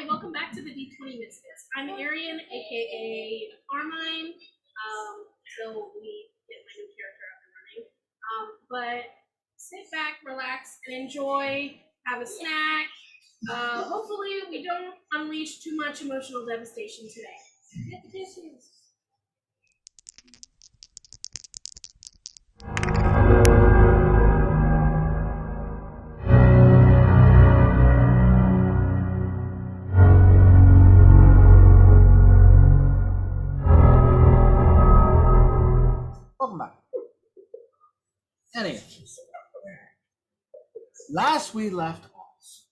Hi, welcome back to the D20 Misfits. I'm Arian, aka Carmine. So we get my new character up and running. But sit back, relax, and enjoy. Have a snack. Hopefully, we don't unleash too much emotional devastation today. Get the dishes. Welcome back. Anyway, last we left off,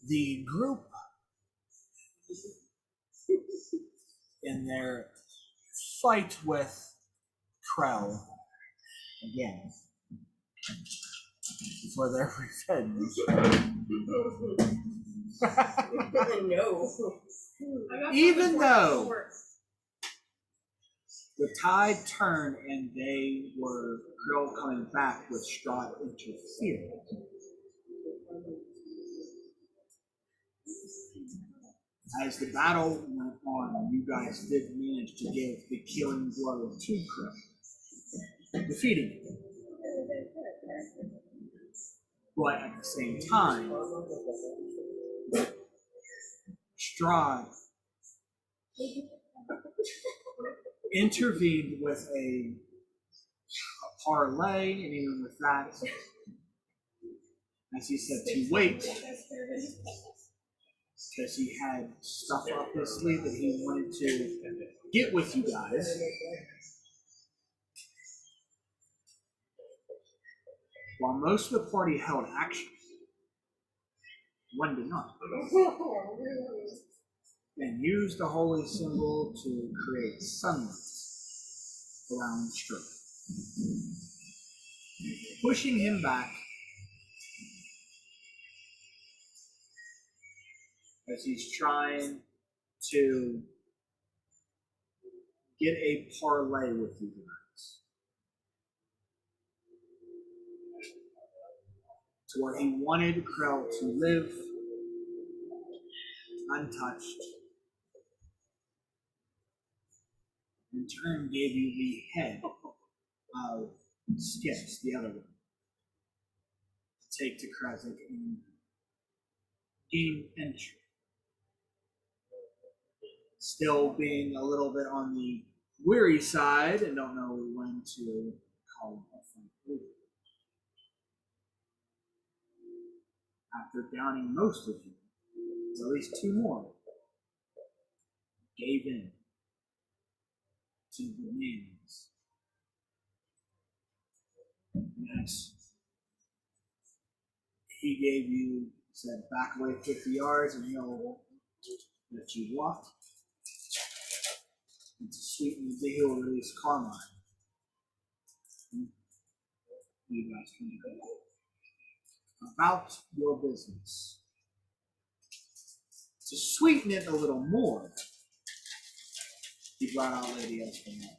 the group in their fight with Krell again for their revenge. No. Even though the tide turned and they were Krell coming back with Strahd interfered. As the battle went on, you guys did manage to give the killing blow to Krell, defeating him. But at the same time, Strahd intervened with a parlay, and even with that, as he said, to wait, because he had stuff up his sleeve that he wanted to get with you guys. While most of the party held action, one did not, and used the holy symbol to create sunlight around Strahd, pushing him back as he's trying to get a parlay with you guys, to where he wanted Krell to live untouched. In turn, gave you the head of Skips, the other one, to take to Krezk and gain entry. Still being a little bit on the weary side and don't know when to call a fight over. After downing most of you, at least two more, gave in to the demands. Yes. He gave you, said, back away 50 yards and he'll let you walk. And to sweeten the deal, he'll release Carmine. You guys can go. About your business. To sweeten it a little more, he brought out Lady Esmeralda.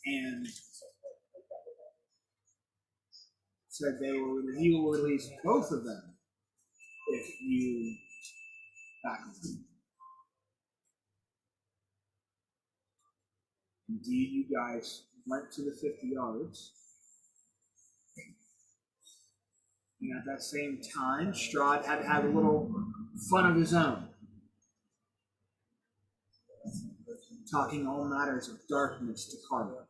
And said he will release both of them if you back them. Indeed, you guys went to the 50 yards. And at that same time, Strahd had had a little fun of his own, talking all matters of darkness to Carmine,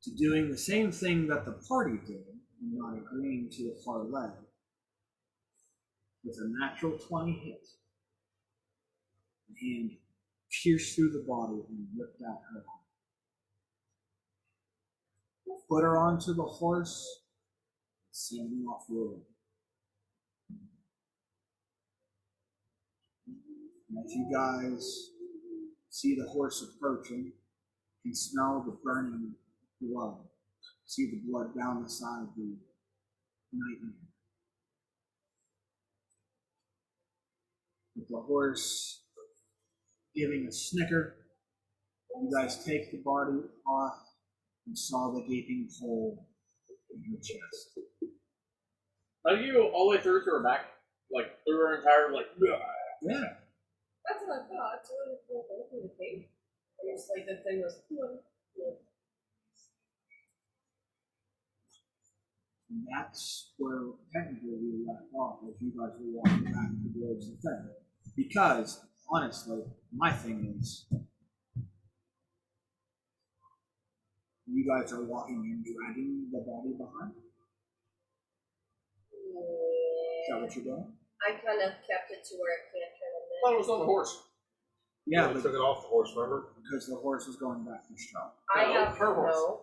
to doing the same thing that the party did, and not agreeing to the parlay, with a natural 20 hit. The hand pierced through the body and ripped out her heart. Put her onto the horse, send him off road. And as you guys see the horse approaching, and smell the burning blood, see the blood down the side of the nightmare. With the horse giving a snicker, you guys take the body off and saw the gaping hole in her chest. How do you go all the way through to her back? Like, through her entire, like, Yeah. That's what I thought. So it was open the cave. And it's like the thing was. And that's where technically we left off, as you guys were walking back towards the thing. Because, honestly, my thing is, you guys are walking and dragging the body behind. Is that what you're doing? I kind of kept it to where it can't turn I thought it a was on the horse. Yeah, we but took it off the horse, remember? because the horse was going back to Strauss. I No, have her horse. no.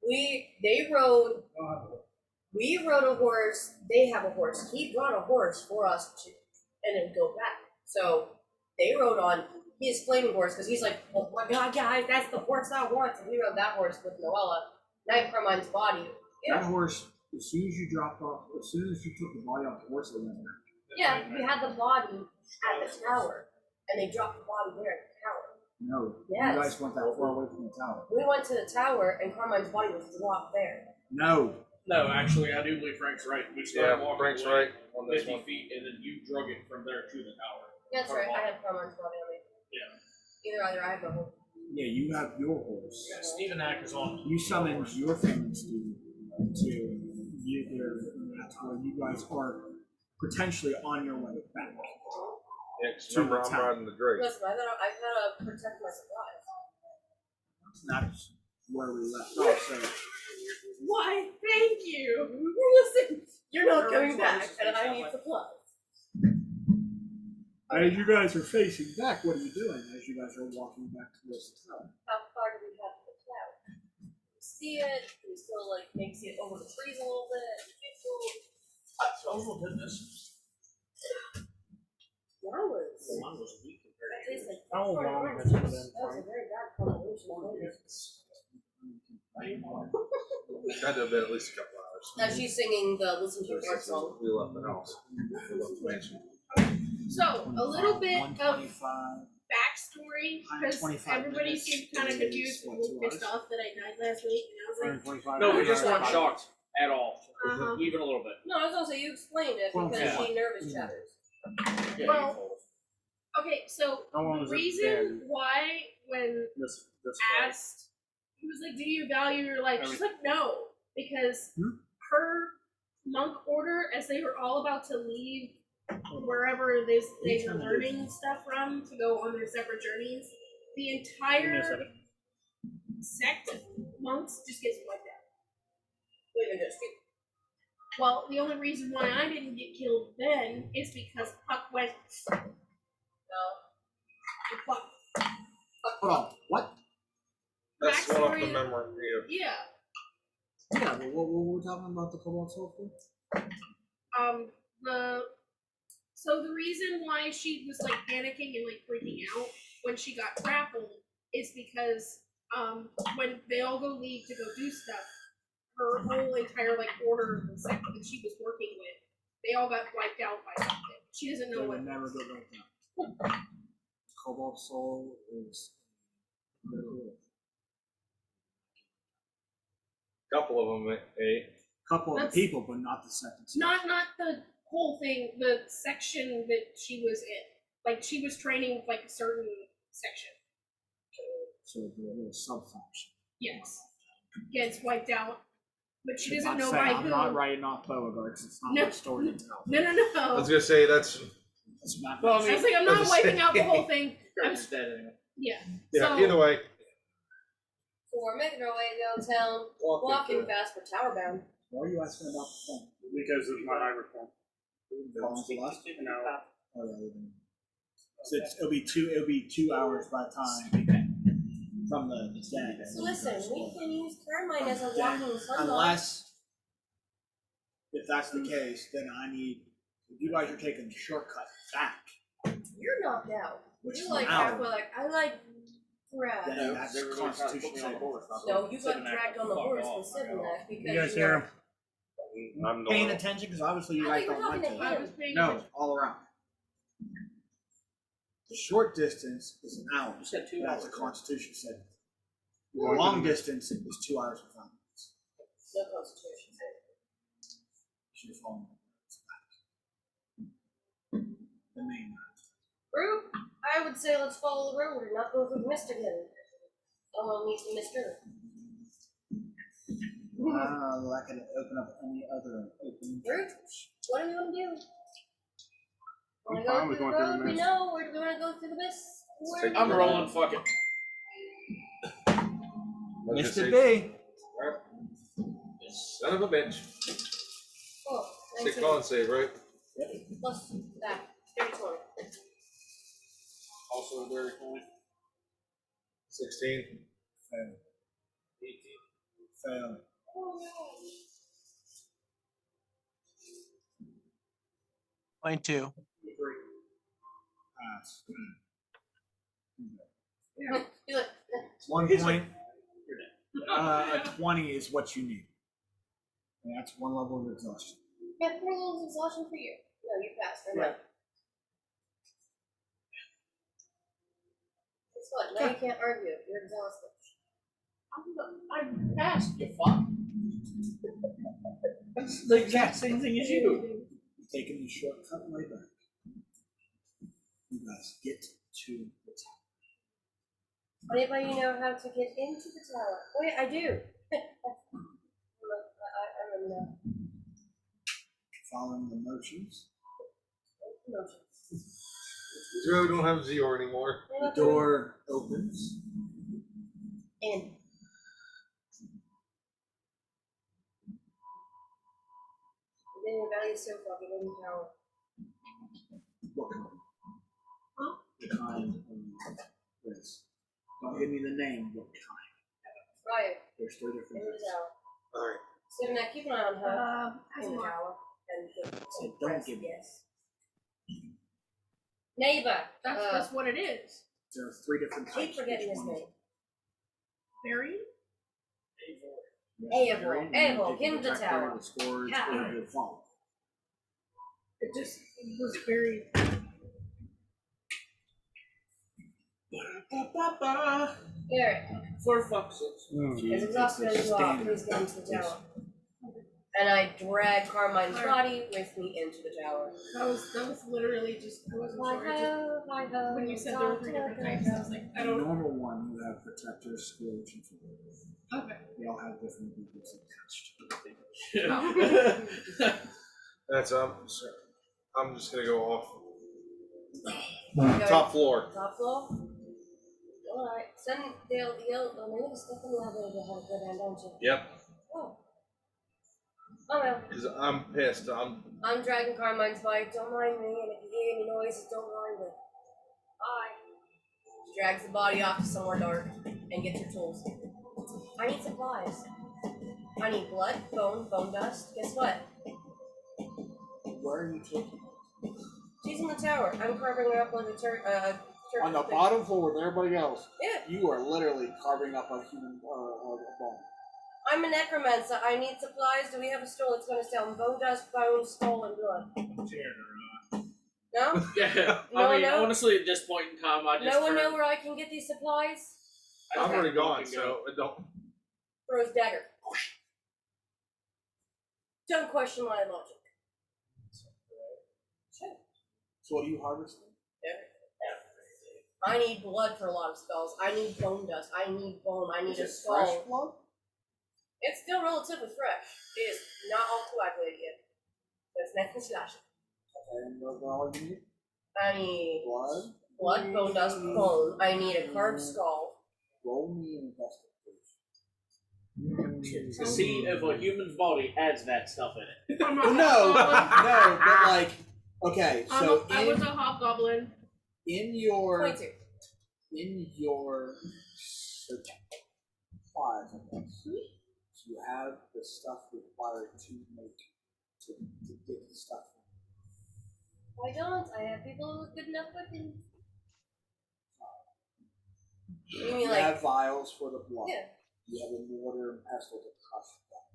They rode. We rode a horse. They have a horse. He brought a horse for us to, and then go back. So they rode on his flaming horse because he's like, oh my god, guys, that's the horse I want. And we rode that horse with Noella. Night Carmine's body. That horse, as soon as you dropped off, as soon as you took the body off the horse, it went back. Yeah, we had the body at the tower, and they dropped the body there at the tower. No, Yes. you guys went that far away from the tower. We went to the tower, and Carmine's body was dropped there. No, No, actually, I do believe Frank's right. We started Yeah, walking Frank's away right on this 50 one. feet, and then you drug it from there to the tower. That's right. I have Carmine's body on me. Yeah. Either I have the whole. yeah, you have your horse. Yeah, Stephen Hack is on. You summoned your family Steve to you there. That's where you guys are potentially on your way back. Yeah, 'cause To remember the I'm town. riding the Drake. Listen, I gotta protect my supplies. That's where we left off. So Why? Thank you. Listen, you're not coming back, and I need supplies. as you guys are facing back, what are you doing as you guys are walking back towards the tower? How far do we have to the tower? See it? Do we still like maybe see it over the trees a little bit? Total goodness. That was. Mine was weak That compared to tastes like. How Florida long orange has it juice. been, That was a very bad combination. Had to have been at least a couple hours. Now she's singing the Listen to Your song. We left the house. We left the mansion. So, a little bit of 125. backstory, because 125 everybody minutes seemed kind of is confused what, with 2 pissed hours? off that I died last week, and I was like, 125 No, we just minutes. weren't shocked at all. uh-huh. Even a little bit. No, I was gonna say you explained it Well, because yeah. she nervous chatters. Yeah, Well, you told us. Okay, so How long the has it reason been? why, when This asked, he was like, do you value your life? She's like, no, because Hmm? her monk order, as they were all about to leave wherever they were learning stuff from to go on their separate journeys, the entire sect of monks just gets wiped out. Even just Well, the only reason why I didn't get killed then is because Puck went. no. Puck. Hold on. What? That's one of the Backstory- memory. Yeah. Yeah, but what were we talking about the Cobalt Soul for? So the reason why she was like panicking and like freaking out when she got grappled is because when they all go leave to go do stuff, her whole entire like order of the sect that she was working with, they all got wiped out by something. She doesn't They know would what. never go back down. Cobalt Soul is Couple of them, eh? couple of That's- people, but not the second. section. Not the whole thing, the section that she was in. Like she was training with like a certain section. So the little sub-faction. Yes. Gets wiped out. But she Should doesn't not know say, by I'm who. not writing off Beauregard because it's not No. my story to tell. No. I was gonna say that's It's not Well, I I mean, was like, I'm I not was wiping out the saying. whole thing. Kurt's dead anyway. Yeah. yeah. So, Either way, So we're making our way downtown, walking fast, we're tower bound. Why are you asking about the thing? Because of my eye reform. Calling Celeste? No. Or rather than- So it'll be 2 hours by the time from the dead. So listen, we can use Carmine as a Then, walking sunlight. unless, if that's the case, then I need, if you guys are taking the shortcut back, You're knocked out. which You're is like an hour, halfway like, I like Brad. then that's They were gonna try to put constitution me on the saving. horse, not No, you got sitting there. dragged on the Fuck horse off. with Sibinac because You guys hear him? I'm Paying normal. attention because obviously you I guys thought you don't were like talking to to. I was paying No, attention. all around. The short distance is an hour. You said 2 That's hours. a constitution saving. Long distance is 2 hours and 5 minutes. No concentration. Should have fallen. The main Group, I would say let's follow the road and not go through the mist again. Someone needs the mister. well, I could open up any other open. Group, what do we want to do? Want I'm to go fine through with the going through the road? We mist. know. Or do we want to go through the mist? Where take do I'm we rolling. wanna- Fuck it. Mr. B. Son of a bitch. Oh, Stick 19. con save, right? Plus that. 20. Also a very point. 16. Fail. 18. Fail. Oh no. 22. Pass. He's like, 1 point. You're dead. A 20 is what you need. And that's 1 level of exhaustion. yeah, 4 levels of exhaustion for you. No, you passed. Never mind. Guess what? Now you can't argue. You're exhausted. I'm past you, fuck. That's the exact same thing as you. Taking the shortcut way back. You guys get to the tower. Anybody know how to get into the tower? Wait, I do. I remember now. Following the motions. Zero don't have zero anymore. The door opens. In. Then your value so far, get in the tower. What kind? The kind of this. Don't give me the name. What kind? Right, There's 3 in different the things. tower. Alright. So now keep an eye on her. As In the more. tower. And So don't give me. yes. Neighbor. That's what it is. There are 3 different types. keep forgetting Which his one? name. Very. Yes, Abel. Barry, and Abel, you get take into the back tower. there, the scourge, Yeah. or the fall. It just was very. Garrett For fuck's sake. is exhausted as you are. Please get into the tower. And I drag Carmine's body with me into the tower. That was literally just. I wasn't sure. It just- Hi-ho. When you said there were 3 different types, I was like, I The don't. normal one, you have protector, scourge, and fall. Okay. They all have different abilities attached to them. That's I'm just gonna go off. Go Top floor. Top floor? Alright. Send Dale, maybe the stuff in the elevator to have a good hand, don't you? Yep. Oh. Oh well. Because I'm pissed. I'm dragging Carmine's body. Don't mind me, and if you hear any noises, don't mind it. Bye. She drags the body off to somewhere dark and gets her tools. I need supplies. I need blood, bone dust. Guess what? Where are you taking? She's in the tower. I'm carving her up like a turkey. On the bottom floor with everybody else, Yeah. you are literally carving up a human a bone. I'm a necromancer. I need supplies. Do we have a store that's going to sell bone dust, bone, skull, and blood? No? Yeah. No, I mean, no. honestly, at this point in time, I just. No one turn- know where I can get these supplies? I'm Okay. already gone, so it don't. Throws dagger. Don't question my logic. Sure. So what are you harvesting? I need blood for a lot of spells. I need bone dust. I need bone. I need Is a it skull. fresh blood? It's still relatively fresh. It is not all coagulated yet. But it's nice and slashy. Okay, and what all you need? I need Blood. blood, bone dust, bone. I need a carved skull. Roll me an investigation. To see if a human's body has that stuff in it. I'm a Well, no, hobgoblin. no, but like, okay, so I was a hobgoblin. in your 22. supplies, I guess, you have the stuff required to get the stuff. I don't. I have people with good enough weapons. You mean You like, have vials for the blood. yeah. You have a mortar and pestle to crush that.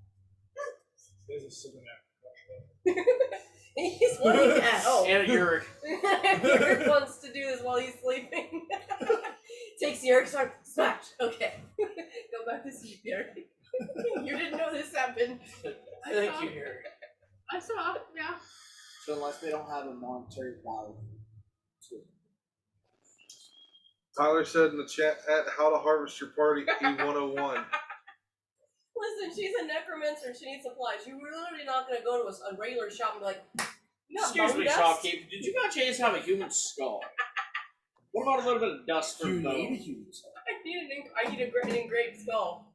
There's a He's wanting that. Oh. And Uric. Eric wants to do this while he's sleeping. Takes the Eric's arm. Smash. Okay. Go back to sleep, Eric. You didn't know this happened. Thank you, Uric. I saw, yeah. So unless they don't have a monetary value to it. Tyler said in the chat at How to Harvest Your Party E101. Listen, she's a necromancer and she needs supplies. You're literally not going to go to a regular shop and be like, you got Excuse bone me, dust? shopkeeper. Did you by chance have a human skull? What about a little bit of dust for You bone? need a human skull. I need an engraved skull.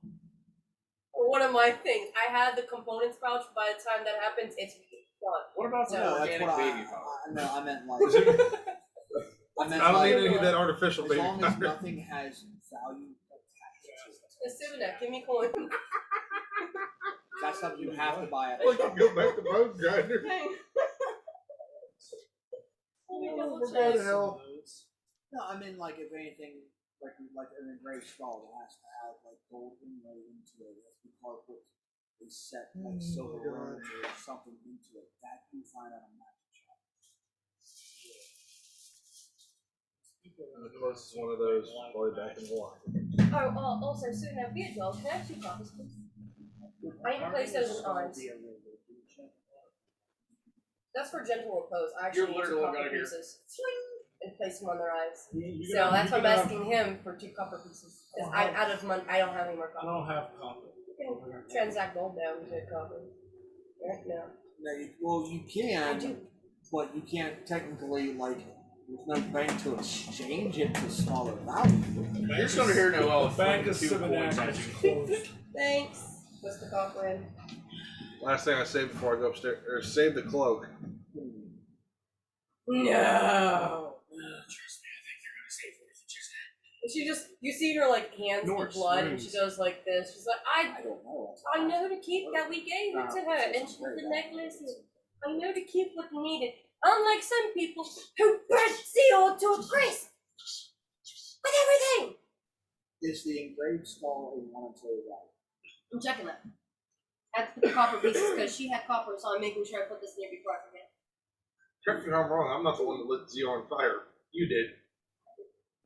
Or one of my things. I had the components pouch. By the time that happens, it's gone. What about some No, that's organic what baby powder? no, I meant like. I meant I don't like, need any of that artificial as baby long as powder. nothing has value attached to it. Simonet, give me coin. That's something you have to buy at Well, a you shop. can go back to Bone Grinder. Hey. Let me double We're check. going to hell. No, I mean like if anything like an engraved skull that has to have like gold inlaid into it. It has to be carved with a set like silver rims or something into it. That you find at a magic shop. And the closest one of those probably back in Hawaii. Oh, also, soon have beard well. Can I have 2 copies, please? I need to place those in arms. That's for gentle repose. I actually You're need 2 literally copper gonna hear- pieces. And place them on their eyes. So that's why I'm asking him for 2 copper pieces. Because I'm out of money. I don't have any more I copper. don't have copper. You can transact gold down to copper. Right now. No, you can, but you can't technically like. There's no bank to exchange it to smaller value. You're just gonna hear Noel. The bank of 2 Simonac points at is you. closed. Thanks. What's the copper in? Last thing I saved before I go upstairs, or save the cloak. No. Trust me, I think you're gonna say worth it. Just And she just, you see her like hands with Norse blood, and she rings. goes like this. She's like, I don't know. I know to keep that we gave it to her, and she put the necklace in. I know to keep what needed. Unlike some people who burn seal to a crisp with everything. Is the engraved skull a monetary value? I'm checking that. I have to put the copper pieces because she had copper, so I'm making sure I put this in there before I forget. Correct me if I'm wrong, I'm not the one that lit Zio on fire. You did.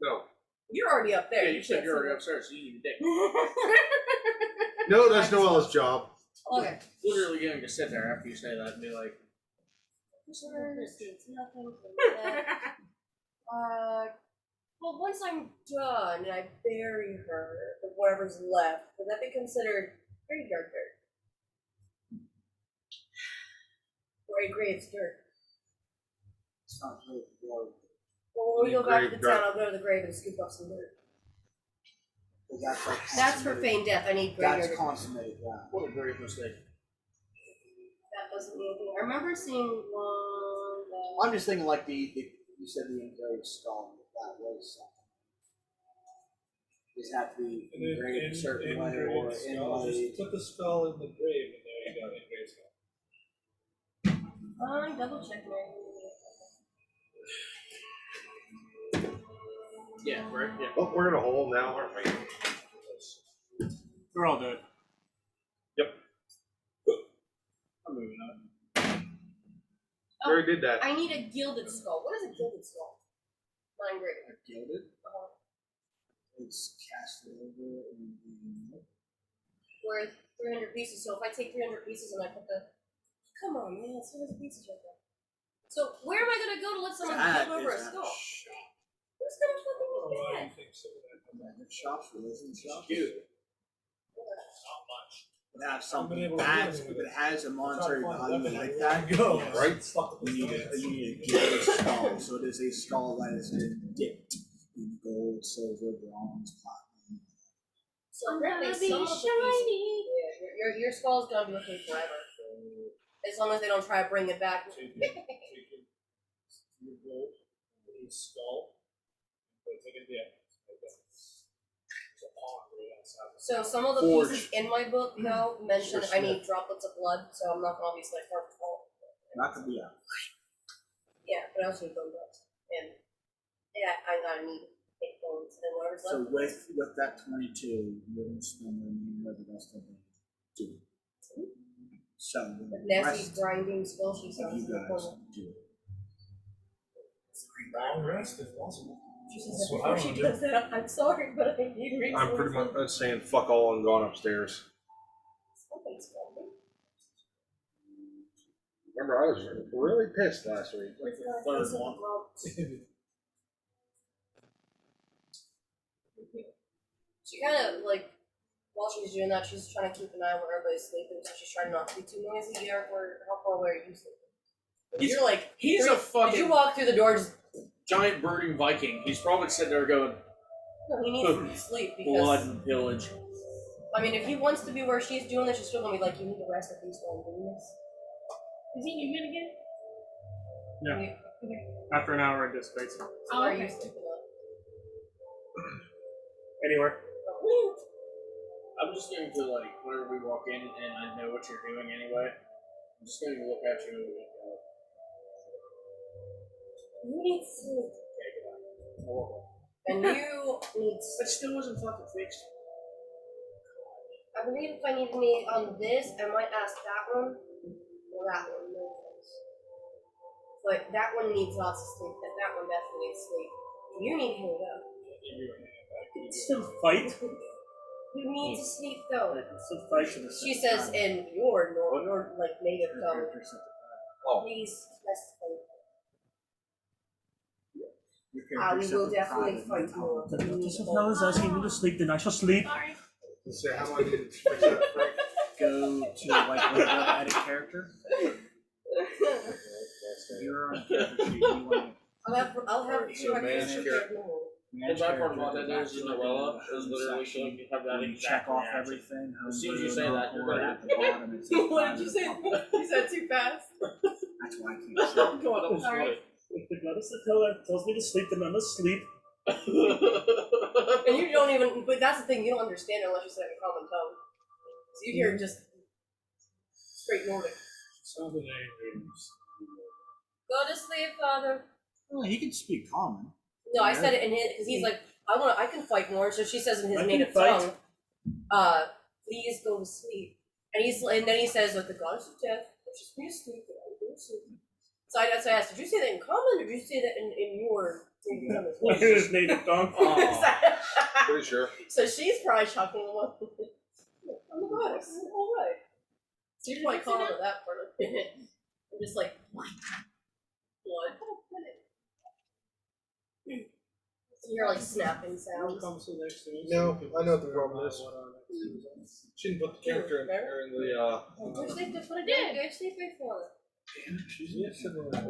No. You're already up there. yeah, you said can't you're see already me. upstairs, so you need a dick. No, that's Noel's job. Okay. Literally going to sit there after you say that and be like, Well, once I'm done and I bury her, or whatever's left, would that be considered graveyard dirt? Or a grave's dirt? It's not really value. Well, when we go back to the Grave town, I'll go to the grave and scoop up some dirt. But that's like That's for feigned death. I need graveyard That's dirt. consummated value. what a great mistake. That doesn't mean anything. I remember seeing one that... I'm just thinking like the you said the engraved skull. That was something. Does it have to be engraved a certain way or Engraved skull. inlaid? Just put the skull in the grave, and there you go, engraved skull. double check my... Yeah, right? Yeah. Oh, we're in a hole now, aren't we? We're all dead. I'm moving on. Oh, Jerry did that. I need a gilded skull. What is a gilded skull? Not engraved. Gilded. Uh-huh. It's cast over and Worth 300 pieces. So if I take 300 pieces and I put the... Come on, man. It's 300 pieces right there. So where am I going to go to let someone that gild over a is skull? shop. Who's going to fucking Oh, do why do that? you think so? Magic shops, religion shops. Cute. Not much. Would have been something able to do bad anything if with it has a monetary Try to find value weapon like everywhere that. I go. yes, Right? Stuck with You the need a gilded skull, so it is a skull that has been dipped in gold, silver, bronze, platinum. So apparently gonna be some of the pieces... Yeah, your skull's going to be with me forever. As long as they don't try to bring it back. Take your gold, a skull, and put it in there. Like that. There's a pond right outside. So some of the Forge. pieces in my book, though, mention Or I need droplets of blood, so I'm not going to obviously carve the skull. That could be a Yeah, but I also need bone dust. And yeah, I gotta need 8 bones and whatever's so left. with that 22, you're gonna spend the remainder of the rest of the 2. So With the Nessie's rest grinding skill, she of sounds you like guys one. do it. Long rest if possible. She says That's that what I before she wanna do. does that. I'm sorry, but I need reason. I'm pretty much saying fuck all and going upstairs. Something's wrong. Remember, I was really pissed last week. It's not- third it's not one. wrong. She kind of like, while she's doing that, she's trying to keep an eye where everybody's sleeping, so she's trying not to be too noisy. Derek, how far away are you sleeping? You're like, He's a did you fucking walk through the door? Just, giant brooding Viking. He's probably sitting there going, no, he needs to sleep because. blood and pillage. I mean, if he wants to be where she's doing this, she's still gonna be like, you need to rest if he's still doing this. Is he human again? Yeah. Okay. After an hour, it dissipates. So Oh, where are okay. you sleeping at? Anywhere. I'm just going to, like, whenever we walk in and I know what you're doing anyway, I'm just going to look at you and go, You need sleep. okay, goodbye. I'll walk away. And you need sleep. But still wasn't fucking fixed. I believe if I need me on this, I might ask that one or that one. No offense. But that one needs lots of sleep. That one definitely needs sleep. You need to hang it up. Still fight. You need to sleep though. Still fight. She says in your like native tongue. Oh, Please rest for Your we character's will set to definitely five, fight and more. then You need Just to if I was asking me to sleep, then I shall sleep. Sorry. let's see how do I need to fix that, Frank? go to like whatever edit character. You're on character sheet. You want I'll have So sure I man's can character. The bad part about that is Noella is literally so you have that when you exact check off reaction. everything. As soon as you homebrew, say that, you're or gonna at the bottom, it says What did you say? private. You said too fast. That's why I can't say. God, I'm Sorry. If the goddess tells me to sleep, then I'm asleep. And you don't even, but that's the thing, you don't understand unless you say it in common tongue. So you hear just straight Nordic. Sounded angry. Go to sleep, father. Well, he can speak common. No, I said it in his, because he's like, I can fight more, so she says in his I can native fight. tongue, please go to sleep. And then he says, like, the goddess of death, just be asleep, and I'll go to sleep. So I asked, did you say that in common, or did you say that in your native tongue as well? Look at his native tongue. Pretty sure. So she's probably shocking the one. I'm the goddess. All right. So you're probably calling her that part of it. I'm just like blood. So you're like snapping sounds. No, I know what the problem is. She didn't put the character in the Go sleep. That's what I did. Go sleep before.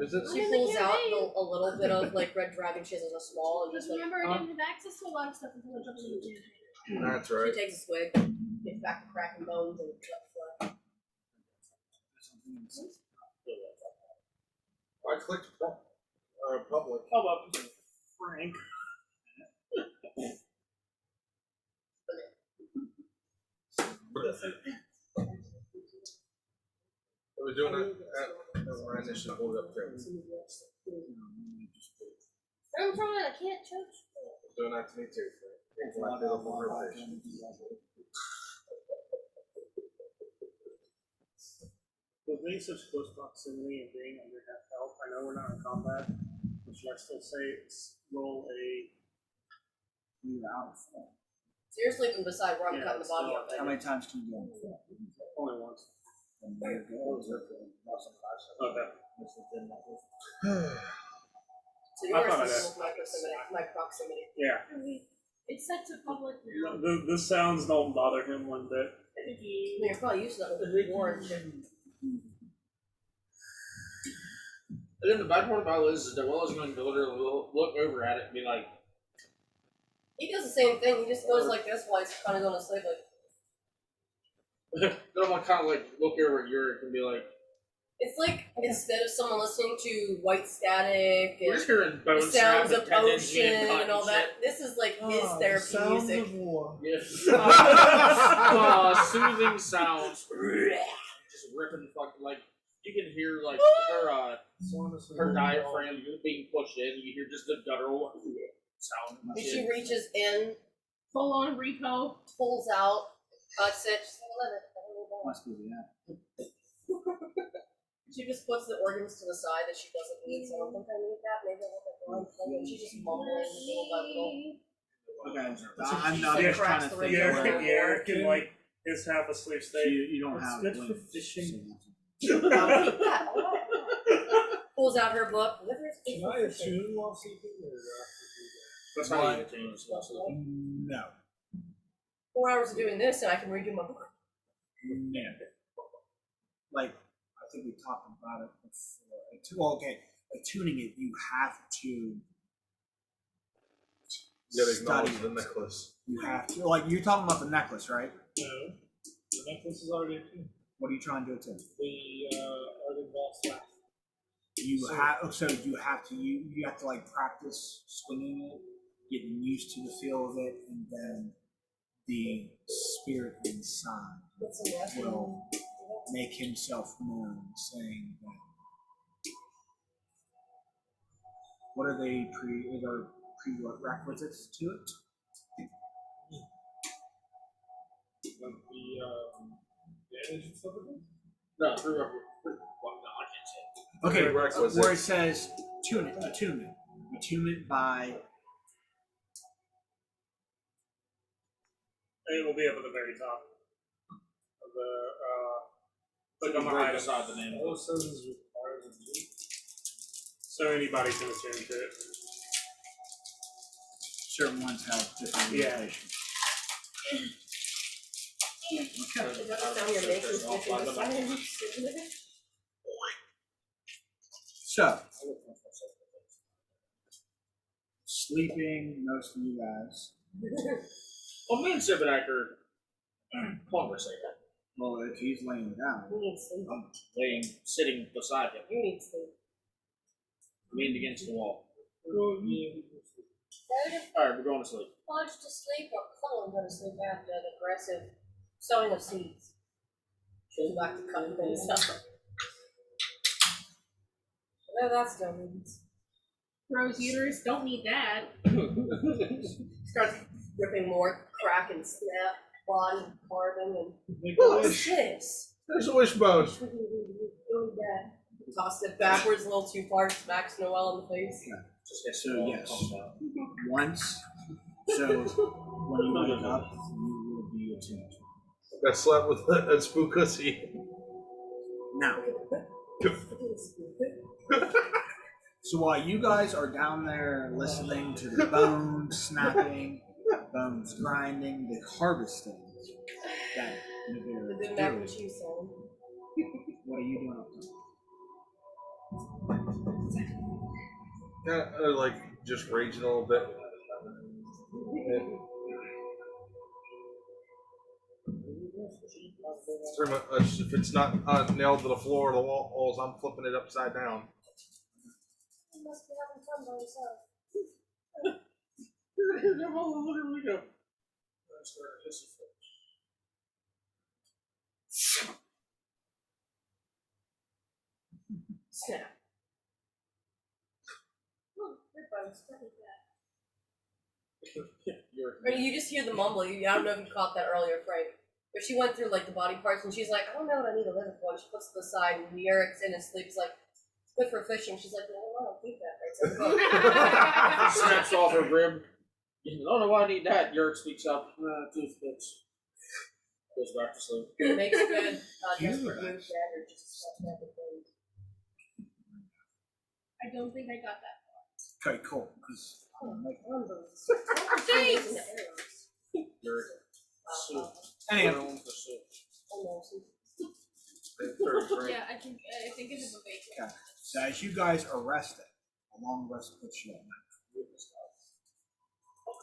is it? She pulls out a little bit of like red dragon. She has a small and Because just like remember, I didn't have access to a lot of stuff until I jumped into the campaign. That's right. she takes a swig, gets back to cracking bones and flat. I clicked public. How about Frank? I was doing that when I initially pulled it up too. I'm trying. I can't choke. Doing that to me too. Like that up over her face. With being such close proximity and being under half health, I know we're not in combat, but should I still say roll a. You're out of form. So you're sleeping beside where I'm Yeah, cutting the body up. How many times can you go on form? Only once. And there you go. Okay. So yours thought is it- just my proximity. Yeah. It's set to public now. The sounds don't bother him one bit. I mean, you're probably used to that with the war and shit. And then the bad part about it is that Noella's going to literally look over at it and be like, He does the same thing. He just goes like this while he's kind of going to sleep. Like then I'm going to kind of like look over at Yurik and be like, it's like instead of someone listening to white static we're and just hearing the bone sounds snap of and tendons ocean being cut and all shit. that, this is like his therapy music. Yes. Soothing sounds. Just ripping fucking, like, you can hear, like, her diaphragm being pushed in. You hear just the guttural sound. And she reaches in, Full on repo. pulls out, cuts it. She's like, I love it. I love it. Must be the app. She just puts the organs to the side that she doesn't need, so I don't think I need that. Maybe I'll let that go on. And she's just mumbling little by little. Okay, I'm Yeah, just trying to cracks the think radio. of where Eric can like his half asleep state. you don't It's have good for limbs, fishing. so I'll keep that. All right. Pulls out her book. Liver is good Can for I fishing. attune while sleeping, or do I have That's how you attain this. no. 4 hours of doing this, and I can read you my book. No. Like, I think we talked about it before. Well, okay, attuning it, you have to You gotta study acknowledge the it. necklace. You have to, like, you're talking about the necklace, right? No, the necklace is already attuned. What are you trying to attune? The Arden Ball Slash. You have, so you have to like practice swinging it, getting used to the feel of it, and then the spirit inside Get some rest. will make himself known, saying that. What are they prerequisites to it? Like the damage and stuff like No, three rubber. Well, no, I can't say it. Okay, Prerequisites. where it says attunement by. It will be up at the very top of the. Click on the Right item, beside the name. that. All it says is requires a so anybody can attune to it. Certain ones have different Yeah. limitations. Okay. Is that the sound you're making? Switching the silence? So, sleeping, most of you guys. Well, me and Sibinac are conversating. Well, if he's laying down, You need sleep. I'm sitting beside him, You need sleep. leaned against the wall. Well, yeah. Alright, we're going to sleep. Plunge to sleep or Cullen go to sleep after an aggressive sowing of seeds. Goes back to cutting things up. No, that's done. Rose uterus, don't need that. Starts ripping more crack and snap, body carving, and Make a what's wish. this? There's a wishbone. Doing that. Tossed it backwards a little too far, smacks Noelle in the face. Just get So, yes. once, so when you wake up, you will be attuned. Got slept with a spookussy. Now, so while you guys are down there listening to the bones snapping, bones grinding, the harvesting that Navarre The is mac and doing, cheese song. what are you doing up there? Yeah, like just raging a little bit. Pretty much, if it's not nailed to the floor or the walls, I'm flipping it upside down. You must be having fun by yourself. Snap. Oh, your bones. Look at that. Or you just hear the mumble. I don't know if you caught that earlier, Frank. But she went through like the body parts and she's like, I don't know what I need a liver for. And she puts it to the side and Eric's in his sleep. He's like, it's good for fishing. She's like, no, I don't keep that. Right? So, Snaps off her rib. I don't know why I need that. Yerk speaks up. Toothpicks. Goes back to sleep. it makes good You desperate guys. move dagger. Just stuff that with things. I don't think I got that. Okay, cool. 'Cause, Thanks. Yerk. Soup. anyhow, Everyone's for soup. Yeah, I think it is a bacon. okay. So as you guys are resting, a long rest puts you at night.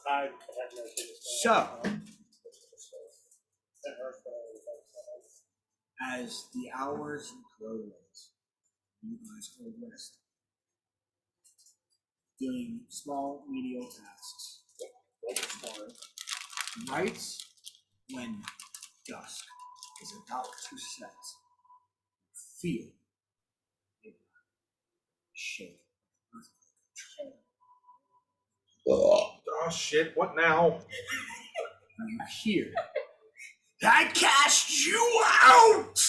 I have no idea. So, as the hours grow late, you guys are resting, doing small, medial tasks. Right when dusk is about to set, feel a shake. Oh shit! What now? You hear, I cast you out!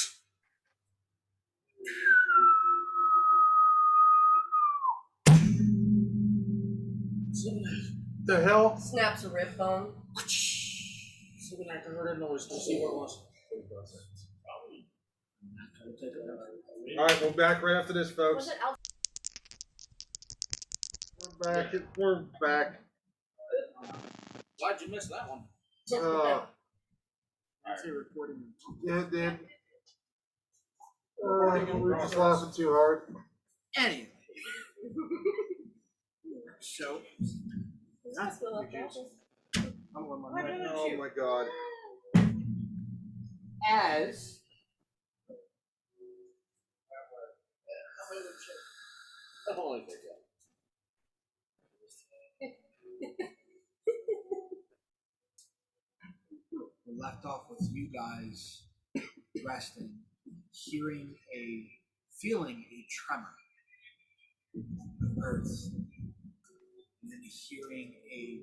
The hell? Snaps a rib bone. See what I heard a noise to see what it was. All right, we're back right after this, Was folks. it Alpha? We're back. We're back. Why'd you miss that one? I say recording. Yeah, Dan. We're just laughing too hard. Anyway. So, that's What what we do. Oh my god. As Holy shit. we left off with you guys resting, feeling a tremor of earth, and then hearing a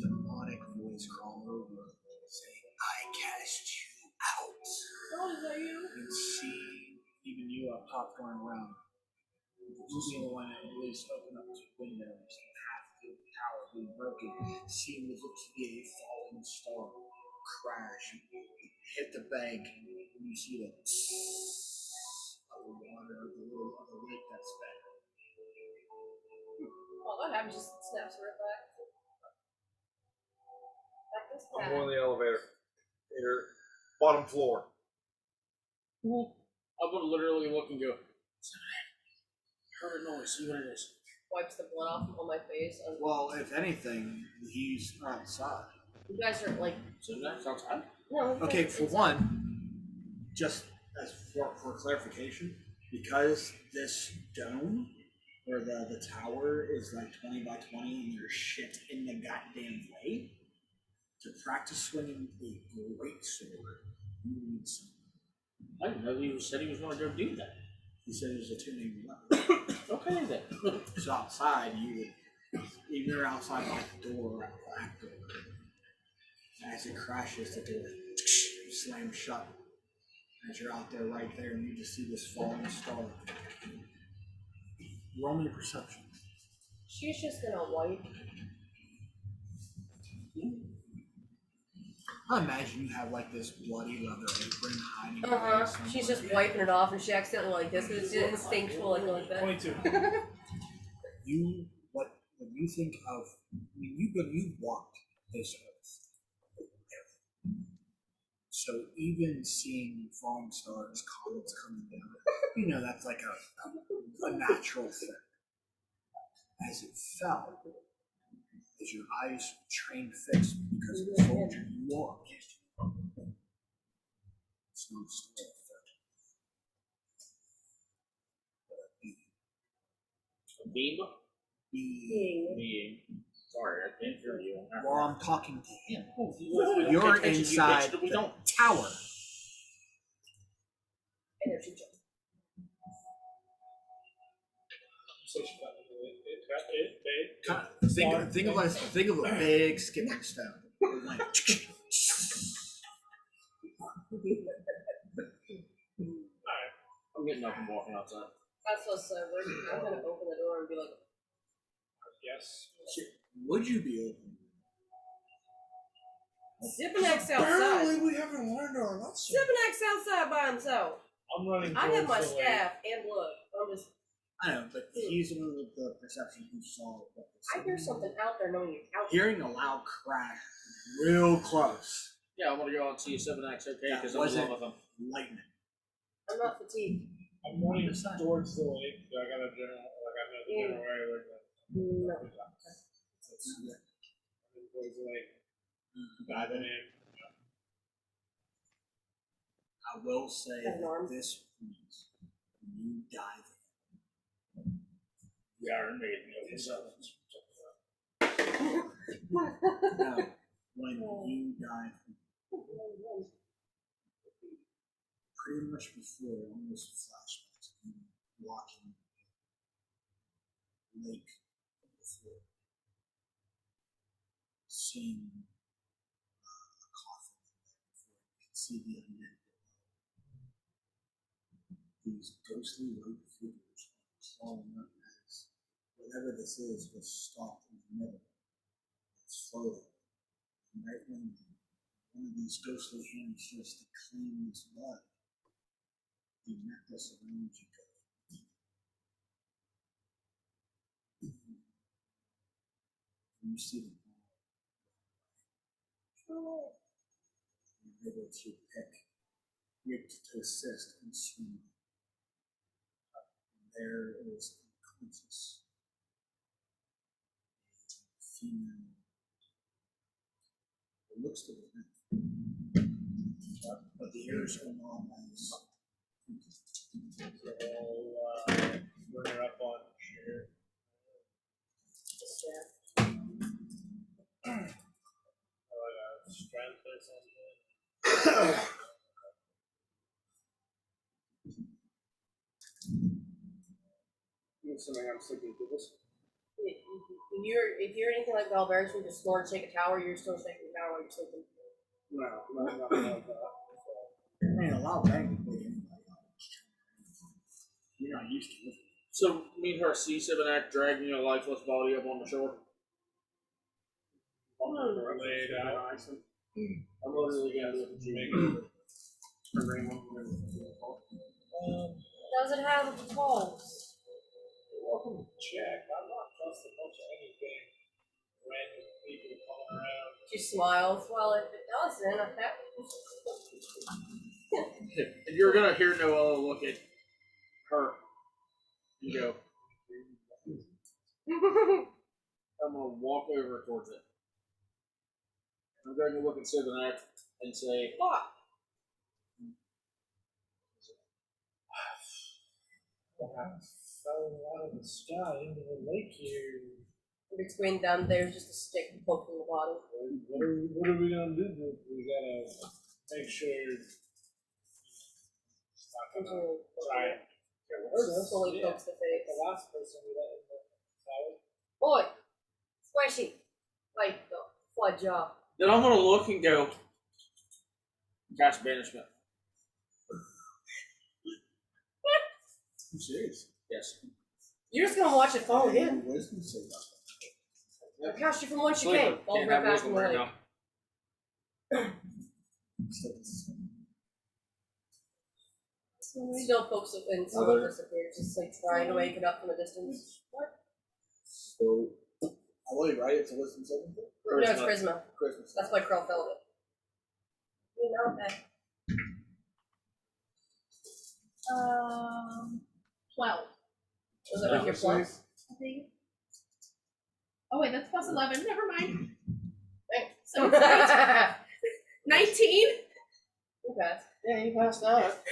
demonic voice crawl over, saying, "I cast you out." Oh, is that you? And see even you up top going around. You being the one that at least opened up two windows and half the tower being broken, seeing what looks to be a falling star crash, hit the bank, and you see the of the water of the lake that's back. Oh, that happened. Just snaps a rib back. Back this I'm back. going in the elevator. Here, bottom floor. I would literally look and go, heard a noise, see what it is. Wipes the blood off on my face. Well, if anything, he's outside. You guys are like. So that's outside? No. Okay, for one, just as for clarification, because this dome or the tower is like 20 by 20 and there's shit in the goddamn way, to practice swinging a great sword, you need some. I didn't know he said he was going to go do that. He said it was a tuning weapon. Okay then. So outside, you would, even you're outside by the door, or the back door, as it crashes, the door slams shut. As you're out there right there, and you just see this falling star. Roll me a perception. She's just gonna wipe. I imagine you have like this bloody leather apron hiding. She's just wiping it off, and she accidentally like this. It's instinctual, like that. 22. What you think of? I mean, you've walked this earth, so even seeing falling stars, comets coming down, that's like a natural thing. As it fell, as your eyes trained fixed because of the soldier you are, it's no star effect. A beam? Being. Being. Sorry, I can't hear you. While I'm talking to him, You're you're inside we the don't. tower. Energy jump. So she got it big. Kind of, think of a big skipping stone. Like, I'm getting up and walking outside. That's what's I'm gonna open the door and be like, Yes. would you be open? Zipping X outside. Apparently, we haven't learned our lesson. Zipping X outside by himself. I'm running. I have my towards the lake. staff and look. I'm just. I know, but he's the one with the perception who saw what I hear something out there knowing you're out there. Hearing a loud crash real close. Yeah, I want to go out and see a 7X okay That because I'm in wasn't love with them. lightning. I'm not fatigued. I'm running towards the lake. I got a general, like I know the general area like that. No. Towards the lake. Diving in. I will say An arm. at this point, when you dive We are made no facilities. in, when you dive in, pretty much before almost flashbacks of you walking the lake before, seeing a coffin before you could see the undead below. These ghostly white figures crawling up as whatever this is was stalked in the middle. It's floating. And right when one of these ghostly hands starts to claim this blood, the necklace around you goes. And you see the ball. You're able to pick to assist and swim. And there is unconscious female. It looks to be but the ears are not as. So I'll bring her up on chair. Strength or something. I'm assuming I'm sticking to this. If you're anything like Valverde, who just snore and shake a tower, you're still shaking a tower while you're sleeping. No, nothing like that. I mean, a lot of bang to anybody else. You're not used to it. So me and her see Sibinak dragging a lifeless body up on the shore. Laid out. I'm literally gonna do it. Does it have balls? Welcome to check. I'm not trusting much of anything. Random people calling around. She smiles. Well, if it doesn't, And you're gonna hear Noella look at her. You go. I'm gonna walk over towards it. I'm going to look at Sibinak and say, "What?" Fell out of the sky into the lake here. Between them, there's just a stick poking the bottom. What are we gonna do? We gotta make sure it's not gonna try and kill us. Slowly Yeah. pokes the face. The last person we let in the tower. Boy, squishy. Like the fudge up. Then I'm gonna look and go, cast banishment. I'm serious. Yes. You're just gonna watch it fall again. Wisdom save up. I'll cast you from whence you Sleeper. came. Fall Can't right have back wisdom from the right lake. now. Still pokes it and someone disappears, just like trying to wake it up from a distance. What? So, I will right? It's a wisdom saving throw? No, it's charisma. Christmas. That's why Crow fell it. You know that. 12, Was it like your plus? I think. Oh wait, that's plus 11. Never mind. Hey. So it's 19. Okay. Yeah, you passed that.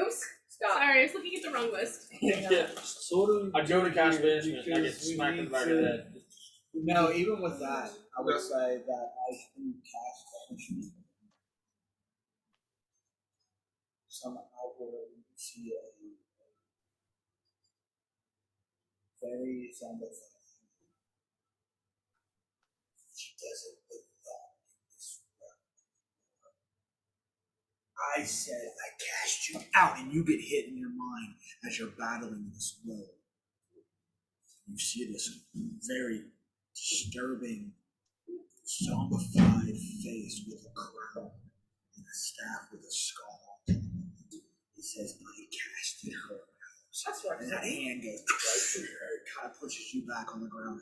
Oops. Stop. Sorry, I was looking at the wrong list. Yeah. Sort of. I go to cast banishment and I get Because we smacked in the need back of the to- head. No, even with that, I would say that I can cast banishment. Some outward, you see a very zombified. She doesn't belong in this realm. I said I cast you out and you get hit in your mind as you're battling this road. You see this very disturbing, zombified face with a crown and a staff with a skull on top. He says, I casted her out. That's right. And that hand goes, kind of pushes you back on the ground.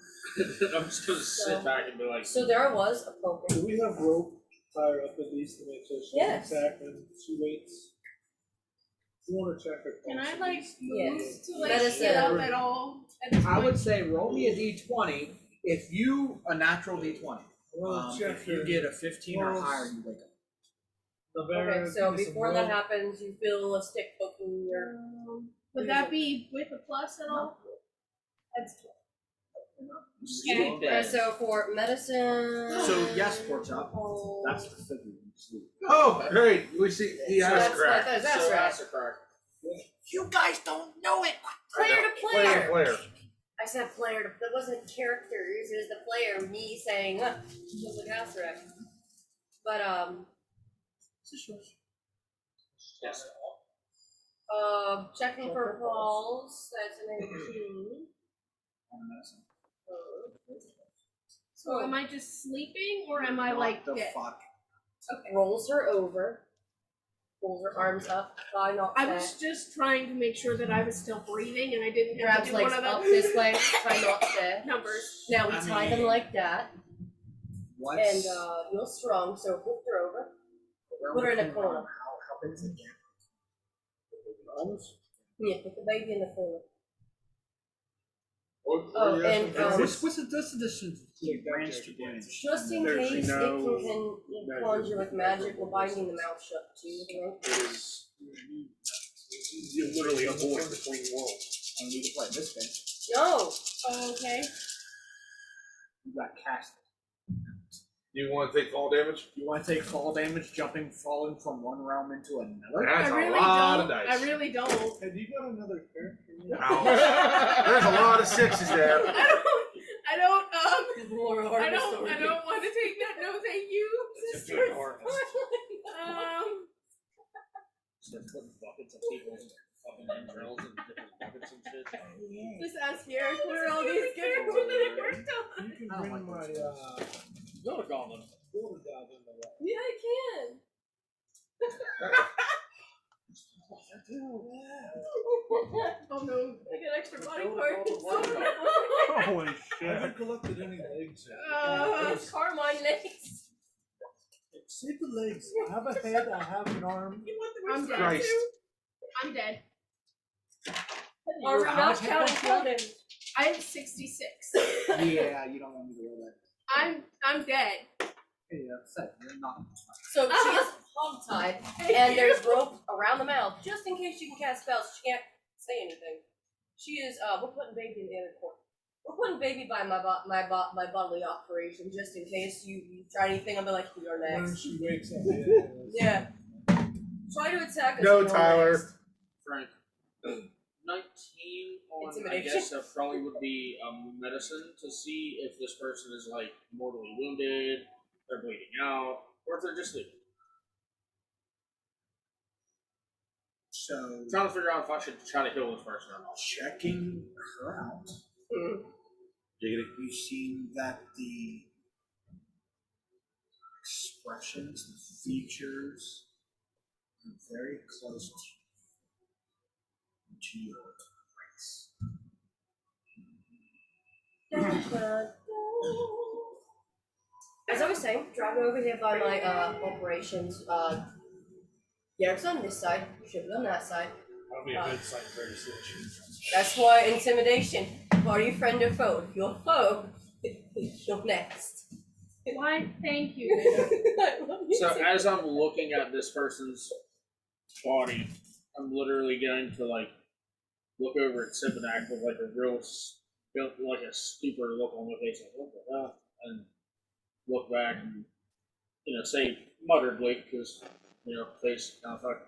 I'm just gonna sit back and be like, So there was a poker. Do we have rope tie her up at least to make sure she Yes. attack and she waits? You want to check her Can I pulse. like move Yes. to like Medicine. get up at all? At this I point? would say roll me a d20. If you, a natural d20. Well, check If you her get a 15 or pulse. higher, you wake up. Okay, so before that happens, you feel a stick poking your. Would that be with a plus at all? That's Okay. So for medicine. So, yes, Porchop. That's the figure you sleep. Oh, great. We see he So has that's crack. that's so right. that's a crack. You guys don't know it. Player to player. Player. I said player to. That wasn't characters. It was the player. Me saying, it was a gas wreck. But Yes. checking for balls. That's an 18. So am I just sleeping or am I like the dead? fuck? Okay. Rolls her over. Pulls her arms up. Body not I flat. was just trying to make sure that I was still breathing and I didn't have Grabs to do legs one of up the this way. Try not to. numbers. Now we tie them like that. What's And you're strong, so hook her over. Put her in a corner. How big is the gap? Yeah, put the baby in the corner. What Oh, were you and, asking? What's the distance between branch to branch? Just in There's case no it can conjure with magic, we're binding the mouth shut too. You know? It is literally a void between worlds. I need to play this game. No. Okay. You got casted. You want to take fall damage? You want to take fall damage falling from one realm into another? That's I a really lot don't. of dice. I really don't. Have you got another character? Ouch. There's a lot of sixes there. I don't More I don't want to take that. No, thank you. Just Sister. do it hard. Start putting buckets of people's fucking entrails in different buckets and shit. Just ask Eric where all these characters that are done. You can I don't bring like my those Go to Goblin. water god in the way. Yeah, I can. Oh no, I got extra body parts. Holy I shit. haven't collected any legs yet. Carmine legs. See the legs. I have a head, I have an arm. I'm dead. Christ. I'm dead. Are we How not much hit counting points you have? Conan? I have 66. Yeah, you don't want me to roll that. I'm dead. Yeah, said you're not. So she is hog-tied, and there's rope around the mouth, just in case she can cast spells. She can't say anything. She is, we're putting baby in the other corner. We're putting baby by my bodily operation, just in case you try anything, I'll be like, you're When next. she wakes up, Yeah. Try to attack us. No, you're Tyler. next. Frank. 19 on, I Intimidation. guess that probably would be medicine to see if this person is like mortally wounded, they're bleeding out, or if they're just sleeping. So I'm trying to figure out if I should try to heal this person or not. checking her out, you've seen that the expressions, the features are very close to your race. As I was saying, driving over here by my operations, Garrick's on this side, should be on that side. that'll be a good sight for her situation. That's why intimidation. Party friend or foe. If you're foe, you're next. Why? Thank you. So as I'm looking at this person's body, I'm literally going to like look over at Sibinak with like a real, like a stupid look on my face, like what the hell, and look back and say mutteredly because face kind of fuck.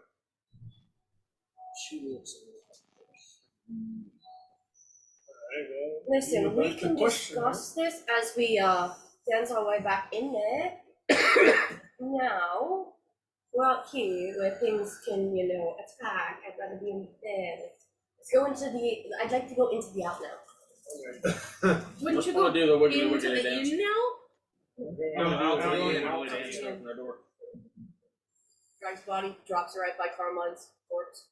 She looks. Listen, we can discuss this as we dance our way back in there. Now, we're out here where things can, attack. I'd rather be in there. Let's go into the. I'd like to go into the out now. Wouldn't you Wanna go do the wiggly into wiggly the dance? inn now? No, I'll I'll go go in, in. I'll I'll go dance in. open the door. Dragg's body drops right by Carmine's corpse.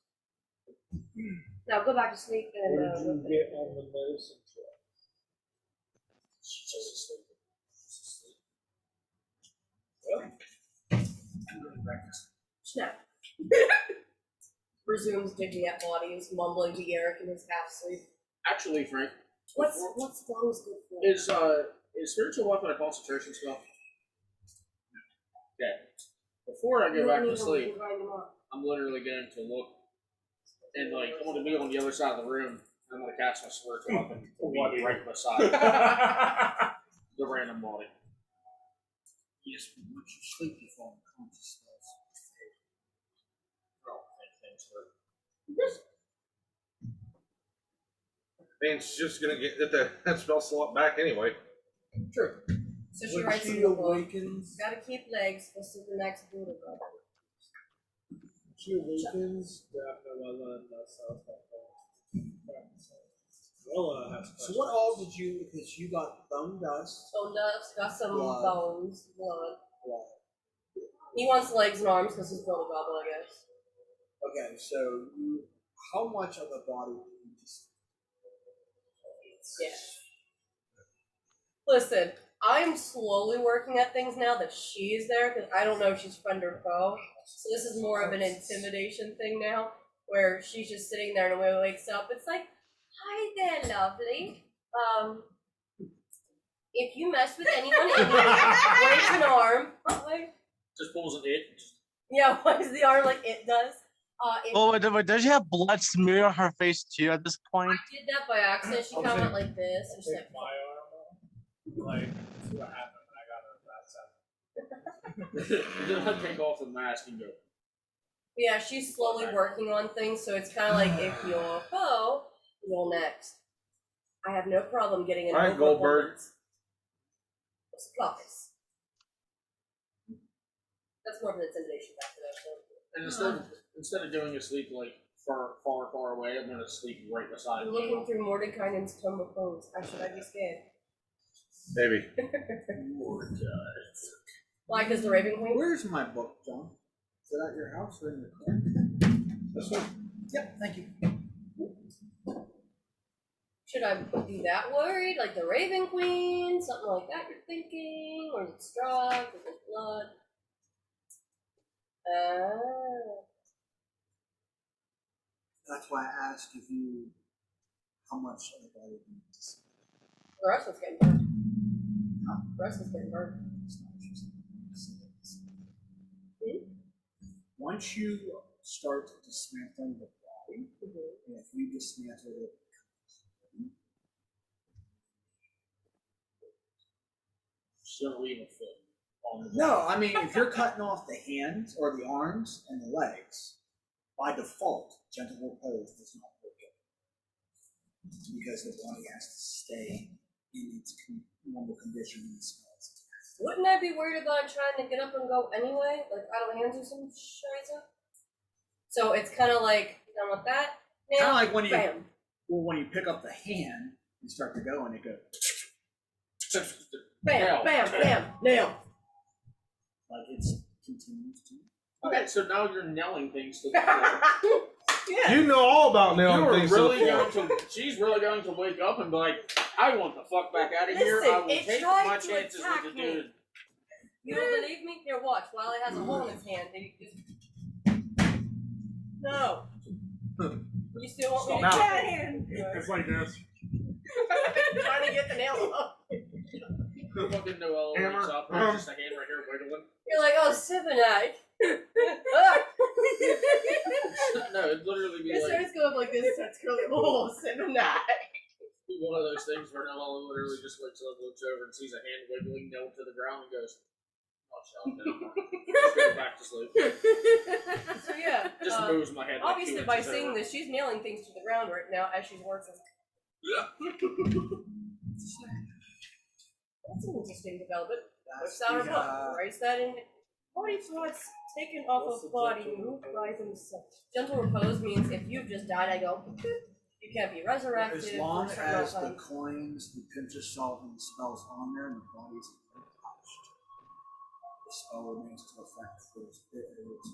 Now go back to sleep and. Where did you get on the medicine truck? She's just asleep. Snap. Resumes digging at bodies, mumbling to Eric in his half sleep. Actually, Frank, What's lungs good for? is spiritual weapon a concentration spell? Okay. Before I You go don't back need to them, sleep, you can grind them up. I'm literally going to look and like I'm gonna be on the other side of the room. I'm gonna cast my spiritual weapon to be right beside the random body. Yes, but once you sleep, you fall unconscious. I don't think things hurt. I mean, she's just gonna get that spell slot back anyway. True. So she When writes in she the book. awakens, Gotta keep legs. This is the next Buddha brother. grab Noella and myself. Willa has So what all did you? Because you got bone dust. Bone dust, got some Blood. bones, blood. Blood. He wants legs and arms because he's built a goblin, I guess. Okay, so you, how much of the body did you just? Yeah. Listen, I'm slowly working at things now that she's there because I don't know if she's friend or foe. So this is more of an intimidation thing now, where she's just sitting there and when he wakes up, it's like, "Hi there, lovely. If you mess with anyone in here, break an arm." Like, Just pulls an it. yeah, why is the arm like it does? If Oh, wait, does she have blood smear on her face too at this point? I did that by accident, she kind of went like this, and she's like, my arm off. Like, see what happened when I got her that side. Then I take off the mask and go. yeah, she's slowly working on things, so it's kind of like if you're a foe, you're next. I have no problem getting an All right, Goldberg. Supplies. That's more of an intimidation factor, though. And instead of doing a sleep like far away, I'm gonna sleep right beside I'm you. looking through Mordekainen's tome of bones. How should I be scared? Maybe. Why? Because the Raven Queen? Where's my book, John? Is it at your house or in the car? This one. Yep, thank you. Should I be that worried? Like the Raven Queen? Something like that you're thinking? Or is it Strahd? Is it blood? That's why I asked if you, how much of the body do you just? The rest was getting burned. The rest was getting burned. Once you start dismantling the body, and if you dismantle it, Still leave a foot on the no, I mean if you're cutting off the hands or the arms and the legs, by default, gentle repose does not work it because the body has to stay in its normal condition and it smells. Wouldn't I be worried about trying to get up and go anyway? Like out of hands or some shit? So it's kind of like, done with that. Kind Now, of like when you bam. when you pick up the hand and start to go and it goes Bam, Nail. bam, bam, nail. like it's continues to. Okay, so now you're nailing things to the floor. Yeah. You know all about You nailing are things really to the going floor. to. She's really going to wake up and be like, "I want the fuck back out of here. Listen, I will it take tried my to chances attack with the me." dude." You don't believe me? Here, watch. While it has a hole in its hand, then you just. No. You still want me to Stop. get that hand? It's like this. Trying to get the nail off. Fucking Noel Hammer. wakes up. There's just a hand right here wiggling. You're like, oh, Sibonite. No, it'd literally be It like starts going like this, starts curling. Oh, Sibonite. one of those things where Noel literally just wakes up, looks over, and sees a hand wiggling nailed to the ground, and goes, "Oh, shut up, just go back to sleep." So yeah, Just moves my head. Like obviously 2 by inches saying over. this, she's nailing things to the ground right now as she's working. That's an interesting development. Push down her book, writes that in. Body parts taken off of body, moved by themselves. Gentle repose means if you've just died, I go, you can't be resurrected. As long for a certain as the amount of time. coins, the pinch of salt, and the spells on there, and the body's untouched, the spell remains to effect for its 10 minutes.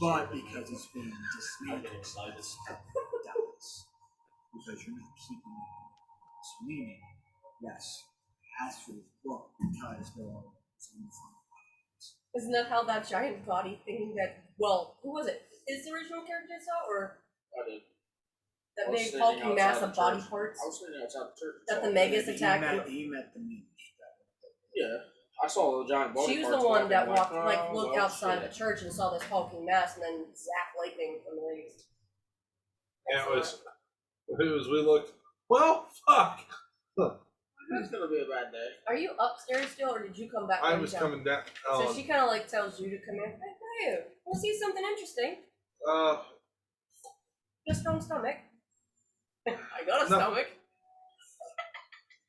But because it's being dismantled, it dies. Because you're not keeping it. So meaning, yes, ask for this book because there are some Isn't that how that giant body thing that, well, who was it? Is the original character I saw, or I did. that I was big standing hulking outside mass the of body church. parts? I was sitting outside the church. That the So- Megas attacked. He met the mage. Yeah, I saw the giant body She was parts the one walking, that like, walked, oh, like, looked well, outside shit. the church and saw this hulking mass, and then zap lightning from the legs. Yeah, it was, we looked, well, fuck. That's gonna be a bad day. Are you upstairs still, or did you come back? I down? was coming down. So she kind of like tells you to come in. Hey, want to see something interesting? Just strong stomach. I got a No. stomach.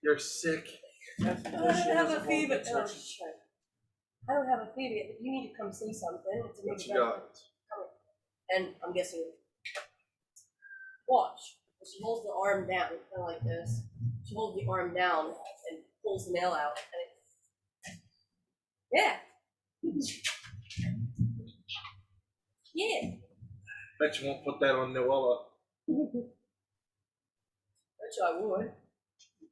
You're sick. I don't have a fever. Oh shit. I don't have a fever. You need to come see something. It's a What big you got? And I'm guessing Watch. She holds the arm down, kind of like this. She holds the arm down and pulls the nail out. And yeah. Yeah. Bet you won't put that on Noella. Bet you I would.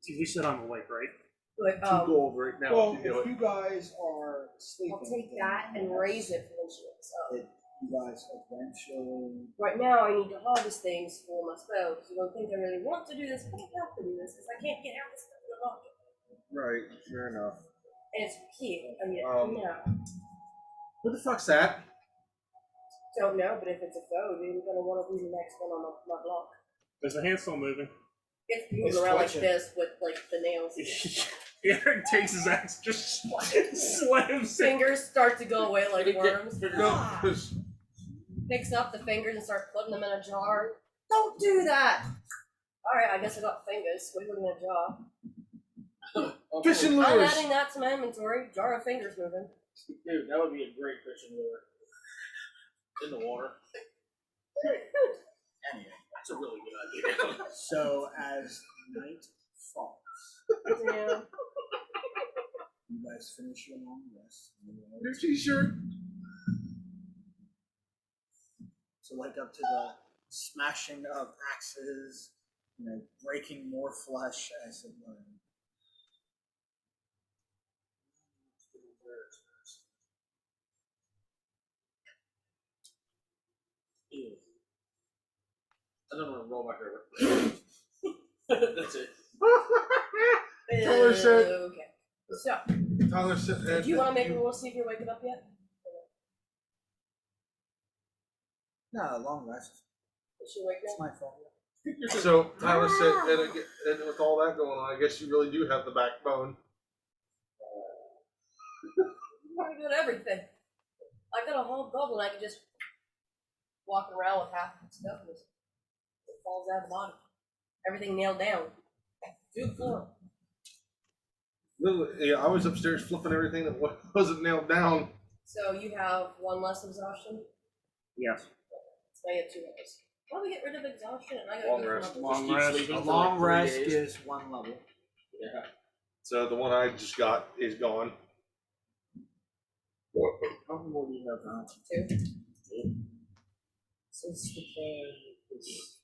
We said I'm awake, right? Like, Two gold right now Well, if you do if it. you guys are sleeping, I'll take that and raise it for when she wakes up. You guys eventually. Right now, I need to harvest things for my spell because you don't think I really want to do this, but I have to do this because I can't get out of this fucking locket. Right, fair enough. And it's here. I mean, now. Who the fuck's that? Don't know, but if it's a foe, then you're gonna want to be the next one on my block. Is the hand still moving? It's moving It's around twitching. like this with like the nails. Eric takes his axe, just slams it. Fingers start to go away like worms. No, Picks up the fingers and starts putting them in a jar. Don't do that! Alright, I guess I got fingers. Squeeze them in a jar. fishing I'm lures. adding that to my inventory. Jar of fingers moving. Dude, that would be a great fishing lure. In the water. Anyway, That's a really good idea. so as night falls, Yeah. you guys finish your long rest. Your t-shirt. So wake up to the smashing of axes, breaking more flesh as it were. Ew. And then I'm gonna roll back over. That's it. Tyler said- Okay. So, Tyler said. do you want to make a roll see if you're waking up yet? No, long rest. Is she awake It's now? my fault. So Tyler said, and with all that going on, I guess you really do have the backbone. I got everything. I got a whole goblin. I can just walk around with half the stuff and it falls out of the bottom. Everything nailed down. Two floor. Literally, yeah, I was upstairs flipping everything that wasn't nailed down. So you have one less exhaustion. Yes. So I get 2 levels. How do we get rid of exhaustion? And I gotta Long go rest. from Long Just keep rest. sleeping A for long like 3 rest days. is one level. Yeah. So the one I just got is gone. How many more do you have now? 2. Since the plan is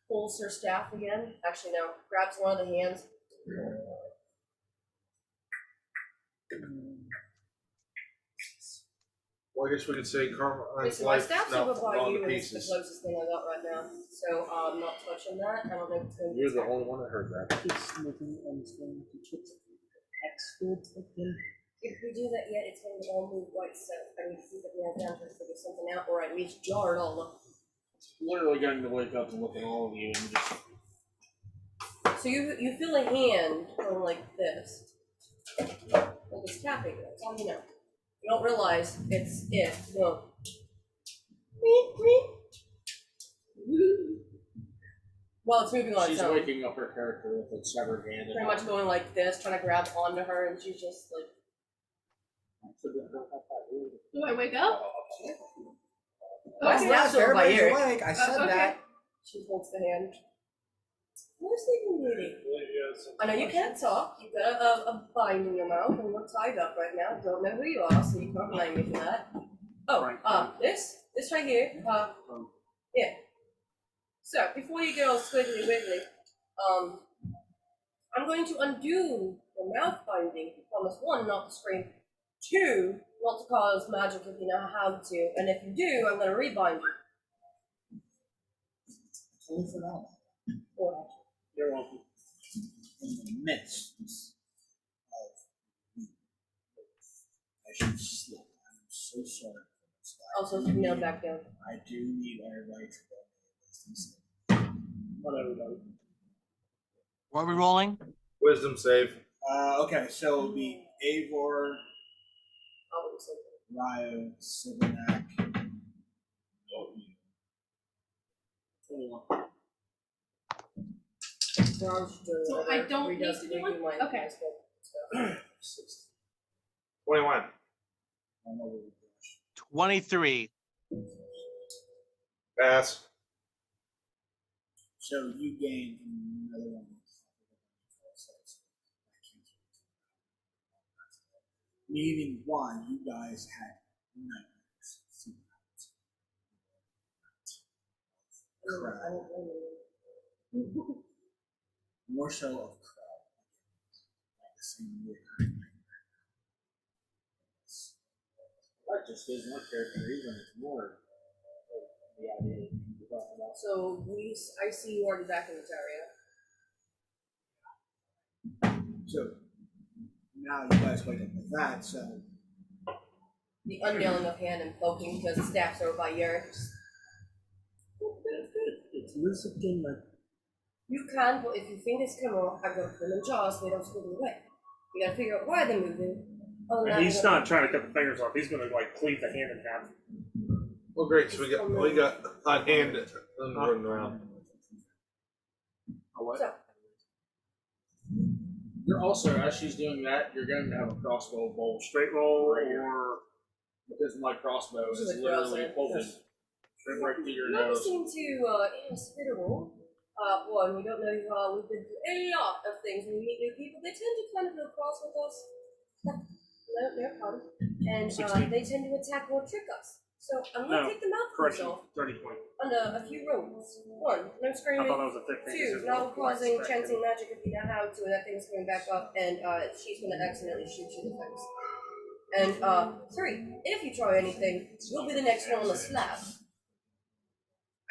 Pulls her staff again. Actually, no. Grabs one of the hands. Well, I guess we could say Carmine's Listen, my life staff's now over by falling you to is the pieces. closest thing I got right now. So, not touching that. I don't know if it's going to You're the only one that heard that. If we do that yet, it's going to all move right, so I need to keep it nailed down to figure something out, or at least jar it all up. Literally getting to wake up and look at all of you and just. So you feel a hand going like this. Like it's tapping, that's all you know. You don't realize it's it. No. Well, it's moving on She's its own. waking up her character with a severed hand. Pretty much going like this, trying to grab onto her, and she's just like. Do I wake up? My staff's over by everybody's Eric. awake. I said okay. that. She holds the hand. What is sleeping beauty? I know you can't talk. You've got a bind in your mouth, and you're tied up right now. Don't know who you are, so you can't blame me for that. Oh, this right here. Yeah. So before you get all squiggly wiggly, I'm going to undo the mouth binding. Promise 1, not to scream. 2, not to cause magic if you know how to. And if you do, I'm going to rebind you. Totally forgot. Or You're welcome. In the midst of I should slip. I'm so sorry for this. also nailed back down. I do need everybody to go wisdom save. Not everybody. What are we rolling? Wisdom save. Okay, so it'll be Eivor, Obviously. Ryo, Silvernack. 21. So I don't need to do one? Okay. So. 21. I'm over the brush. 23. Pass. So you gain another one. Meaning one, you guys had nightmares. Crowd. More so of crowd. Like the same year. That just gives my character even more of the idea that you're talking about. So I see you already back in this area. So now you guys wake up with that, so The unnailing of hand and poking because the staff's over by yours. It's loose again, like You can, but if your fingers come off, I've got to put them in jaws so they don't squiggle away. You gotta figure out why they're moving. Oh, and he's not trying to cut the fingers off. He's gonna like cleave the hand in half. Well, great. So we got a hand running around. what? So, You're also, as she's doing that, you're going to have a crossbow bolt Straight roll right here. or Because my crossbow This is is a literally crossbow. holding Yes. straight right to your you nose. seem to inhospitable. One, we don't know you are. We've been through a lot of things. When we meet new people, they tend to kind of go cross with us. No, they're fun. And 16. they tend to attack or trick us. So I'm No, gonna take them out for correction, myself 30 point. under a few rules. One, no I screaming. thought that was a 15. Two, no causing chancing magic if you know how to, and that thing's coming back up, and she's gonna accidentally shoot you in the face. And three, if you try anything, you'll be the next one on the slab.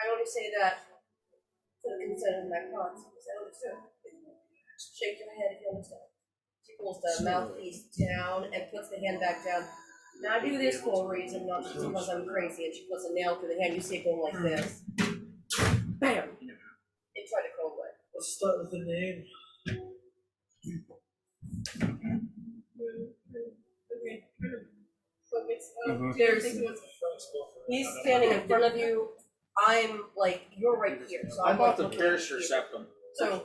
I only say that for the consent of my parts, because I understood. Shake your head if you understand. She pulls the mouthpiece down and puts the hand back down. Now I do this for a reason, not just because I'm crazy, and she puts a nail through the hand, you see it going like this. Bam! It tried to crawl away. Let's start with the name. He's standing in front of you. I'm like, you're right here. So I'm I'm about like to looking pierce at your you. septum. So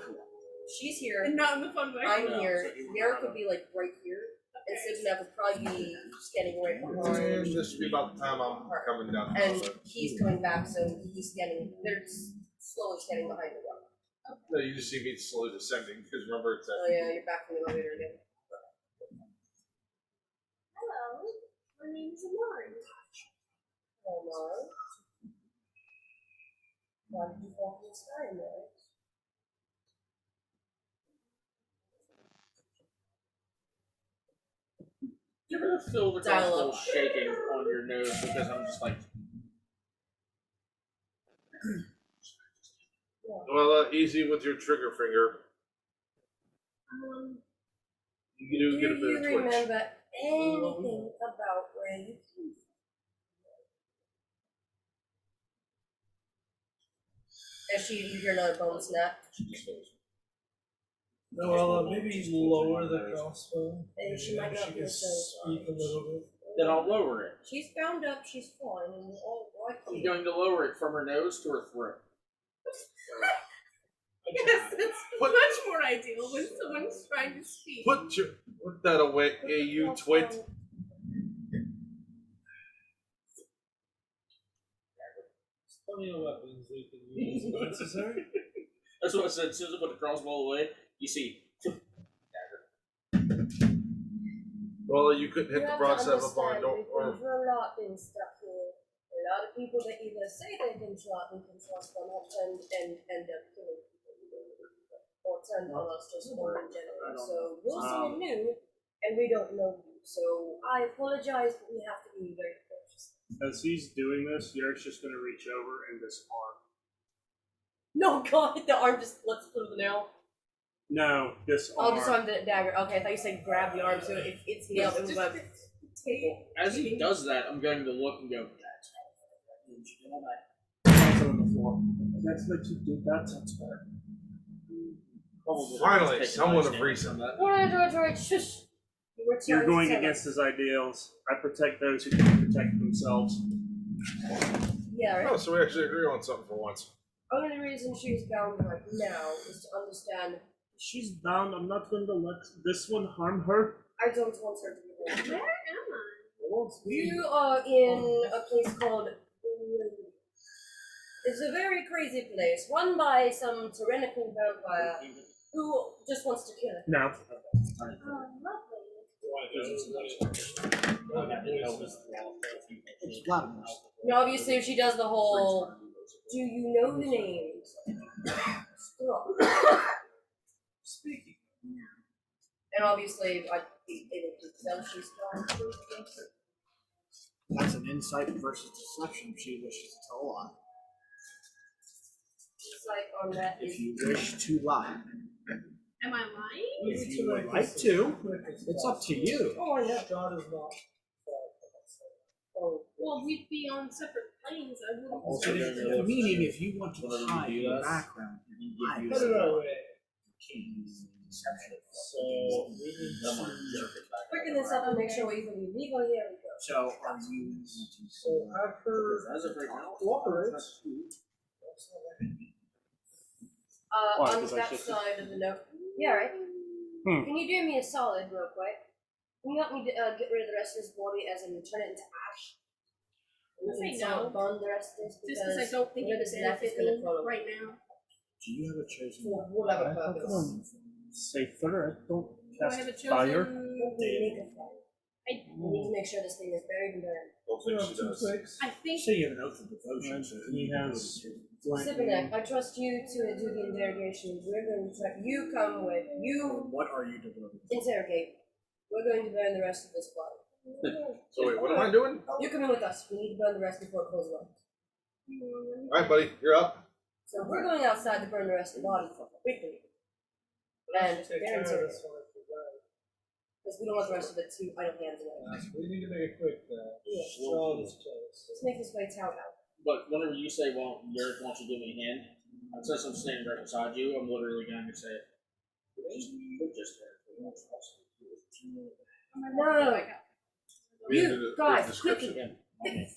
she's here. And not in the fun way. I'm No, here. so you- Derek would be like right here. And Sibnap would probably be standing right And behind. this should be about the time I'm coming down. And he's coming back, so he's standing. They're slowly standing behind the rock. No, you just see me slowly descending because remember it's Oh yeah, you're back from the elevator again. Hello, my name is Amari. Hello. Why did you fall from the sky, Mary? You're gonna feel the Dial crossbow up. shaking on your nose because I'm just like, well, easy with your trigger finger. You do get a Do bit you of twitch. remember anything about where you came from? As you hear another bone snap. No, well, maybe lower the crossbow. And she might not be so speak a little bit. then I'll lower it. She's bound up, she's fine, and we're all right I'm here. going to lower it from her nose to her throat. Yes, it's What? much more ideal when someone's trying to speak. Put that away, hey, you twit. Plenty of weapons we can use if necessary. That's what I said. As soon as I put the crossbow away, you see. Well, you couldn't hit You the have to broadside of a barn, understand, don't we've been or through a lot in stuff here. A lot of people that either say they've been shot and can trust them or turn and end up killing people who don't know people, or turn on us just more in general. So you're someone new and we don't know you. So I apologize, but we have to be very cautious. As he's doing this, Derek's just gonna reach over and disarm. No, God, the arm just splits through the nail. No, disarm. Oh, disarm the dagger. Okay, I thought you said grab the arm, so if it's nailed, it was like. As he does that, I'm going to look and go, that's Hands on the floor. Let's let you do that. That's better. probably Finally, take a someone nice of damage reason. from that. Alright, shush. You're going against his ideals. I protect those who can protect themselves. Yeah, right. Oh, so we actually agree on something for once. Only reason she's bound right now is to understand She's down. I'm not going to let this one harm her. I don't want her to be bound. Where am I? You are in a place called. It's a very crazy place, run by some tyrannical vampire who just wants to kill it. No. It's Vladimir. And obviously, if she does the whole, do you know the names? Speaking. And obviously, I'd be able to tell she's strong. That's an insight versus deception. She wishes to tell a lie. Insight on that If is you wish to lie, Am I lying? if you would like to, it's up to you. oh yeah. John is not. Oh, Well, we'd be on separate planes. I wouldn't. Also, yeah. Meaning, if you want to Whenever you hide do your that, background, you give hide you Put it. it away. Deception. So we need to. quicken this up and make sure we even leave on here we go. So, are you? So have her As of right now, cooperate. Why, On 'cause I that shifted? side of the note. Yeah, right. Hmm. Can you do me a solid real quick? Can you help me get rid of the rest of his body as in turn it into ash? I'm gonna say Somewhat no. burn the rest of this Just because I because don't think whatever's it's left is benefiting gonna follow right now. Do you have a chosen? for whatever purpose. Safer. I don't Do I have a cast chosen? fire. Don't make a fire. We need to make sure this thing is buried and burned. Don't think she does. I think So you have an oath of devotion. So He has. Sibinek, I trust you to do the interrogation. We're going to try. You come with. You What are you devoted to? interrogate. We're going to burn the rest of this body. So wait, what am I doing? You come in with us. We need to burn the rest before it closes up. All right, buddy, you're up. So we're going outside to burn the rest of the body quickly. And Take they're care of interrogating. this one if we got. Because we don't want the rest of it to idle hands away. We need to make it quick now. Yeah. Strong is close. Let's make this way tout out. but whenever you say, "Well, Garrett wants you to give me a hand," since I'm standing right beside you, I'm literally going to say, "Just there." No, We you need a guys, description. quickly.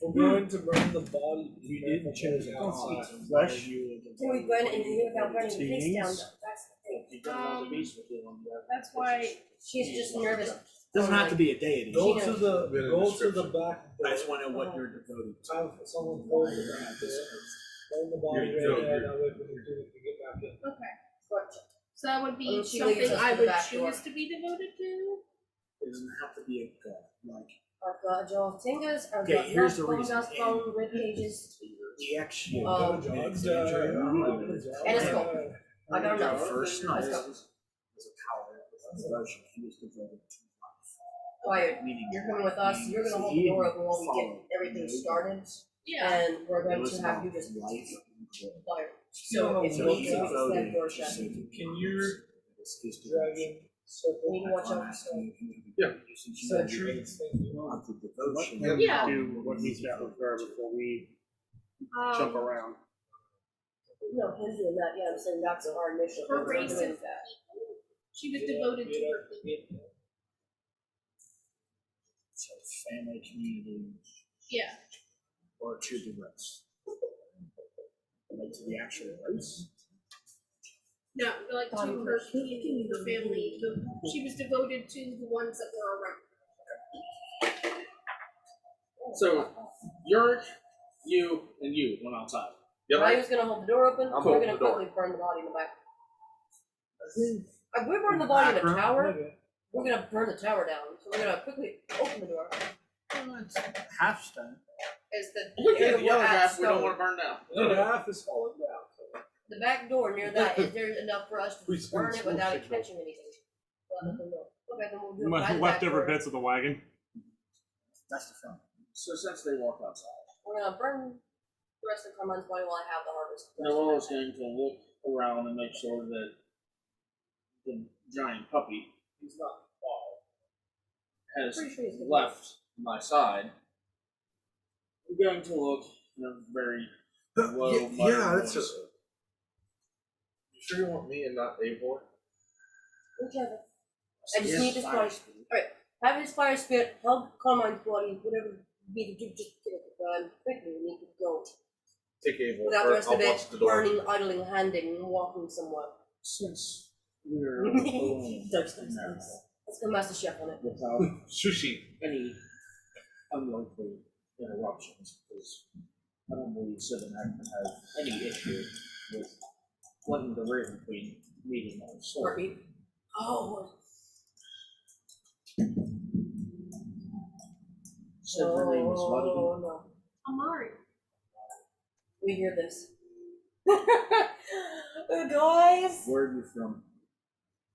We're going to burn the body. You didn't choose a outside. Flesh. Can we burn it in here without burning the face down? Teens. That's the thing. You don't know the beast with you on the other. that's why. She's just nervous. Doesn't have to be a deity. Go She to knows. the We had a back description. door. I just want to know what you're devoted to. Have someone hold the back door. Hold the body You're- right no, there. you're- That way we can do it to get back in. Okay. Gotcha. So that would be And she something leads us I to the would back door. choose to be devoted to. It doesn't have to be a god. Like I've got a jaw of tingers. I've Okay, got here's the bone, reason. dust, bone, rib cages. EX. Oh. Mix And a injury. skull. I got The enough. first night Let's go. was a power of devotion. He was devoted to life. Quiet. Meaning You're coming with us. You're gonna hold the door open while we get everything started. Yeah. And we're It going was to have about you just life and glory. fire. So if So you he need to devoted extend door to shut. saving Can lives. you It's his dragon devotion. circle? We need to watch I'm out. asking you if you have a Yeah. devotion, since you So have treats your things. of the devotion. Yeah. Do what needs to happen with her before we jump around. No, him doing that. Yeah, I'm saying that's our initial. Her we're race doing of that. She was devoted to her people. So family, community, Yeah. or to the race. Like to the actual race. No, like to her community, her family. She was devoted to the ones that were around. So, Yurick, you, and you went outside. Yep. Ryan's gonna hold the door open. I'm we're holding gonna the door. quickly burn the body in the back. We're burning the body in the Background, tower. We're gonna burn the tower down. So we're gonna quickly open the door. It's half stone. Is the Look area at the we're other at half we don't stone. want to burn down. The other half is falling down. The back door near that, is there enough for us to Please, burn please, it without please. it catching anything? Let them know. Okay, then we'll do it by the back Leftover door. bits of the wagon. That's the front. So, since they walk outside, We're gonna burn the rest of Carmine's body while I have the harvest. Noel is going to look around and make sure that the giant puppy, He's not far. has Pretty sure he's good. left my side. I'm going to look in a very low, Yeah, muttering that's voice. You sure you want me and not Eivor? Whichever. I just Yes, need this fire body. spirit. Alright, have his fire spirit help Carmine's body, whatever you need to do, just get it done quickly. We need to go. Take Eivor Without the first. rest I'll of watch it the door. burning, idling, handing, and walking somewhere. Since we're alone Nice. now, Let's go Master Chef on it. without Sushi. any unlikely interruptions because I don't believe Sid and Act have any issue with letting the Raven Queen meeting on the sword. Heartbeat. Oh. Said her name was Buddy. Oh no. Amari. We hear this. Guys. Where are you from?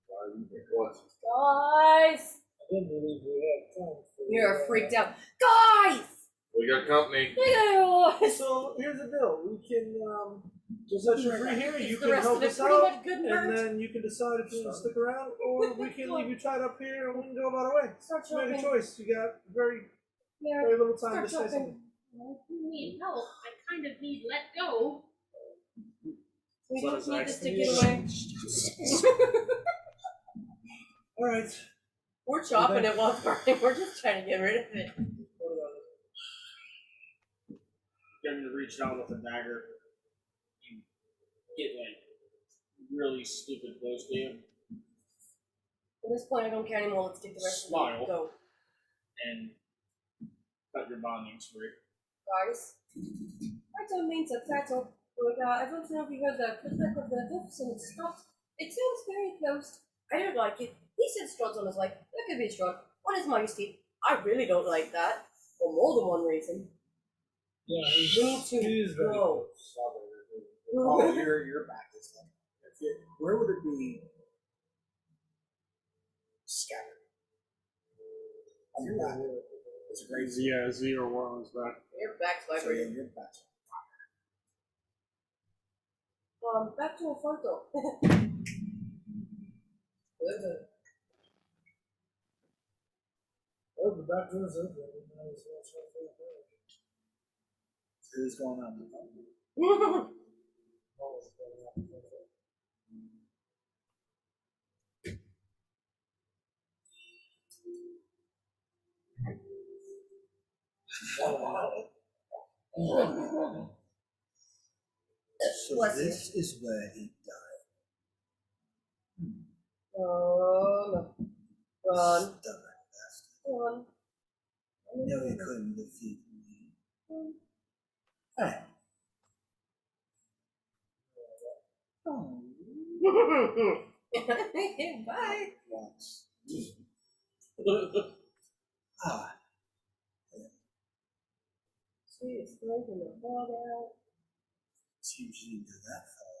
Why are you here? What? Guys. I didn't believe we had time for You're freaked out. Guys. We got company. Look at it. So here's the deal. We can just let you free here. Is You the can rest help of it us pretty out, much good, and Bert? then you can decide if you want to stick around, or we can leave you tied up here and we can go about our way. Start You made a shopping. choice. You got very Yeah. very little time Start to say shopping. something. Well, if you need help, I kind of need let go. We So don't it's need this to actually- get away. All right. We're chopping it while partying. We're just trying to get rid of it. Getting to reach out with a dagger, you get like really stupid close to you, At this point, I don't care anymore. Let's get the rest Smile. of it. Go. and cut your bondings free. Guys. I don't mean to prattle, but I don't know if you heard the click of the hoofs and it stopped. It sounds very close. I don't like it. He said struts on his leg. That could be a strut. On his majesty. I really don't like that. For more than one reason. Yeah. We need to He's very go. Oh, your back is like. Where would it be scattered? On your back. It's a great Yeah, Z or 1 on his back. Your back's So yeah, vibrating. your back's Back to a front door. Good. Oh, the back door's open. who's going on? So Bless you. this is where he died. Oh, no. Run. Stubborn bastard. Run. I knew he couldn't defeat me. Hey. Oh. Bye. Once. Ah. See, it's breaking the bug out. Seems you didn't do that far.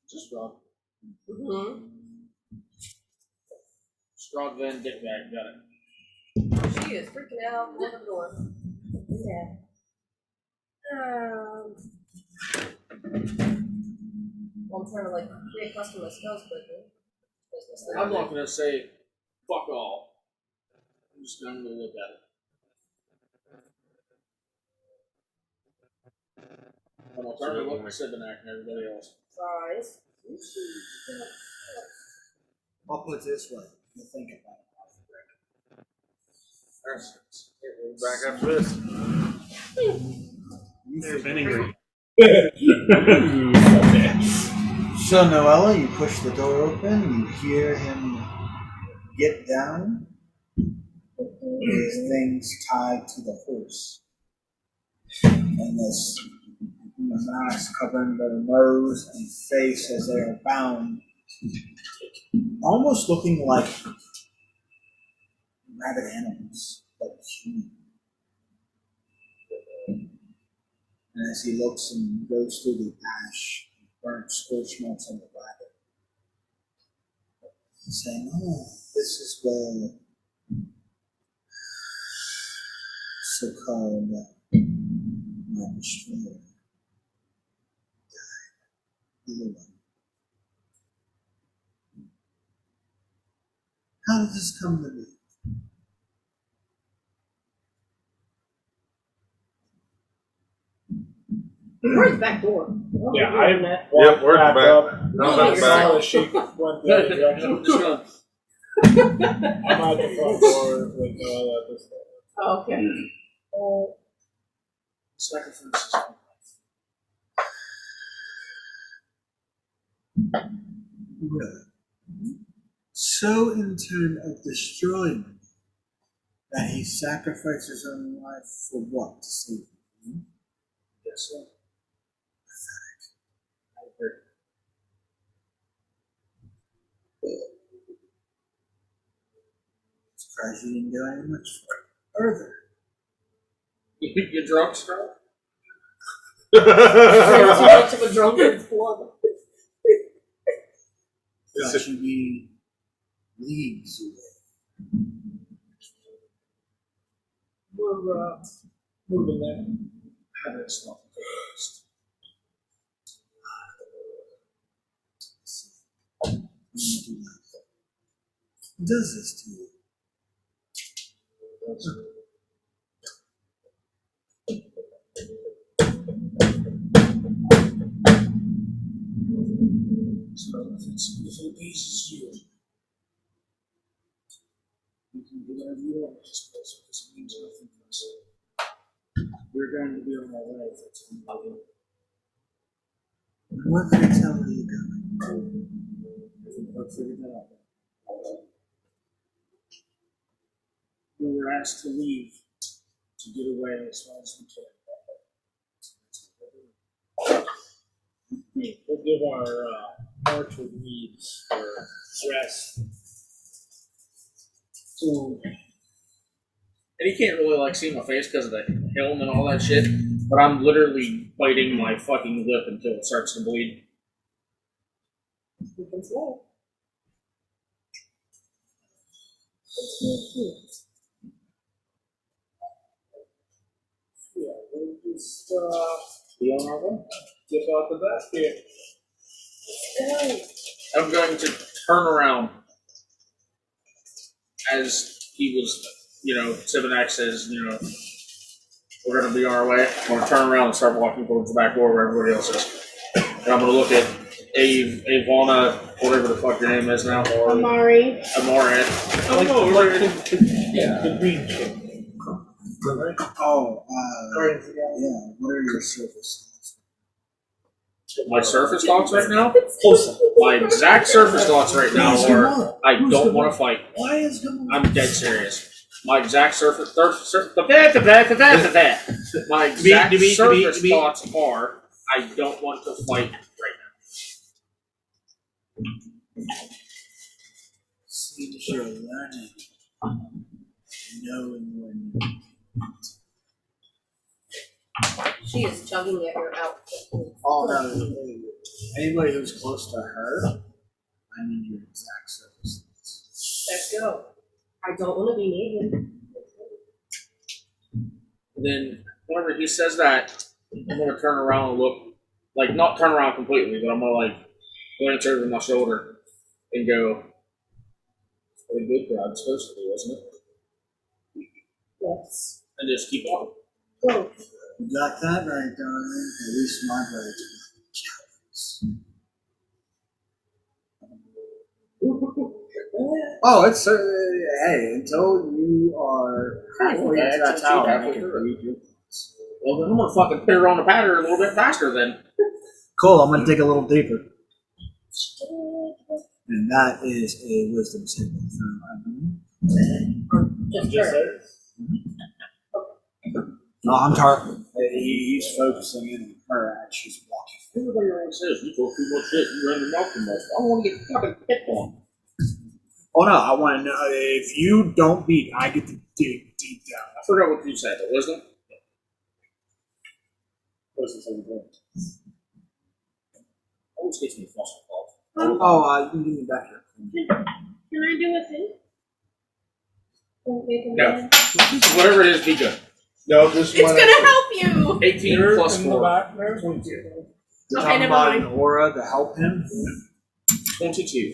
Just Rob. Mm-hmm. Strong Van Dick Bag, got it. She is freaking out. Open the door. Yeah. Well, I'm trying to like reaccustom my spells quickly. I'm not gonna say fuck all. I'm just gonna look at it. I'm gonna turn and look at Sibinak and everybody else. Guys. I'll put it this way. You think about it. Back after this. You think- Angry. So Noella, you push the door open, you hear him get down. His things tied to the horse. And this mask covering their nose and face as they are bound. Almost looking like rabid animals, but human. And as he looks and goes through the ash, burnt scorch marks on the rabbit, he's saying, "Oh, this is where so-called my destroyer died. Little one. How did this come to be?" Where's the back door? Yeah, I Yep, we're at the back. up. No, that's I back. saw that she went the other direction. I'm just gonna I'm at the front door with Noella at this point. Okay. sacrifice. Really? So in turn of destroying me, That he sacrificed his own life for what? To save you? Yes, sir. I agree. Surprised you didn't go any much further. You drunk, Scarlet? Drank too much of a drunkard's blood. That should be leagues away. We're moving there. How did it stop first? Who does this to you? So if it pleases you, you can do whatever you want with this place because it means nothing to us. We're going to be on our way if it's on the way. Where can I tell where you're going? I think I've figured that out. We were asked to leave to get away as far as we can. We'll give our archer needs for rest. And you can't really like see my face because of the helm and all that shit, but I'm literally biting my fucking lip until it starts to bleed. You can slow. Yeah, we'll just be on our way. Get out the basket. I'm going to turn around as he was, Sibinak says, we're going to be on our way. I'm going to turn around and start walking towards the back door where everybody else is. And I'm going to look at Avona, whatever the fuck your name is now. Amari. Amari. Yeah, the green chick. Right? Oh, According to the guy. yeah. What are your surface My surface thoughts right now? Close. My exact surface thoughts right now Who's are Gamora? I Who's don't Gamora? want to fight. Why is Gamora? I'm dead serious. My exact surface my exact surface thoughts are I don't want to fight right now. Seems you're learning. Knowing when. She is chugging at her outfit. Oh, no. Anybody who's close to her, I need your exact surface. Let's go. I don't want to be naked. And then whenever he says that, I'm gonna turn around and look, like not turn around completely, but I'm gonna like glance over my shoulder and go, "That's what a good crowd's supposed to do, isn't it?" Yes. And just keep on. Go. You got that right, darling. At least my brother's Oh, it's hey, until you are halfway into that tower, I can read your thoughts. Well, then I'm gonna fucking put her on the pattern a little bit faster then. Cool, I'm gonna dig a little deeper. And that is a wisdom saving throw. Just Just her. there. No, I'm targeting. He's focusing in on her as she's walking. Everybody always says you talk too much shit, you run your mouth too much. I don't want to get fucking picked on. Oh no, I want to know if you don't beat, I get to dig deep down. I forgot what you said. The wisdom. Wisdom saving throw. Always gets me flustered. Oh, you can give me back here. Can I do a thing? No. Whatever it is, be good. No, this It's gonna help you. 18 Here plus in the 4. back there. You're Okay, talking never about mind. an aura to help him? 22.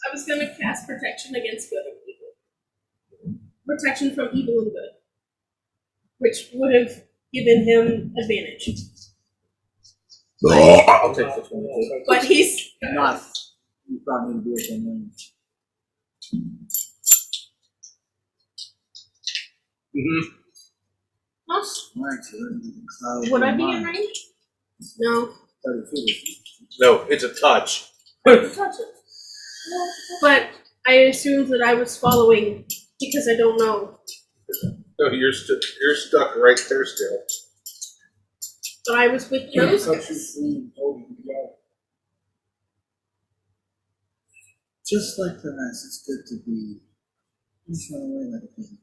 I was gonna cast protection against good and evil. Protection from evil and good. Which would have given him advantage. I'll take the 22. But he's Not. You probably need to do it then. Mm-hmm. would I be in range? No. 30 feet. No, it's a touch. Touch it. But I assumed that I was following because I don't know. No, you're stuck right there still. But I was with those guys. Just like the rest, it's good to be. Just run away like a bitch.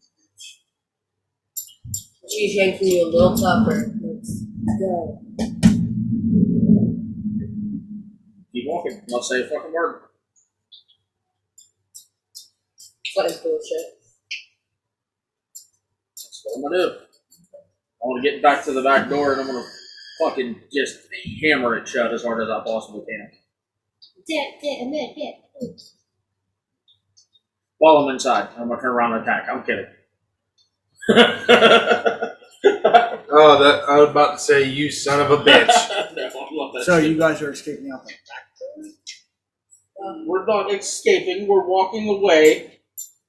She's yanking you a little tougher. Let's go. Keep walking. Not say a fucking word. That is bullshit. That's what I'm gonna do. I want to get back to the back door and I'm gonna fucking just hammer it shut as hard as I possibly can. While I'm inside, I'm gonna turn around and attack. I'm kidding. Oh, that I was about to say, you son of a bitch. No, I love that So shit. you guys are escaping out the back door? We're not escaping. We're walking away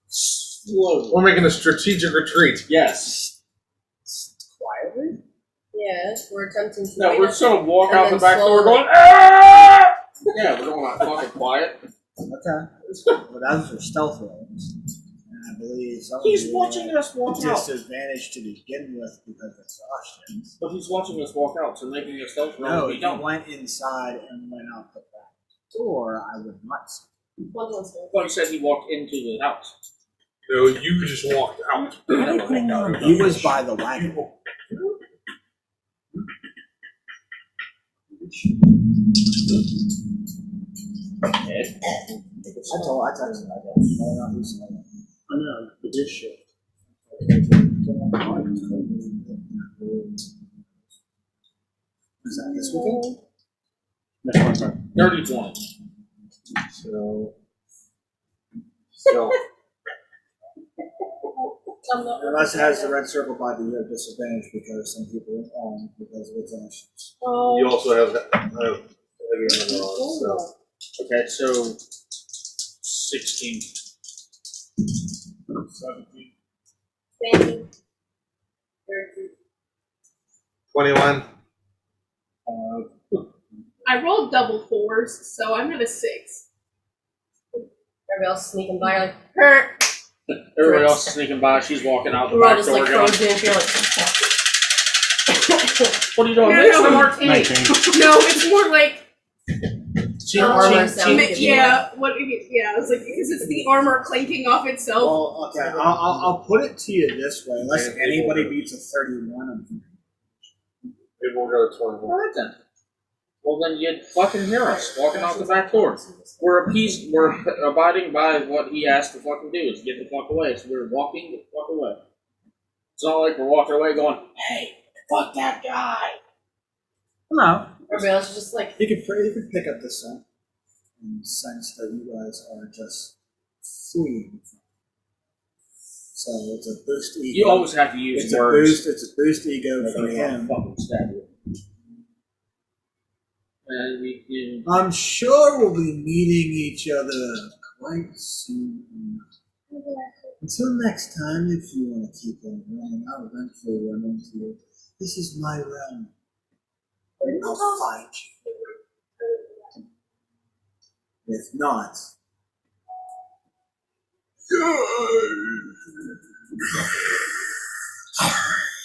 slowly. We're making a strategic retreat. Yes. Quietly? Yes, we're attempting to. No, we're just gonna walk And out the then back door slowly- going, ah! Yeah, we're going out fucking quiet. Okay. Well, those are stealth rolls. And I believe some He's of you watching us walk out. disadvantage to begin with because of exhaustion. But he's watching us walk out, so making a stealth roll No, would if be you dumb. went inside and went out the back door, I would not say. One step. I thought you said he walked into the house. No, you just walked out. He was by the wagon. Ed? I told I texted him. I don't know who said it. I know, the dish shit. Is that this weekend? Next one, Dirty 20. So Unless it has the red circle by the year disadvantage because some people are on because of its actions. you also have heavy armor on. So Okay, so 16. 17. Thank you. 21. I rolled double fours, so I'm at a 6. Everybody else sneaking by, like, hurt. Everybody else is sneaking by. She's walking out the We're all back just door like going, frozen and you're like, what are you doing? No, Mix no, the no. martini. 19. No, it's more like armor sound. yeah. What? Yeah, it's like because it's the armor clanking off itself. Well, okay, I'll put it to you this way. Unless anybody beats a 31, It won't go to 21. Alright then. Well then you'd fucking hear us walking out the back door. We're abiding by what he asked to fucking do, is get the fuck away. So we're walking the fuck away. It's not like we're walking away going, hey, fuck that guy. no. everybody else is just like, You could pick up the scent and sense that you guys are just fleeing. So it's a boost ego. You always have to use it's words. It's a boost ego They're for gonna him. fucking stab you. And we can. I'm sure we'll be meeting each other quite soon. Until next time, if you want to keep on running, I'll eventually run into you. This is my realm. I'll find you. If not,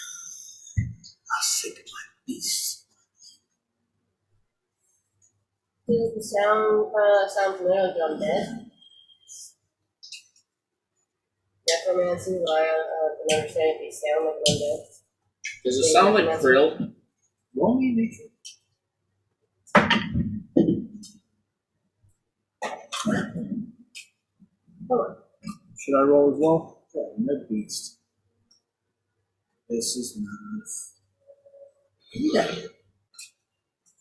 I'll seek my beast. does the sound familiar like undead? Necromancy, but I can understand if they sound like undead. Does it sound like Krill? Roll me nature. Should I roll as well? Yeah, no beast. This is not.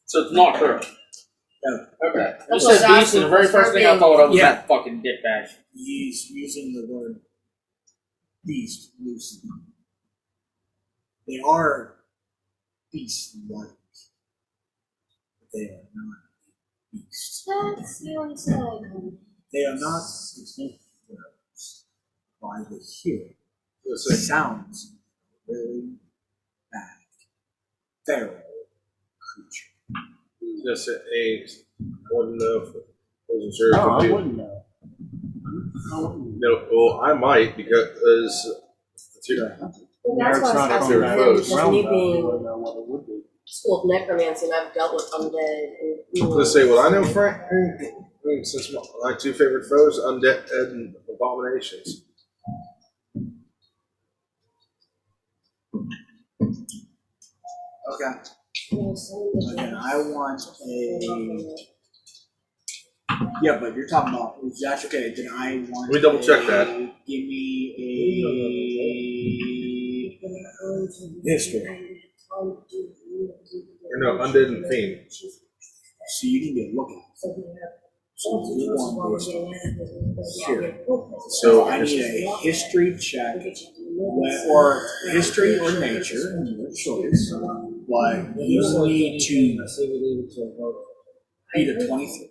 So it's not Krill. No. Okay. You That's what said I was beast, and the asking very for first thing I being- thought of was Yeah. that fucking dickbag. He's using the word beast loosely. They are beast-like, but they are not beasts. That's the only side. They are not distinct words by the hearing. Let's It see. sounds really bad, feral creature. Just at 8. I wouldn't know if wasn't sure if No, it I would be. wouldn't know. I wouldn't. No, well, I might because the two. Well, that's why I was That's asking their him, foes. because me I being don't know what it would be. school of necromancy, and I've dealt with undead and Let's say what I know, Frank. Since my two favorite foes, undead and abominations. Okay. Again, I want a. Yeah, but you're talking about. That's okay. Then I want. We double check that. Give me a history. Or no, undead and fiend. So you need to look at it. So you want this here. So I need a history check, or history or nature, your choice. But you need to beat a 23.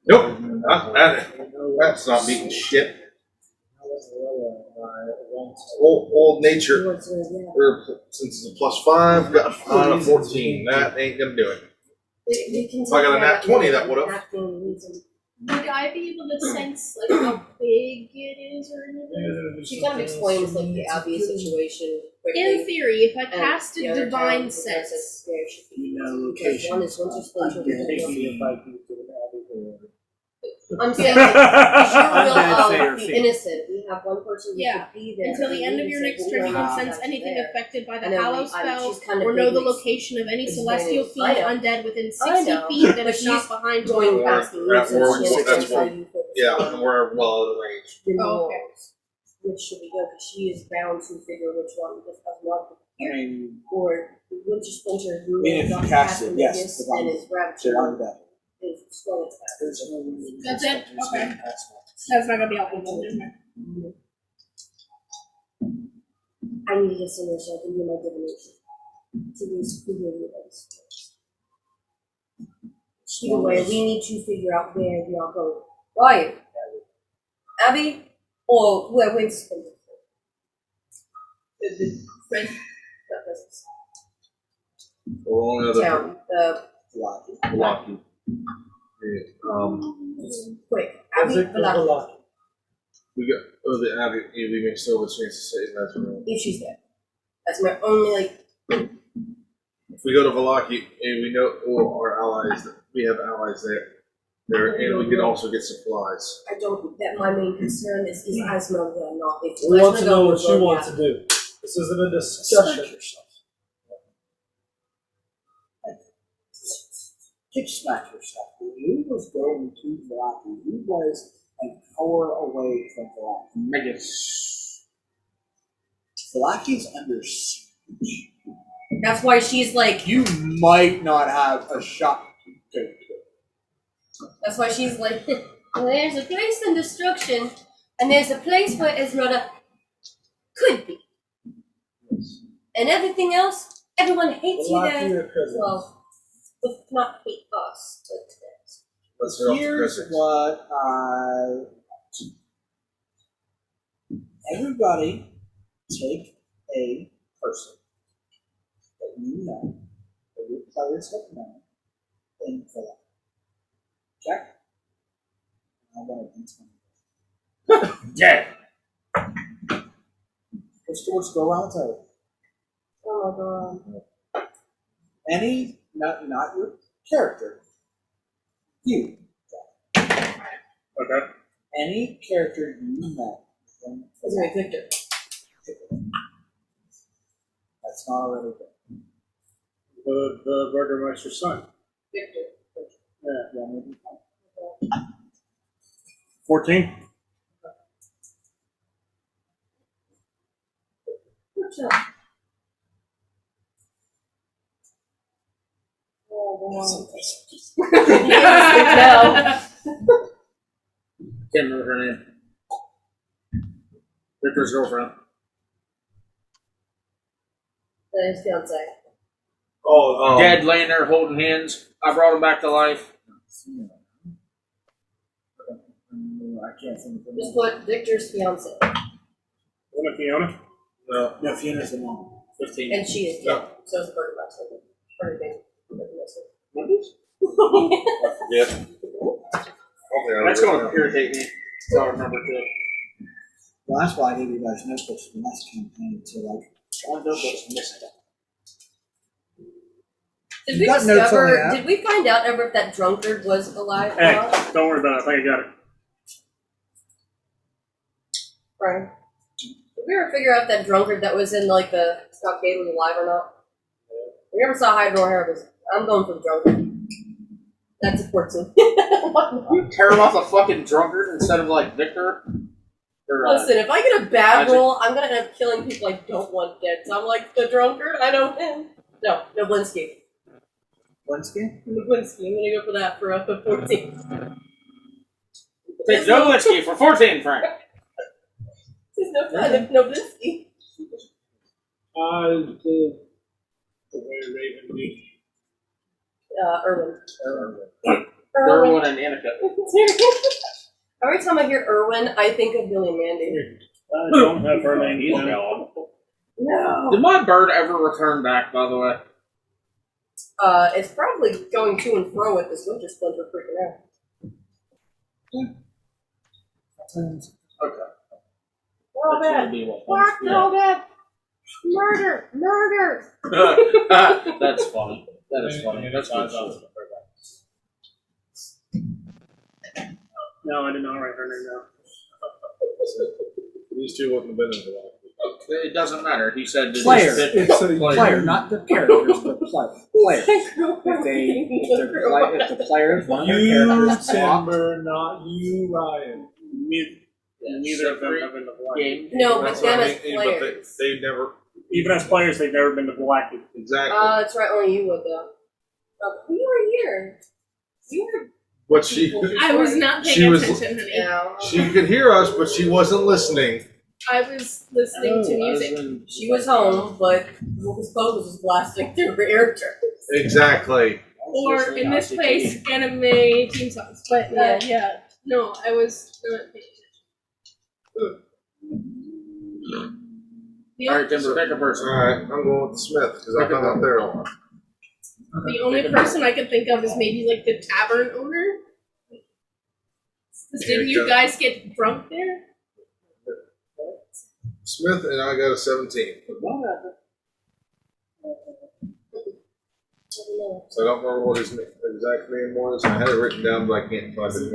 Nope, not that. That's not beating shit. Old nature, or since it's a +5, got a 14. That ain't gonna do it. If I got a nat 20, that would've. Would I be able to sense like how big it is or anything? She kind of explains like the Abbey situation quickly. In theory, if I and casted the other divine towns, the sense, princess where she should be. You know, Because one is Winter Splinter, the other one- If I do get an added I'm saying, like, 'cause you're Undead, fae, or real the fiend. innocent. We have one person who Yeah. could be there. until the end of your next turn, you can sense anything affected by the Hallow spell, or know the location of any celestial fiend undead within 60 feet that is not behind going you. past the That rules works. and she That's has to tell what- you what Yeah, and we're well out of range. the Oh, okay. rules. Which should we go? Because she is bound to figure which one is of love. I mean, Or the Winter Splinter who mean, if is you not cast it, casting yes, this because and I'm- is rabbit shit, I'm dead. is strong as that. That's it? Okay. That's not gonna be helpful. I need to get somewhere so I can do my divination. To these figure those. Either way, we need to figure out where we are going. Right. Abby or where Winter Splinter? The French presence. Or another Town. The Milwaukee. quick. Abby Valaki. We got the Abbey. We may still have a chance to say that's real. If she's there. That's my only like. If we go to Valaki, and we know our allies, we have allies there, and we can also get supplies. I don't. That my main concern is Asma there not. If We want to Asma know goes, what she well, wants yeah. to do. This isn't a discussion. Kick smack yourself. When you was going to Velaki, you was an hour away from Velaki. Megas. Velaki's under siege. That's why she's like. You might not have a shot to do. That's why she's like. Well, there's a place in destruction, and there's a place where Esmeralda could be, and everything else, everyone hates you there. Well, but not hate us. But Let's go off the Here's critics. what everybody take a person that you know, that your players have known, and fill out. Check. I want to D20. Dead. Let's go around the table. oh my god. Any, not your character. You. Okay. Any character you met. It's my Victor. That's not already good. The Burgermeister's son. Victor. Yeah, maybe. 14. Good job. Oh wow. Can't remember her name. Victor's girlfriend. His fiance. Oh, Dead, laying there holding hands. I brought him back to life. I can't think of Just put Victor's fiance. Wasn't it Fiona? no. No, Fiona's the mom. 15. And she is dead. So is the Burgermeister. Burgermeister. What is? Yeah. Okay, That's going to irritate me. So I remember too. Well, that's why I gave you guys notebooks for the last campaign to like. One notebook's missing. Did You we got notes on the discover? app? Did we find out ever if that drunkard was alive or Hey, not? don't worry about it. I think I got it. Right. Did we ever figure out if that drunkard that was in like the stockade was alive or not? We never saw hide nor hair. I'm going for the drunkard. That supports him. You care about the fucking drunkard instead of like Victor? Or, Listen, if I get a bad Magic. roll, I'm gonna end up killing people I don't want dead. So I'm like the drunkard. I know him. No, Noblinski. Blinsky? Noblinski. I'm gonna go for that for a 14. Take Nowinski for 14, Frank. There's no fun if Noblinski. The way Raven did. Irwin. Derwin and Annika. Every time I hear Irwin, I think of Billy and Mandy. I don't have her name either. No. Did my bird ever return back, by the way? It's probably going to and fro with this winter splinter freaking out. Okay. We're all bad. Fuck, they're all bad. Murder! Murder! That's funny. That is funny. That's good shit. No, I did not write her name down. These two wouldn't have been in the line. It doesn't matter. He said that Player. It's a Player, not the characters, the player. If the players, one of their You, characters swap, Timber, not you, Ryan. Neither of them have been to Black. game. No, That's but them what I as mean, but players. they never Even as players, they've never been to Black. exactly. That's right, only you would though. You were here. You were. But she I was not She paying was- attention, honey. Yeah. she could hear us, but she wasn't listening. I was listening to music. She was home, but Lucas Pocus was blasting through her eardrums. Exactly. Or in this place, anime theme songs. But yeah. No, I was not paying attention. The, Alright, Timber, pick a person. Alright, I'm going with Smith because I hung out there a lot. the only person I could think of is maybe like the tavern owner. 'Cause didn't you guys get drunk there? Smith and I got a 17. So I don't remember what his exact name was. I had it written down, but I can't find it.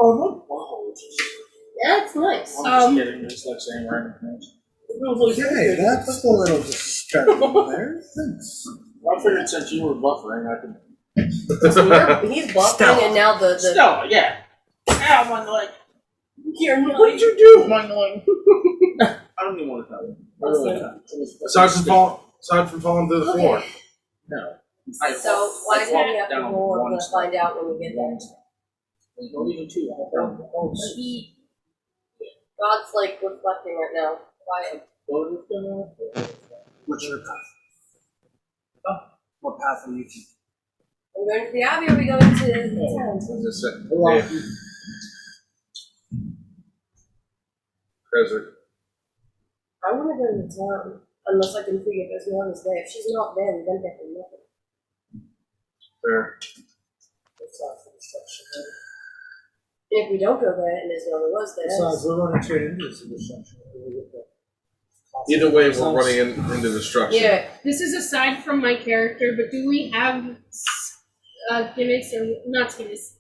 oh, no. Whoa. Yeah, it's nice. I'm just kidding. It's like saying random things. Okay, that's a little disturbing there. Thanks. I figured since you were buffering, I could. He's bluffing, Stella. and now the Stella, yeah. Ow, my leg. what did you do? My leg. I don't even want to tell you. I really don't. Aside from falling through the floor. No. So why do we have to down roll? We're one gonna step. find out when we get there. There's not even two. He, God's like reflecting right now. Why? What's your path? What path are you taking? Are we going to the Abbey or are we going to the town? I just said, Well, yeah. Crescent. I want to go to the town unless I can figure if Esmeralda's there. If she's not there, then definitely nothing. There. If we don't go there and Esmeralda was there, Besides, we're running straight into this intersection. Either way, we're running into destruction. yeah. This is aside from my character, but do we have gimmicks or not gimmicks?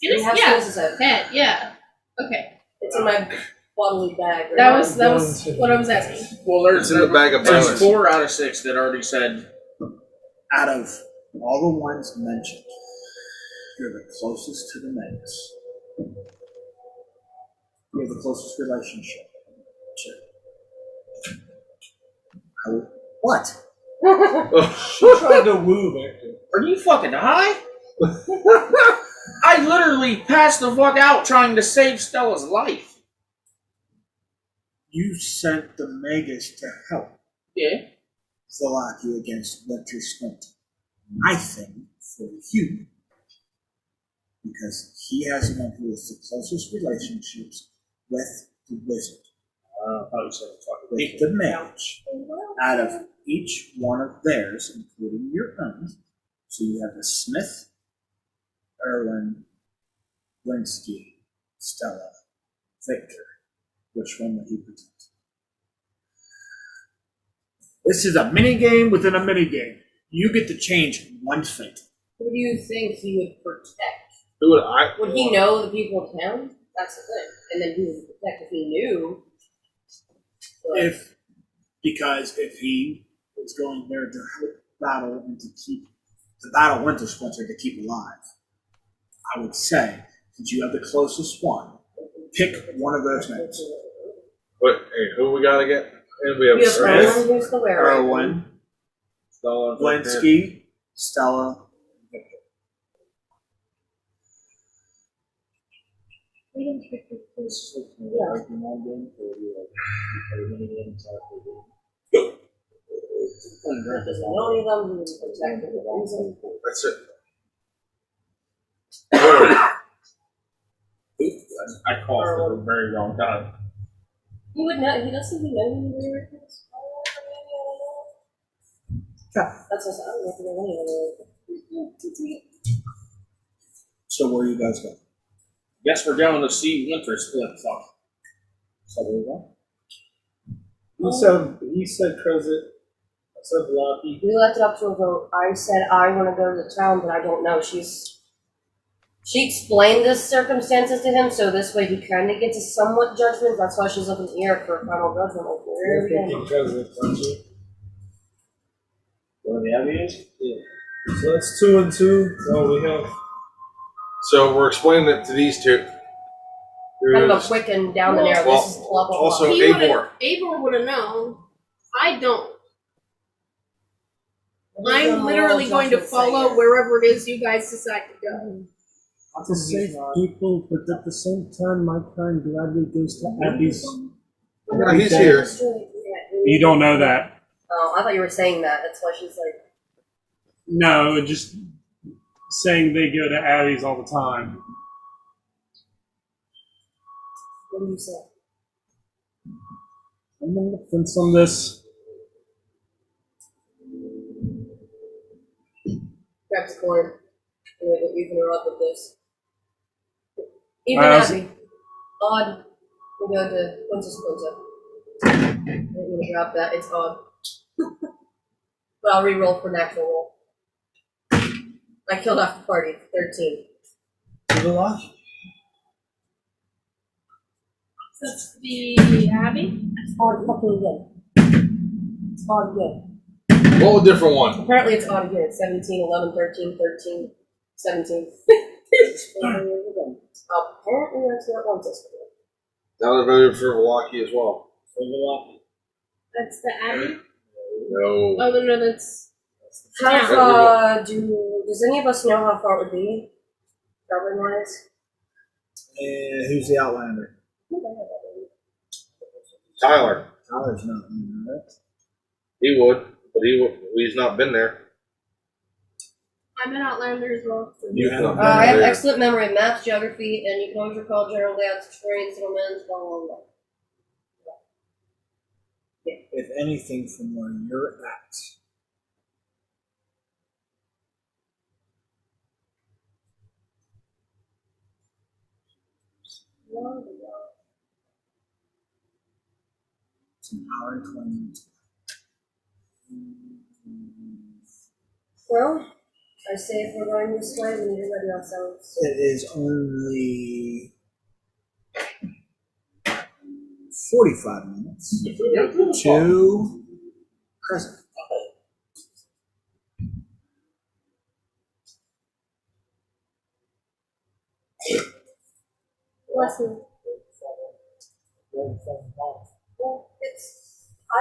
We Gimmicks? have Yeah. Susan's head. Head, yeah. Okay. It's in my bodily bag. Right That now. was what I was asking. Well, there's It's in the bag of there's balance. 4 out of 6 that already said. out of all the ones mentioned, you're the closest to the menace. You have the closest relationship to. What? She tried to woo Victor. Are you fucking high? I literally passed the fuck out trying to save Stella's life. You sent the Magus to help Yeah. Zalaki against Winter Splinter. I think for you. Because he has one who has the closest relationships with the wizard. I thought you said fucking With the mage. Out of each one of theirs, including your own. So you have the Smith, Erwin, Linsky, Stella, Victor. Which one will he protect? This is a mini game within a mini game. You get to change one fate. Who do you think he would protect? Who would I? Would he know the people of town? That's the thing. And then who would protect if he knew? But Because if he was going there to help battle and to keep the battle Winter Splinter to keep alive, I would say, since you have the closest one, pick one of those names. Wait, hey, who we got again? And we have you have Smith. Erwin, who's the wearer. Erwin, Stella, Linsky, Stella, Victor. We didn't pick the first. Does he know any of them? Who would protect him? The reason? That's it. I coughed at a very wrong time. He would know. He doesn't even know who the wearer is. That's what I don't know if he knows any of them. So where you guys go? Guess we're going to see Winter Split. Fuck. So where you go? He said Crozet. I said Lucky. We left it up to a vote. I said I want to go to the town, but I don't know. She explained the circumstances to him, so this way he kind of gets a somewhat judgment. That's why she's looking here for a final judgment. Like, where are we going? Crozet, aren't you? Where the Abbey is? Yeah. So that's 2 and 2. Well, we have. So we're explaining it to these two. Kind of a quick and down the narrow. Well, This is blah blah also- blah. He Eivor. would've- Eivor would have known. I don't. I'm literally going to follow wherever it is you guys decide to go. To save people, but at the same time, my kind gladly goes to Abby's. Yeah, he's here. You don't know that. Oh, I thought you were saying that. That's why she's like. No, just saying they go to Abby's all the time. What do you say? I'm on the fence on this. Grabs the coin. We'll even her up with this. Even Alright, Abby. Odd. We go to Winter Splinter. I'm gonna drop that. It's odd. But I'll re-roll for natural roll. I killed off the party. 13. To the lodge? That's the Abbey. It's odd fucking again. It's odd again. Roll a different one. Apparently it's odd again. It's 17, 11, 13, 13, 17. Apparently that's what it wants us to do. Now they're voted for Milwaukee as well. That's the Abbey. No. Oh no, that's. How Yeah. far does any of us know how far it would be? Traveling wise? And who's the Outlander? Tyler. Tyler's not in there, right? He would, but he's not been there. I'm an Outlander as well. You have I have there. excellent memory of math, geography, and you can always recall general layouts, terrain, settlements, blah, blah, blah. if anything, from where you're at. It's an hour and 20 minutes. Well, I say if we're going this way, we need to ready ourselves. It is only 45 minutes to present. Bless me. Well,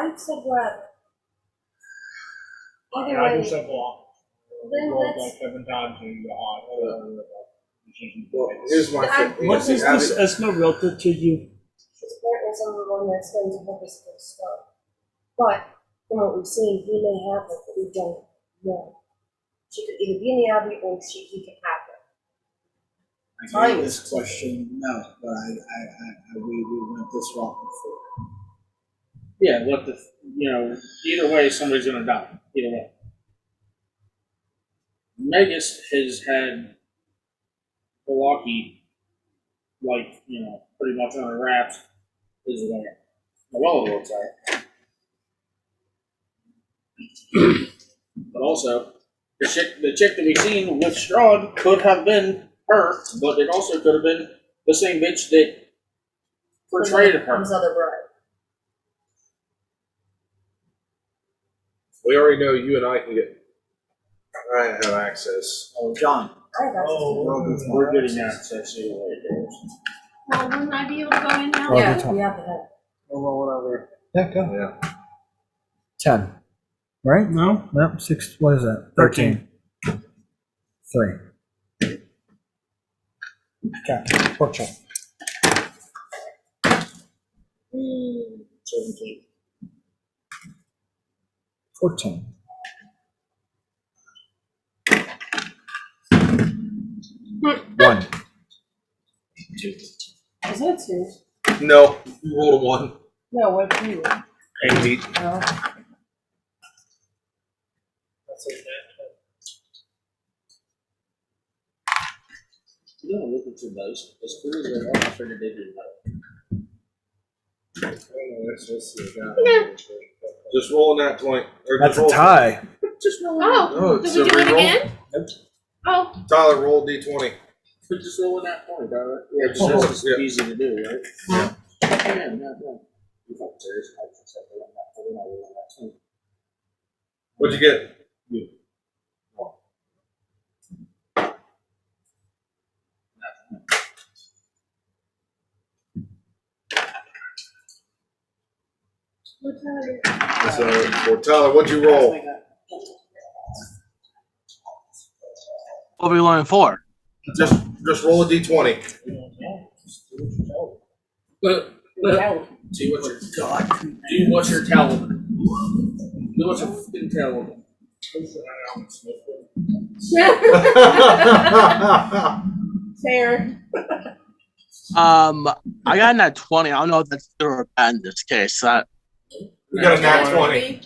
I said what? Either way, then let's. Well, here's my thing. What is this Esma Realtor to you? Apparently someone one that's going to help us get started. But from what we've seen, he may have her, but we don't know. She could either be in the Abbey or he could have her. I gave this question, no, but we went this route before. Yeah, you know, either way, somebody's gonna die. Either way. Megas has had Milwaukee, like, you know, pretty much on her wraps. Is there? Well, it looks like. But also, the chick that we seen with Strahd could have been her, but it also could have been the same bitch that portrayed her. His other bride. We already know you and I can get. I have access. Oh, John. I have access to it. We're getting access to it. Well, wouldn't I be able to go in now? Oh, Yeah, good time. we have to have. Or whatever. Yeah, go. Yeah. 10. Right? No? Nope. 6. What is that? 13. 3. Okay. Pork chop. 17. 14. One. Is that 2? No. You rolled a 1. No, what 2? 8. No. You don't look into those. As clear as they are, I figured they did that. Just rolling that 20. Or That's just a roll- tie. Just Oh, oh, did it's we a do it reroll? again? Nope. Oh, Tyler, roll D20. But just rolling that point, alright? Yeah, Oh, just yeah. easy to do, right? Yeah. Yeah, no. You fucking serious? I just said we're not rolling that 20. What'd you get? You. So, for Tyler, what'd you roll? What are we going for? Just roll a D20. See what you're do what you're telling them. Do what you're fucking telling them. Fair. I got in at 20. I don't know if that's good or bad in this case. We got a nat 20.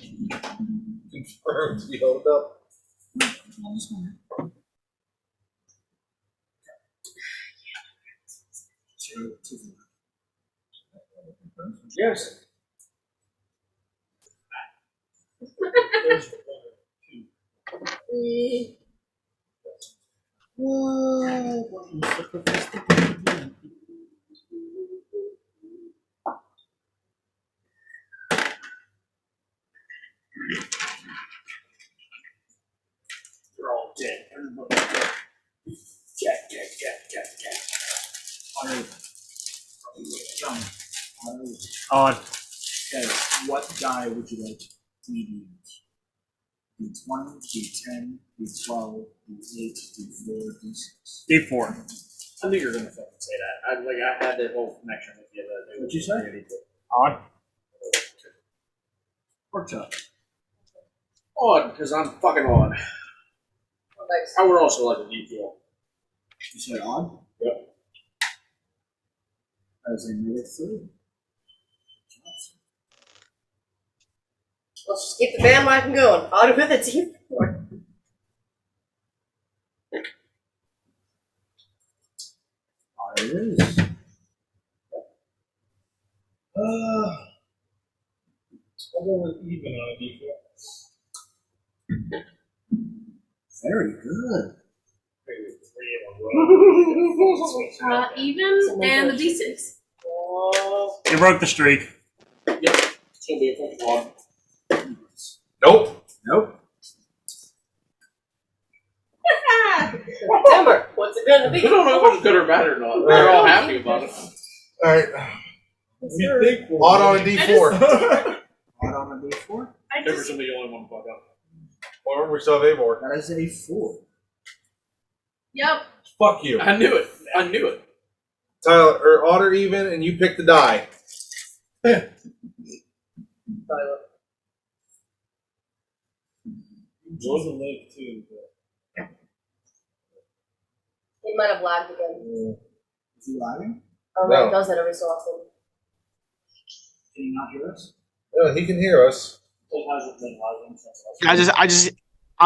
Confirmed. You hold it up. Yes. They're all dead. Everybody dead. Jack. John. On. Okay, what die would you like me to use? D20, D10, D12, D8, D4, D6. D4. I knew you were gonna fucking say that. I had that whole connection with you. What'd you say? On. Pork chop. Odd, because I'm fucking odd. Thanks. I would also like a D4. You said odd? Yep. As another 3. Let's just keep the bandwagon going. On with it, team. Odd it is. I'll go with even on a D4. Very good. even and the D6. You broke the streak. Yep. It's gonna be a fucking odd. Nope. Nope. Timber, what's it gonna We be? don't know if it's good or bad or not. We're all happy about it. Alright. Odd on a D4. Odd on a D4? I Ever just, somebody only one fuck up. Or we still have Avor. That is a 4. yep. Fuck you. I knew it. Tyler, or odd or even, and you pick the die. Yours will live too, but He might have lagged again. Is he lagging? No. No. He does that every so often. Can he not hear us? No, he can hear us. I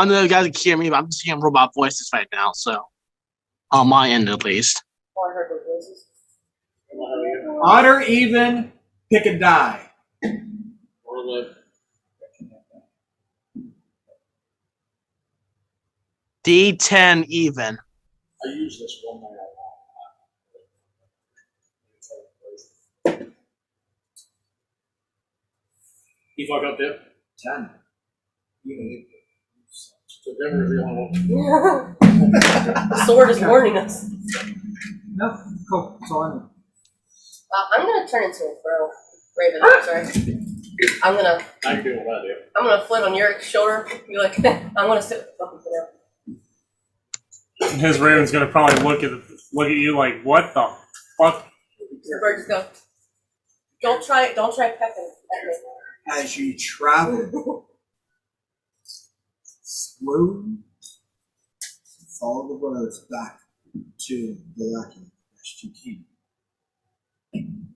don't know if you guys can hear me, but I'm just hearing robot voices right now, so on my end at least. Oh, I heard those voices. Odd or even, pick a die. Or live. D10 even. I use this one night a lot. You fuck up, Dip? 10. So Denver's the only one. The sword is warning us. No, cool. That's all I know. I'm gonna turn into a crow. Raven, I'm sorry. I can do all that, Dip. I'm gonna flit on your shoulder. Be like, I'm gonna sit with fucking for now. His Raven's gonna probably look at you like, what the fuck? Your bird just go. Don't try pecking at me. As you travel through, follow the roads back to the lucky best you can.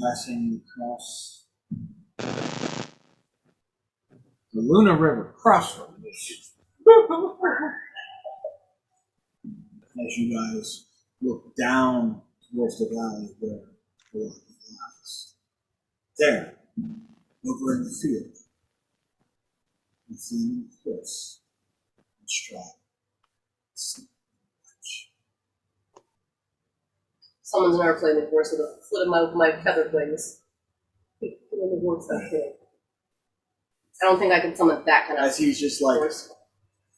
Passing across the Luna River crossroads. As you guys look down towards the valley where the lucky lies. There, over in the field, the flaming horse and stride. Someone's never played with horse with a flit of my feathered wings. I don't think I can summon that kind of As he's just like horse.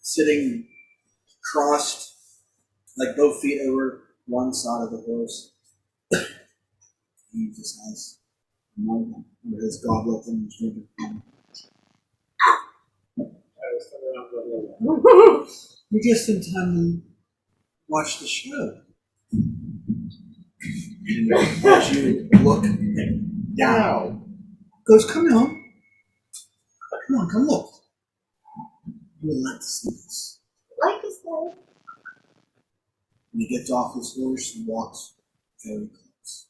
sitting crossed, like both feet over one side of the horse. He just has a moment where his goblet and he's drinking. You're just in time to watch the show. And as you look down, goes, come on. Come on, come look. You would like to see this. Like this guy. And he gets off his horse and walks very close.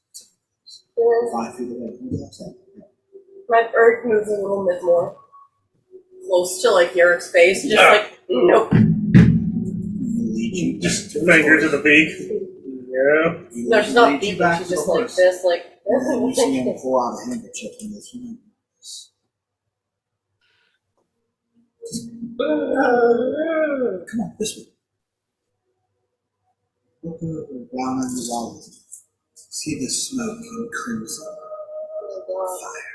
5 feet away. He walks up. My bird moves a little bit more. Close to like Eric's face. Just like, nope. Just finger to the beak. Yeah. No, she's not beating, she's just like this, like. And then you see him pull out a handkerchief and this one. Come on, this way. Look over down in the valley. See the smoke and crimson fire.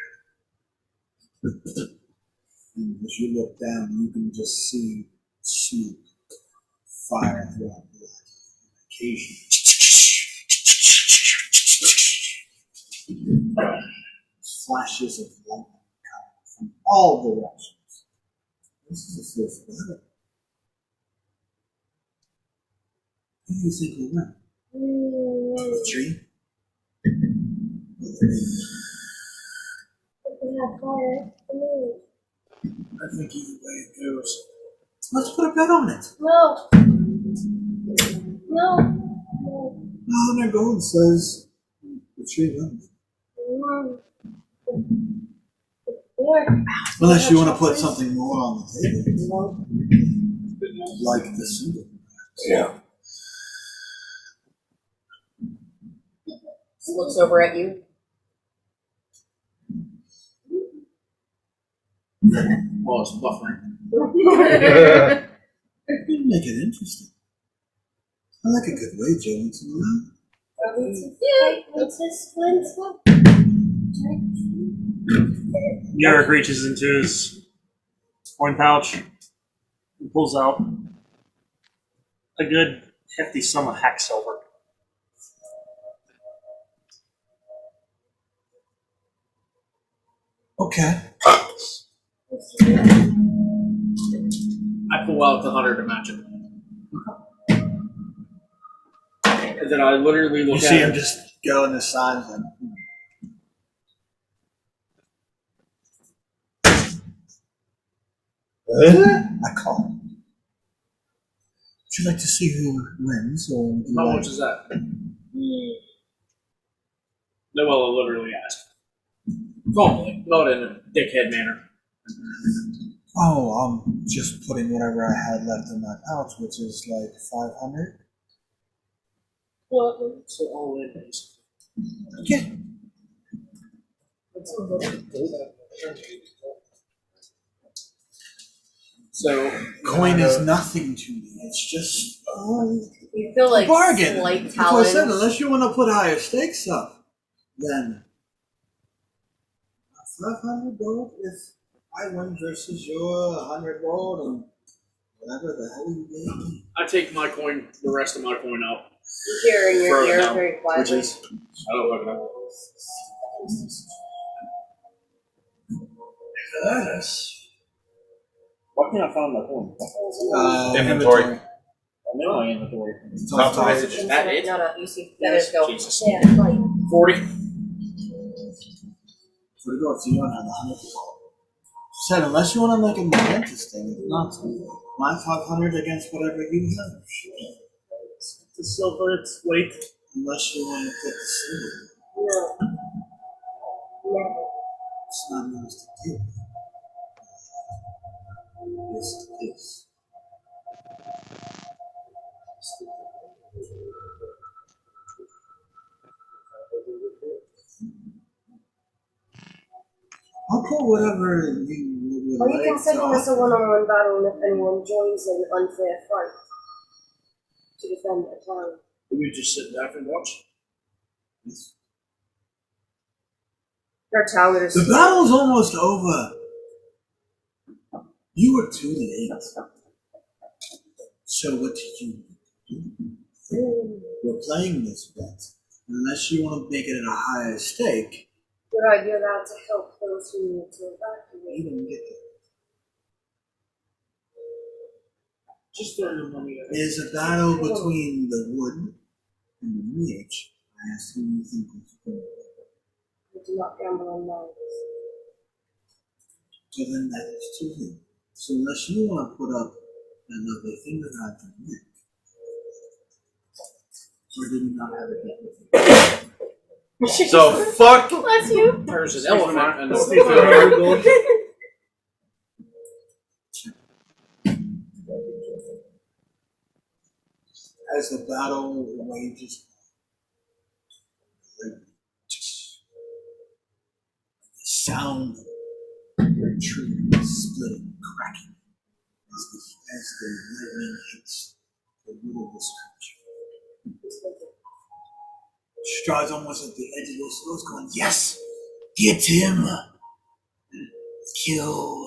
And as you look down, you can just see smoke, fire throughout the light. Occasionally, flashes of light coming from all directions. This is the fifth battle. Who do you think will win? The tree? I think either way it goes. Let's put a bet on it. No. No. Oh, their gold says the tree wins. Unless you want to put something more on the table. Like the symbol. Yeah. Looks over at you. Oh, it's buffering. You make it interesting. I like a good wager once in a while. Yarrick reaches into his coin pouch and pulls out a good hefty sum of hack silver. Okay. I pull out the 100 to match it. And then I literally You look see at him it. just go in the side and I call. Would you like to see who wins, or would you How like... much is that? Noella literally asked. Calmly, not in a dickhead manner. Oh, I'm just putting whatever I had left in my pouch, which is like 500. Well, so all in basically. Okay. So Coin is nothing to me. It's just You feel like bargain. slight That's what I said. challenge. Unless you want to put higher stakes up, then 500 gold if I win versus your 100 gold and whatever the hell you get. I take my coin, the rest of my coin out. You hear in Throw your it ear down, very which quietly. is I don't fucking know. Yes. Why can't I find my coin? Inventory. I'm in my inventory. Top of page. Is that it? No, you see. Yes, Go. Jesus. Yeah, like, 40. For the gold, so you don't have 100 gold. Said unless you want to make a momentous thing, if not, my 500 against whatever you have. The silver, it's weight. Unless you want to put the silver. no. Never. It's not yours to give. Yes, it is. I'll put whatever you would Or you like can to setting this a offer. one-on-one battle, and if anyone joins an unfair fight to defend a town. We just sit back and watch. Their towers. The battle's almost over. You were too late. So what did you do? We're playing this bet. Unless you want to make it at a higher stake, Good idea that to help those who need to you evacuate. don't get it. Just throw your money at it. There's a battle between the wood and the mage. I asked who you think was good. I do not gamble on lives. So then that is too late. So unless you want to put up another thing that I can make, or did you not have it yet with you? So fuck. Bless you. There's an elephant and Steve, As the battle wages, the sound of retreat splitting, cracking as the lightning hits the wood of this creature. Strahd's almost at the edge of this nose going, yes! Get him! Kill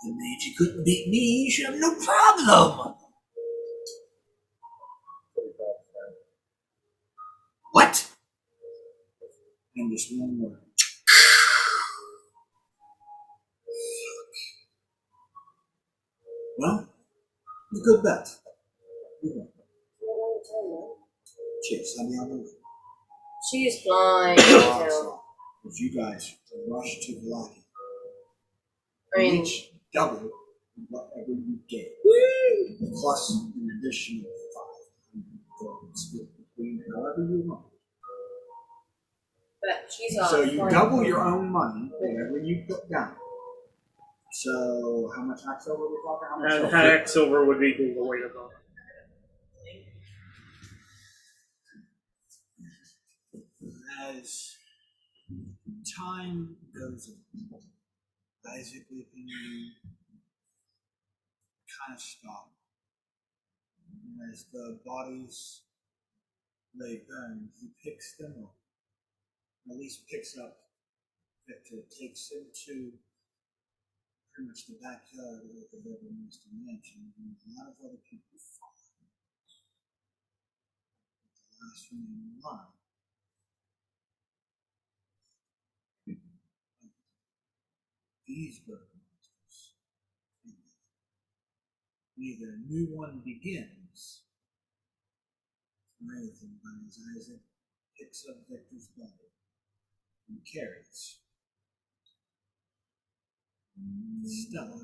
the mage. You couldn't beat me, you should have no problem! What? And just one more. Well, a good bet. Cheers, I'll be on the way. She's flying down. If you guys rush to Vladi, I mean, each double whatever you get, plus an additional 500 gold split between however you want. but she's off. So you double your own money, whatever you put down. So how much hack silver are we talking? How much And silver? Hack silver would equal the weight of them. As time goes on, Isaac within you kind of stop. And as the bodies lay burn, he picks them up. At least picks up Victor, takes him to pretty much the backyard of the Reverend's mansion, and a lot of other people follow. The last one in line. These burgomasters. Neither a new one begins or anything, but as Isaac picks up Victor's body and carries Stella.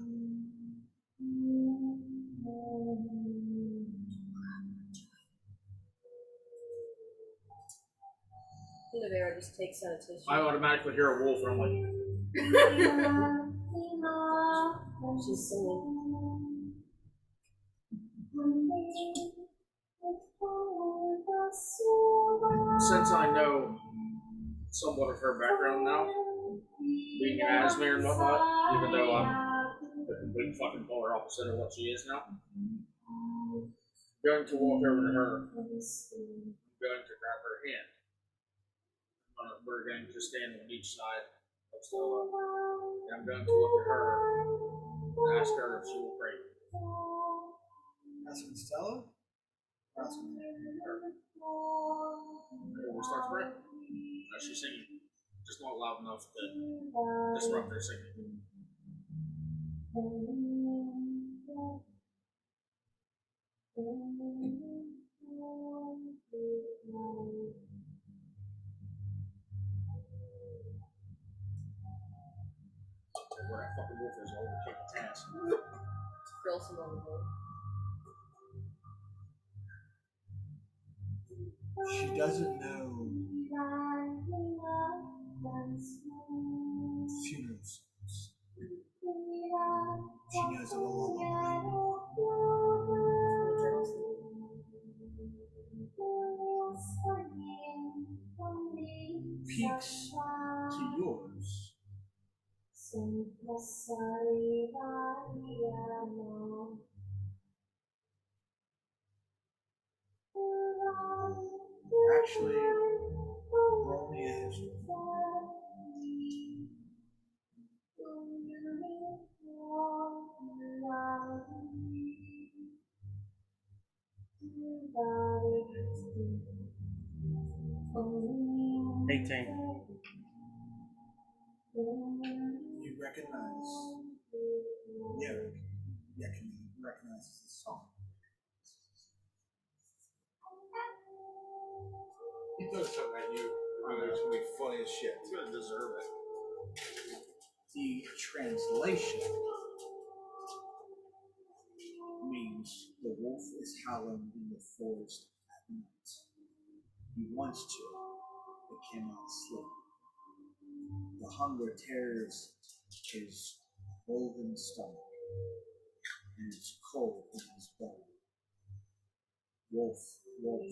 King of Air just takes sanitation. I automatically hear a wolf, and I'm like, She's singing. since I know somewhat of her background now, being asthma and whatnot, even though I'm the complete fucking polar opposite of what she is now, I'm going to walk over to her. I'm going to grab her hand. We're going to stand on each side of Stella. And I'm going to look at her and ask her if she will pray. Asking Stella? Or asking her? Before we start praying. As she's singing. Just not loud enough to disrupt her singing. Where that fucking wolf is, I'll kick its ass. Grill some on the board. She doesn't know funeral songs. She knows of a lullaby. Peaks to yours. Actually, roll me a history. You recognize lyric. Yeah, can you recognize the song? He throws something at you. It's gonna be funny as shit. It's gonna deserve it. The translation means the wolf is howling in the forest at night. He wants to, but cannot sleep. The hunger tears his woven stomach, and it's cold in his belly. Wolf, wolf,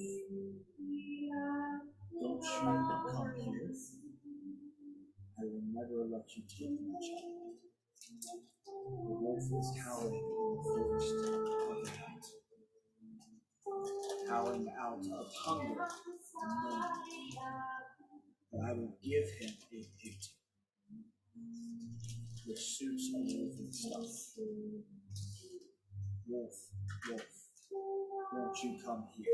don't you come here. I will never let you take my child. The wolf is howling in the forest of the night, howling out of hunger and mourning. But I will give him a pigtail, which suits a wolf and stuff. Wolf, wolf, won't you come here?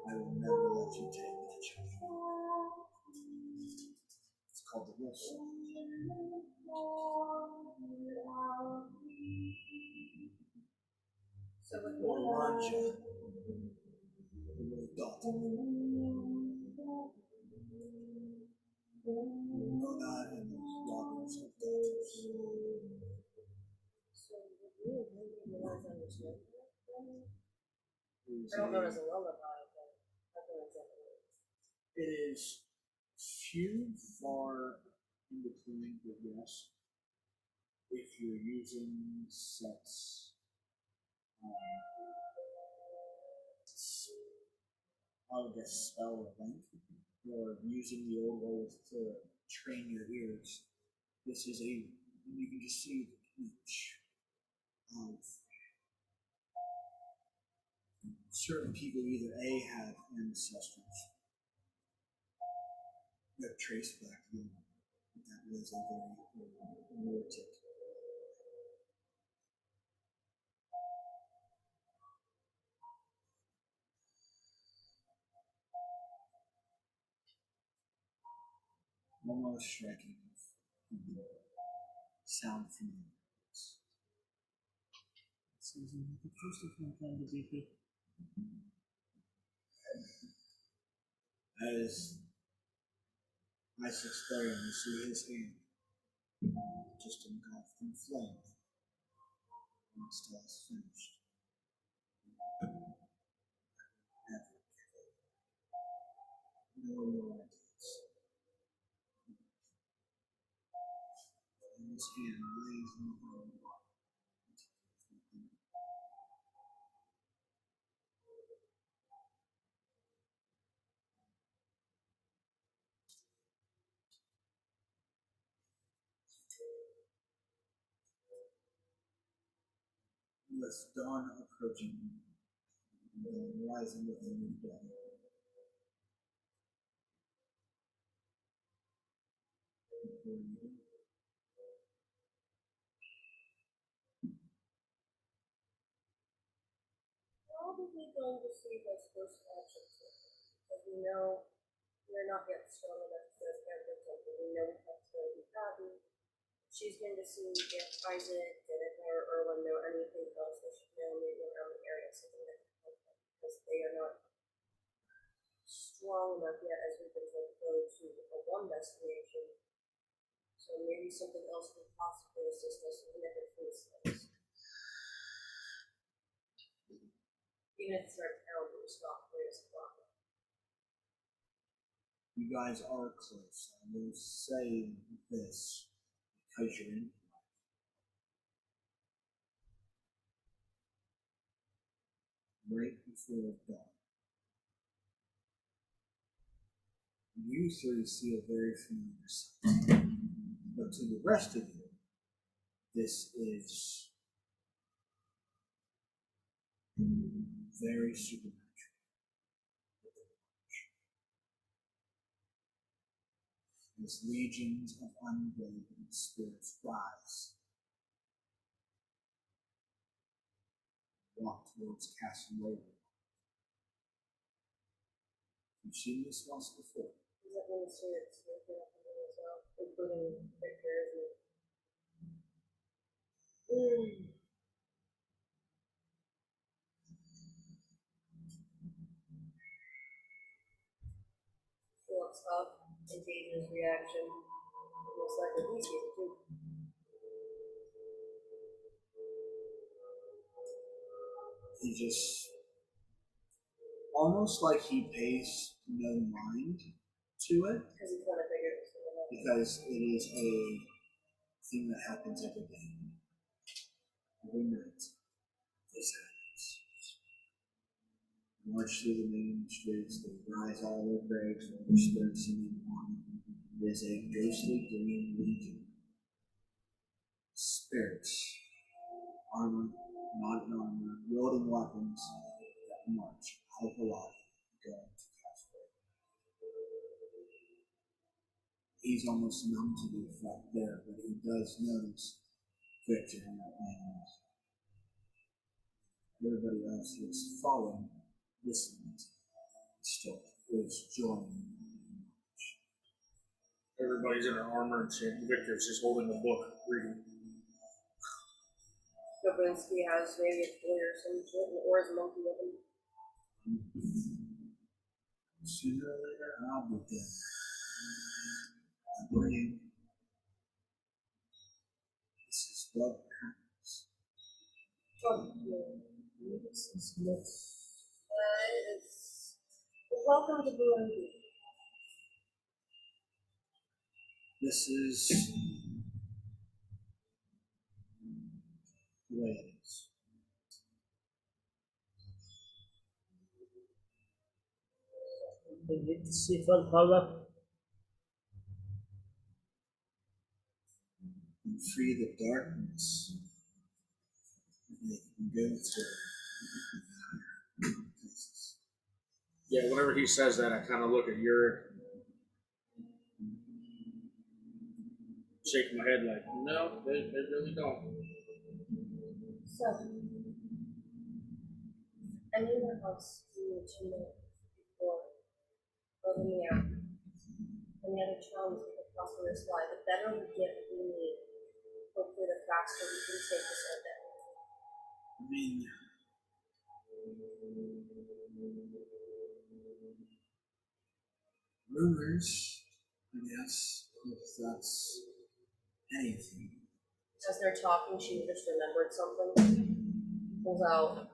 I will never let you take my child. It's called the wolf song. So what Or Ranja, the little daughter. Rona and the robbers of daughters. I don't know it as a lullaby, but I think that's what it is. It is few, far in between, but yes. If you're using sets, I would guess spell or link, or using the old ways to train your ears. This is you can just see the pitch of certain people either A have ancestors that trace back to them. That was a very lunatic. Almost striking sound from the voice. The first of my time to be here. As I sit there and see his hand just engulfed in flame once it's finished. Never give up. Know your identity. his hand lays on the ground. With dawn approaching, dawn rising with a new day. Probably going to see this first action. Because we know we're not yet strong enough to handle something. We know we have to be happy. She's going to see if Isaac, Dennis, or Erwin know anything else they should know maybe around the area, something that can help them. Because they are not strong enough yet, as we've been told, to go to a one destination. So maybe something else could possibly assist us in the food space. Even if it's our town, we're stopped for this problem. You guys are close. I will say this because you're in. Right before dawn. You three see a very familiar sight. But to the rest of you, this is very supernatural. As legions of undead spirits rise, walk towards Castle Raven. You've seen this once before. Does that mean spirits waking up as well, including Victor's and He looks up, engages reaction. Most likely he sees it too. He just, almost like he pays no mind to it, Because he kind of figured it was going to because it is a thing that happens every day. Every night, this happens. March through the main streets, they rise out of their graves, and their spirits in the morning. It is a ghostly green legion. Spirits, armor, not in armor, wielding weapons that march out of the light, going to Castle. He's almost numb to the effect there, but he does notice Victor and everybody else is following this still is joining. Everybody's in their armor and shit. Victor's just holding a book, reading. Dubinsky has maybe a toy or some shit, or his monkey with him. Sooner or later, I'll be dead. I bring. This is what happens. Welcome to Burundi. This is the way it is. They need to see fun color. And free the darkness. And they can go to places. Yeah, whenever he says that, I kind of look at your. Shaking my head like, no, they really don't. So, anyone else you need to know before voting me out? Any other challenge we could possibly apply? The better we get what we need, hopefully the faster we can take this all down. I mean, rumors, I guess, if that's anything. As they're talking, she just remembered something. Pulls out,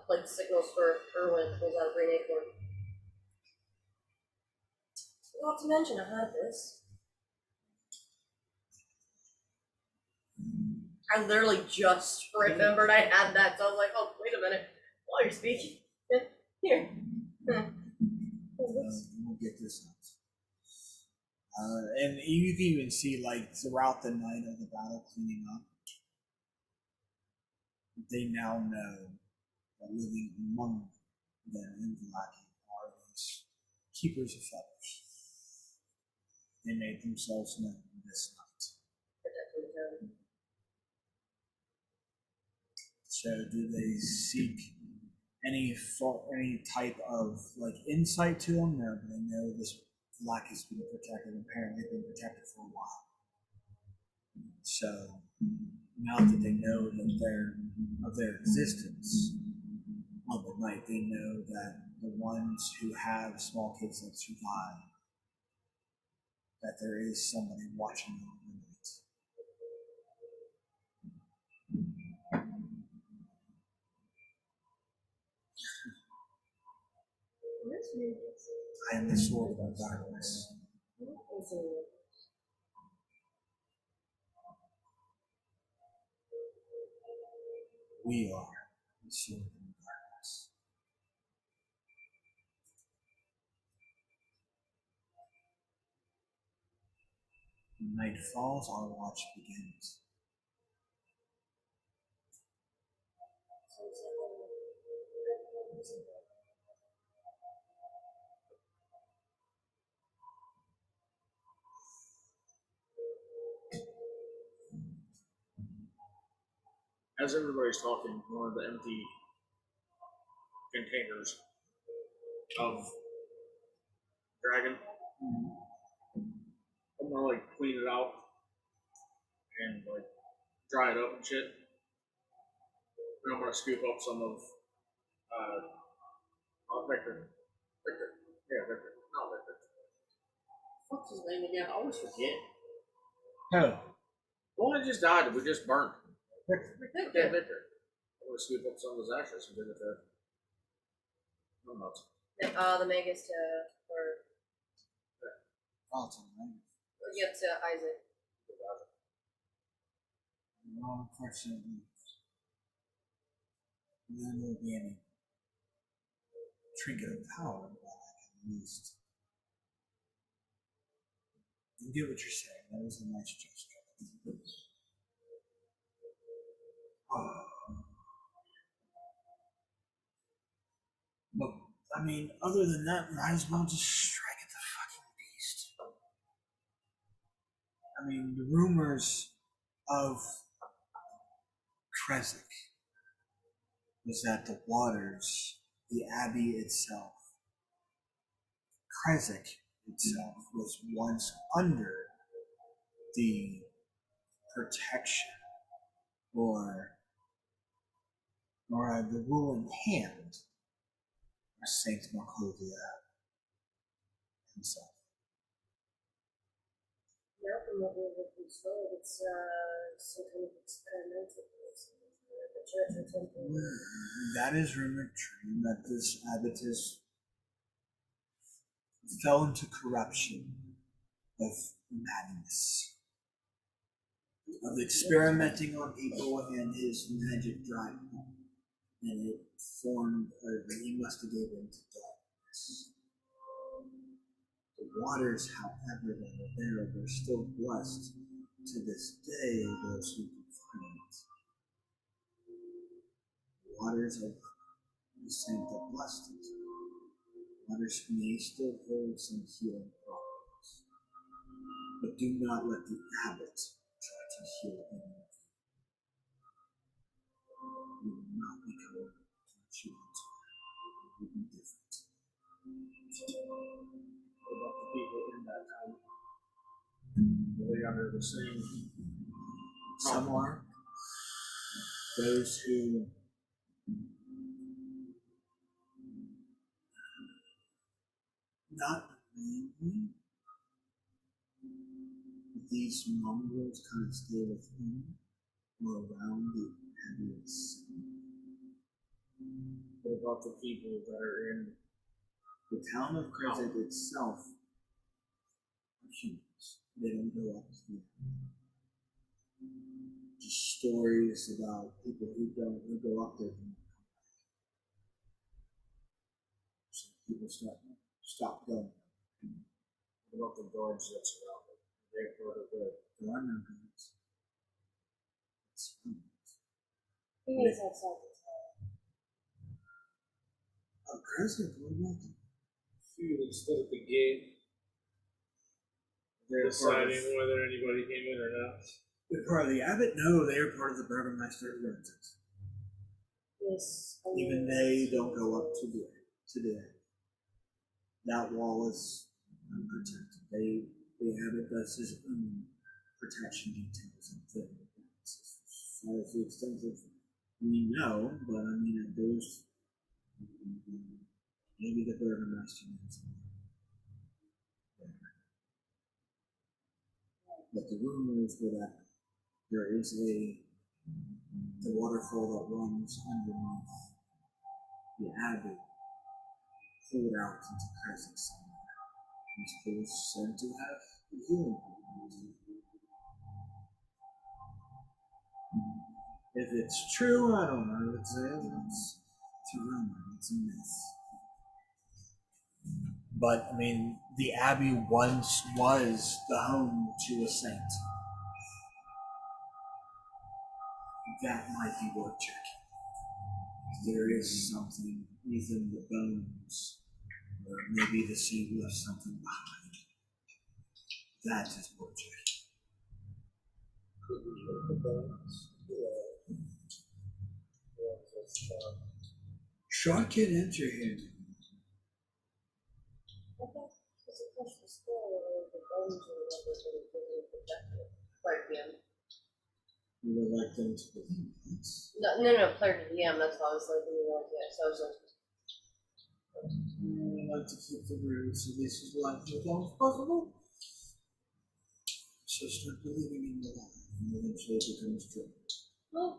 like signals for Erwin, pulls out a green acorn. Not to mention, I had this. I literally just remembered I had that, so I was like, oh, wait a minute. While you're speaking. Here. We'll get this out. And you can even see, like, throughout the night of the battle cleaning up, they now know that living among them in Vlaki are these keepers of feathers. They made themselves known this night. So, do they seek any type of like insight to them? No, they know this Vlaki has been protected. Apparently, been protected for a while. So, now that they know that their existence on the night, they know that the ones who have small kids that survive, that there is somebody watching them in the night. I am the sword of darkness. We are the sword of darkness. When night falls, our watch begins. As everybody's talking, one of the empty containers of dragon, I'm gonna like clean it out and like dry it up and shit. And I'm gonna scoop up some of Victor. Yeah, Victor. Not Victor. What's his name again? I always forget. No. The one that just died that we just burnt. Victor. Yeah, Victor. I'm gonna scoop up some of his ashes and give it to no nuts. The Magus or Oh, it's all right. get to Isaac. Well, unfortunately, there won't be any trinket of power, but I can at least. You get what you're saying. That was a nice gesture. But, I mean, other than that, might as well just strike at the fucking beast. I mean, the rumors of Kresik was that the waters, the abbey itself, Kresik itself, was once under the protection or the ruling hand of Saint Markovia himself. Now from what we've told, it's some kind of experimental place. The church or something. That is rumored true, that this abbotess fell into corruption of madness, of experimenting on people and his magic dried up, and it formed, or he must have given into darkness. The waters, however, that are there, they're still blessed to this day, those who can find it. The waters are the saint that blessed it. Waters may still hold some healing properties, but do not let the abbot try to heal anyone. You will not become what you want to. It will be different. What about the people in that town? Are they under the same? Some are. Those who not mainly, but these mongrels kind of stay within or around the abbey itself. What about the people that are in? The town of Kresik itself are humans. They don't go up to the abbey. Just stories about people who go up there. So people stop going. What about the guards that surround it? They're part of the. There are no guns. It's fun. He means outside the town. Aggressive, what about them? Few that stood at the gate They're part of, deciding whether anybody came in or not. they're part of the abbot? No, they are part of the Burgermeister of Residence. Yes. Even they don't go up to the that wall is unprotected. The abbot does his own protection details up there. As far as the extent of we know, but I mean it goes maybe the Burgermeister knows more. But the rumors were that there is the waterfall that runs underneath the abbey poured out into Kresik somewhere. These pools said to have healing properties. If it's true, I don't know. It's a rumor. It's a myth. But I mean, the abbey once was the home to a saint. That might be worth checking. There is something within the bones, or maybe the saint left something behind. That is worth checking. Shark can enter here. It's a question still whether the bones or whether they're protected. Player DM. You would like them to believe this. No, player DM, that's what I was like, yeah, so I was like, I would like to keep the roots at least as light as long as possible. So start believing in the lie, and eventually it becomes true. well,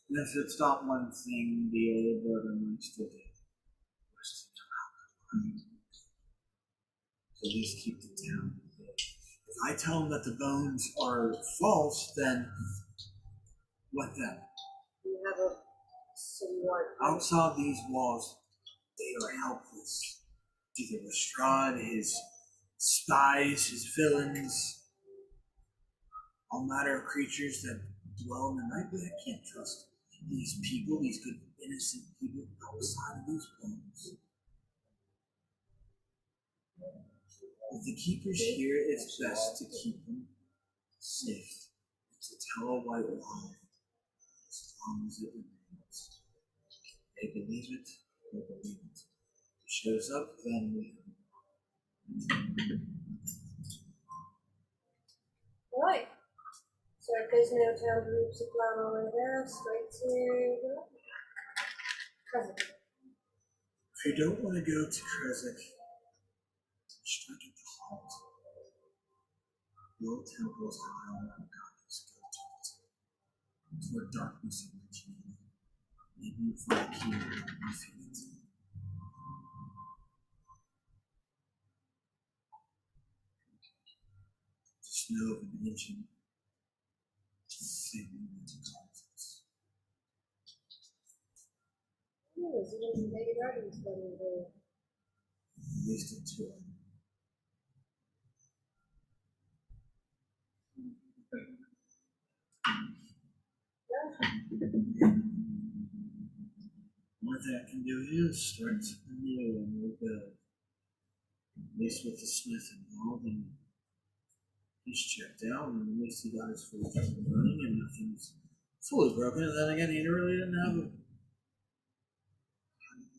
And if it's not one thing the old Burgermeister did, was to at least keep the town. If I tell them that the bones are false, then what then? you have a, so you want, Outside these walls, they are helpless. Either Lestrade, his spies, his villains, all matter of creatures that dwell in the night, but I can't trust these people, these good, innocent people outside of these walls. With the keepers here, it's best to keep them safe, to tell a white lie as long as it remains. They believe it, they believe it. If it shows up, then we alright. So it goes no town groups of plan all the way there, straight to present. If you don't want to go to Kresik, strike at the heart. The old temples high on our goddess go to it. It's where darkness originated. Maybe you find a key and defeat it. Just know of an ancient thing into conflicts. Oh, is it in the Mega Dragons running there? At least a two. What that can do is start anew and rebuild. At least with the smith involved, and he's checked out, and at least he got his full tank running, and nothing's fully broken. And then again, he really didn't have a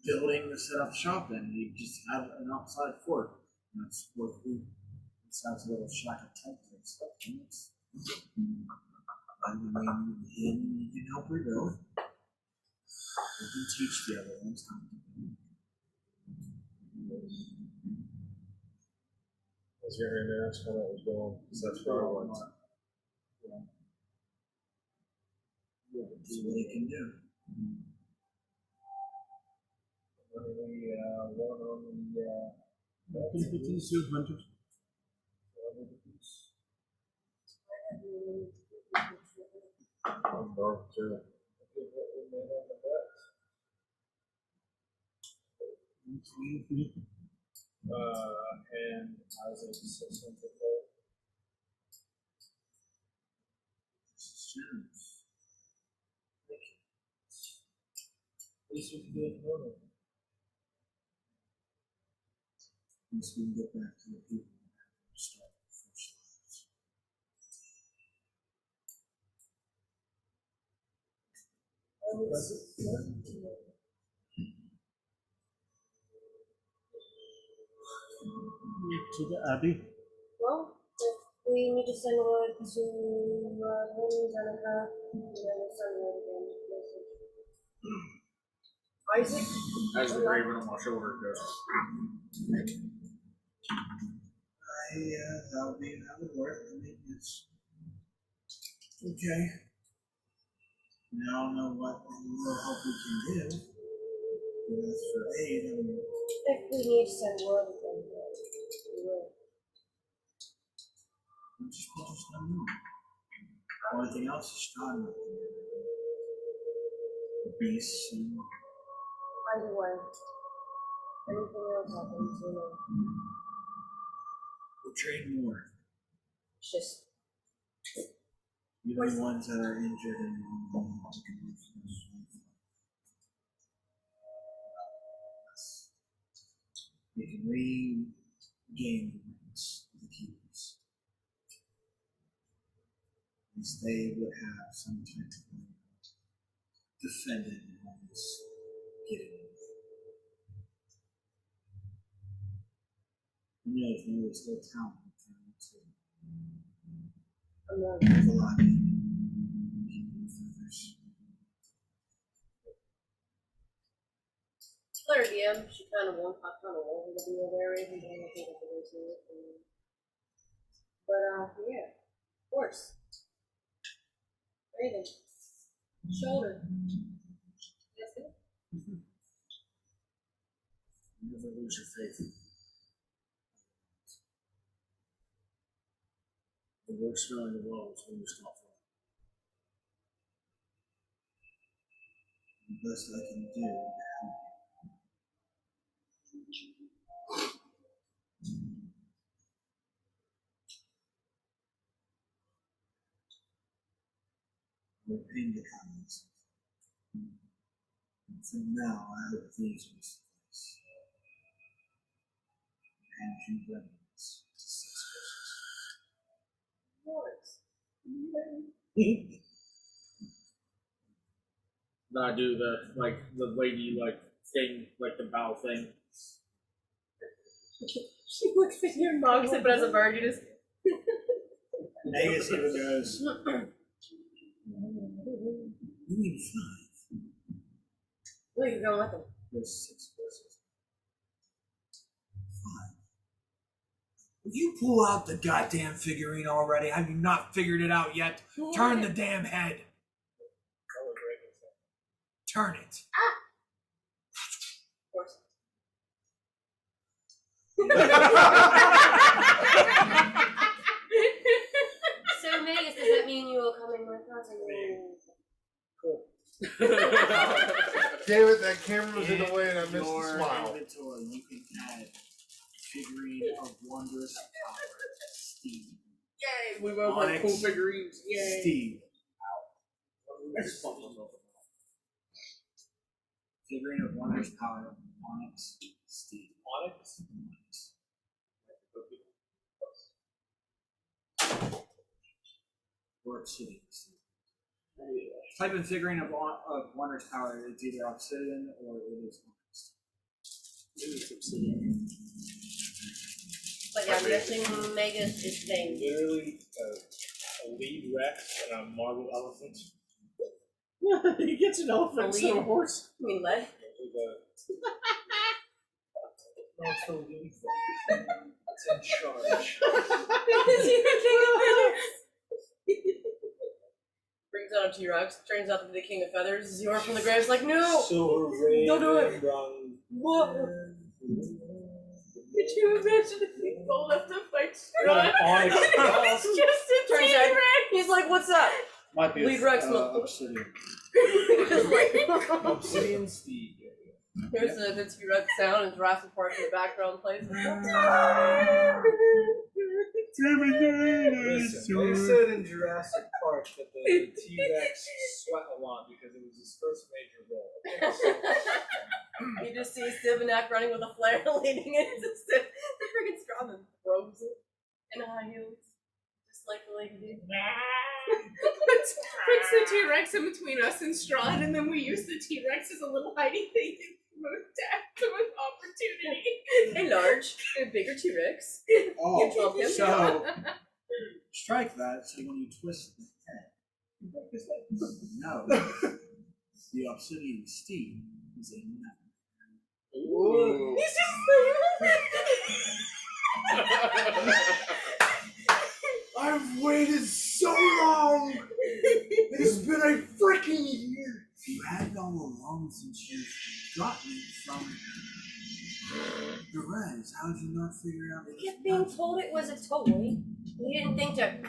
building to set up shop in. He just had an outside fort. And that's what he sounds a little shack of tent type stuff. And it's, I mean, he can help rebuild. He can teach the other ones how to do it. I was getting ready to ask how that was going, because that's where I went. See what he can do. One on the, Put these 200. I'm dark too. And I was at 600. At least we can do it normal. Once we can get back to the people and start fresh lives. To the Abbey. Well, if we need to send word to Lynn, Zeneca, and then we'll send word again. Isaac? As the raven on my shoulder goes. That would work. I mean, it's okay. Now I don't know what more help we can give. But as for aid, I mean, If we need to send word again, we will. we'll just let them know. Only thing else is trying the beasts and Either way, anything else happens, you know. we'll train more. It's just, Even the ones that are injured and we can regain the ranks of the keepers. At least they would have some type of way of defending against getting in. You know, if there was still talent too. I'm not. There's a lot of people with feathers. Claire DM, she kind of won't to be aware of even though I think it's a way to it. But, yeah, of course. Raven. Shoulder. That's it. Never lose your faith. The worst feeling in the world is when you stop falling. The best I can do to help you. Repay the kindness. And from now, I hope things will suffice. And you remnants to 6 Then I do the lady thing, like the bow thing. She looks at you and mocks it, but as a bird, you just. Nagus even goes, you mean 5? Where are you going with them? There's 6 horses. 5. Will you pull out the goddamn figurine already? Have you not figured it out yet? Turn the damn head. Turn it. Of course. So, Magus, does that mean you will come in with us? Cool. Damn it, that camera was in the way and I missed the Your smile. inventory, you can add figurine of wondrous power, Steve. Yay! We both have cool figurines. Yay! Steve. Figurine of wondrous power, Onyx, Steve. Onyx? Or obsidian, Steve. Type in figurine of wondrous power. It's either obsidian or it is onyx. It is obsidian. But yeah, I'm guessing Magus is thing. Literally a lead Rex and a marble elephant. He gets an elephant instead of a horse. I mean, leg. It's the lead thing. It's in charge. Brings out a T-Rex, turns out to be the king of feathers. Zora from the grave's like, no! Silver raven, Don't do it. brown. What? Could you imagine if he pulled up to fight Onyx. It's just a T-Rex! He's like, what's up? Might be Lead Rex will- obsidian. Obsidian Steed. Here's the T-Rex sound and Jurassic Park in the background plays. Listen, they said in Jurassic Park that the T-Rex sweat a lot because it was his first major role. You just see Sivanak running with a flare leading into the freaking straw and throws it in high heels. Just like the lady did. Puts the T-Rex in between us and Strahd, and then we use the T-Rex as a little hiding thing to attack them with opportunity. A large, a bigger T-Rex. Oh, You drop him. so strike that. So when you twist the head, no, the obsidian steed is a nut. Ooh. He's just I've waited so long. It's been a freaking year. You had all along since you got me from the res. How did you not figure out? We kept being told it was a toy. We didn't think to turn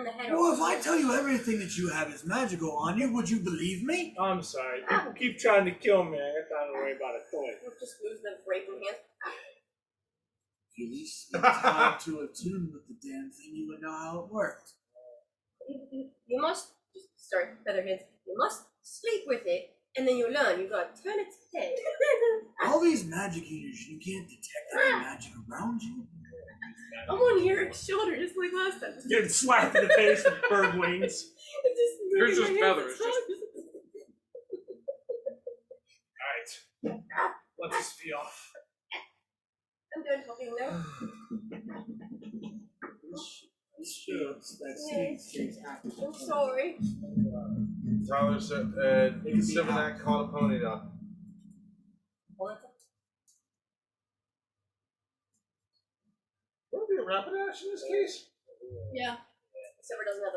the head Well, over. if I tell you everything that you have is magical on you, would you believe me? I'm sorry. People keep trying to kill me. I got time to worry about a toy. We'll just lose the raping hand. If you at least spent time to attune with the damn thing, you would know how it worked. You must start Featherheads. You must sleep with it, and then you learn. You gotta turn its head. All these magic users, you can't detect any magic around you. I'm on Eric's shoulder just like last time. Getting slapped in the face with bird wings. There's just feathers. Alright. Let this be off. I'm done talking now. I'm sorry. Tyler said, Sivanak called a pony down. Would it be a rapid action in this case? Yeah. Silver doesn't have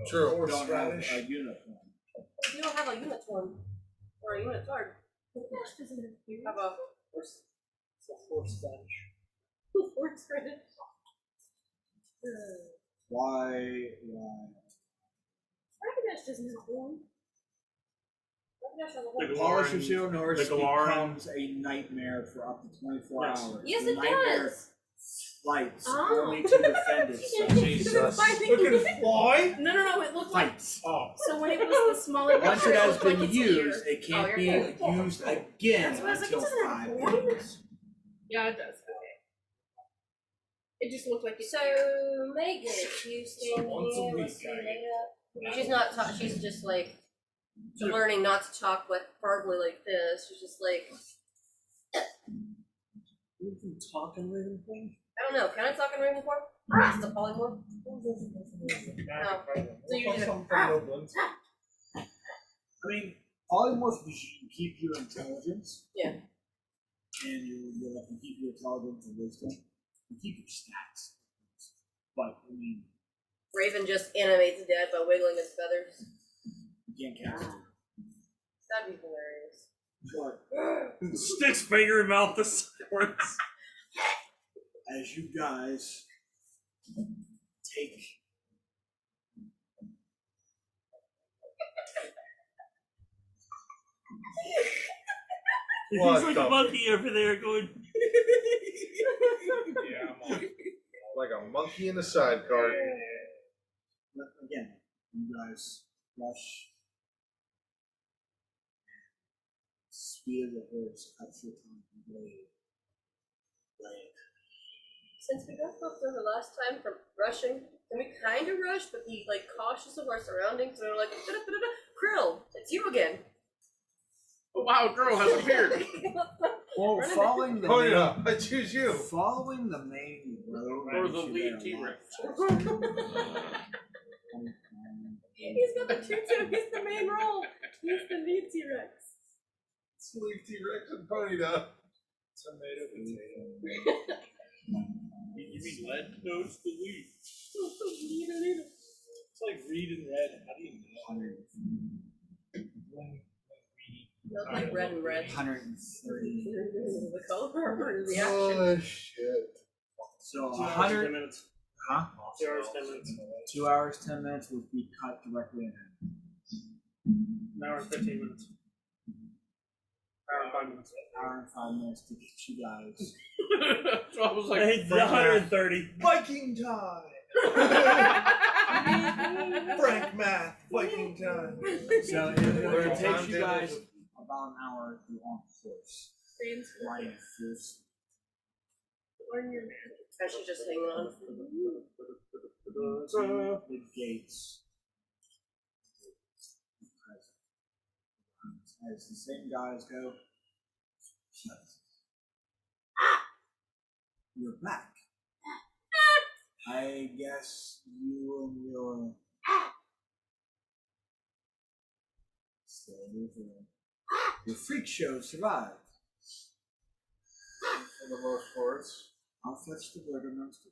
True. We don't have a uniform. you don't have a unicorn or a unitard. You have a horse. It's a horse bench. Horse credit. Why? Rapidash doesn't have one. The Polish of Galaran- Zero North the Galaran- becomes a nightmare for up to 24 Yes. hours. Yes, The it nightmare does. Fights Oh. only to defend itself. Jesus. Looking fly? No, it looked like. Fights. Oh. So when it was the smaller Once picture, it has looked like been its used, ear. it can't Oh, be you're used again That's why I was like, until it doesn't have 5 horns. years. Yeah, it does. Okay. It just looked like its So, ear. Megan, you stand once a here, week, we'll see you I- later. She's not talking, she's just like learning not to talk like verbally like this. She's just like, You can talk and everything. I don't know, can I talk in Ravenform? Is it polymorph? So you just I mean, polymorph you keep your intelligence. Yeah. And you keep your intelligence and wisdom. You keep your stats. But I mean, Raven just animates dead by wiggling his feathers. you can't cast it. That'd be hilarious. But Sticks finger in mouth the swords. as you guys take He's What like the- a monkey over there going. Yeah, I'm on. Like a monkey in a sidecar. again, you guys rush. Speed of the horse cuts your tongue blade. Since we got fucked over last time from rushing, and we kind of rushed, but be like cautious of our surroundings, and we're like, Krill, it's you again. Wow, girl has appeared. Well, Run a following the Oh main, yeah, I choose you. following the main road, Or the leads you lead there T-Rex. He's got the tutu, he's the main role. He's the lead T-Rex. Sleep T-Rex and pony down. Tomato potato. You mean lead? No, it's the lead. It's like read and red. How do you know? You look like red and red. 130. The color or the action? Oh shit. So 2 hours, 100, 10 minutes. Huh? 2 hours, 10 minutes. 2 hours, 10 minutes would be cut directly in half. An hour and 15 minutes. Hour and 5 minutes. Hour and 5 minutes to get you guys. So I was like, Hey, 130. Viking time. Frank math. Viking time. So it takes you guys about an hour to on horse. Riding horse. Learn your magic. I should just hang on. The gates. As the same guys go. You're back. I guess you and your freak show survived. For the most part. I'll fetch the burger monster.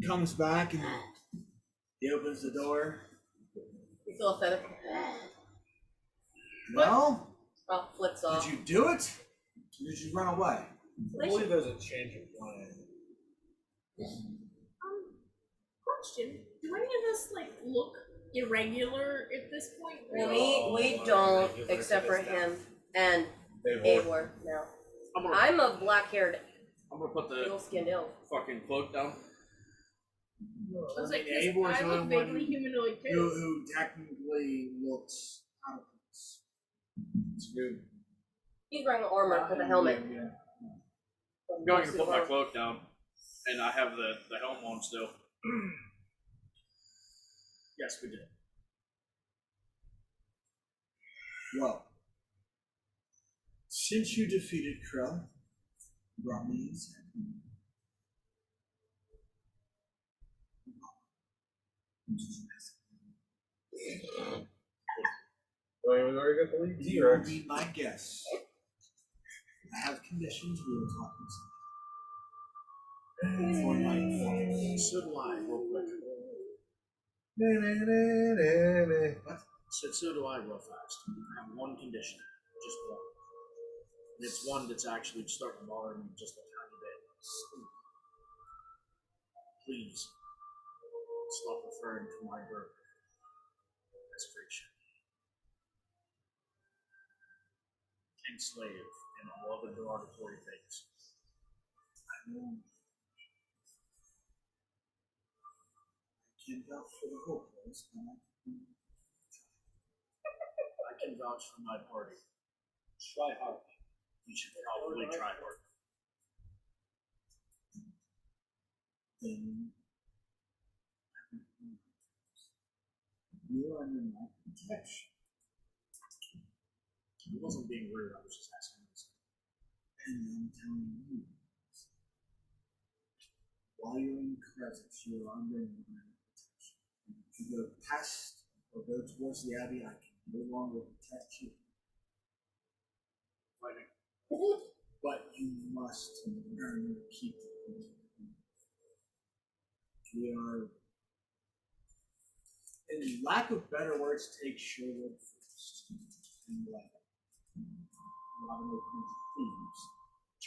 Comes back and he opens the door. You feel a feather. Well, Oh, flips off. did you do it? Or did you run away? I believe there's a change of plan. Question: do any of us like look irregular at this point? We don't, except for him and Abler now. I'm a black-haired, I'm gonna put the pale-skinned elf. fucking cloak down. I was like, Abel's I the look only vaguely one humanoid too. who technically looks out of place. It's good. He's wearing armor with a helmet. Yeah. I'm going to put my cloak down, and I have the helm on still. Yes, we did. Well, since you defeated Krell, you brought me inside. Well, we already got the lead You will T-Rex. be my guest. I have conditions we will talk inside. For my performance. So do I, real quick. So do I, real fast. I have one condition, just one. And it's one that's actually starting to bother me just a tiny bit. Please, stop referring to my burger as friction. King slave and all other derogatory things. I know. I can't vouch for the whole place, but I can vouch for my party. Try hard. You should probably try hard. then you're under my protection. I wasn't being rude, I was just asking this. And I'm telling you, while you're in presence, you're under my protection. And if you go past or go towards the Abbey, I can no longer protect you. Fighting. But you must earn your keep. We are, in lack of better words, take Sherwood first. And like Robin Hood Prince of Thieves,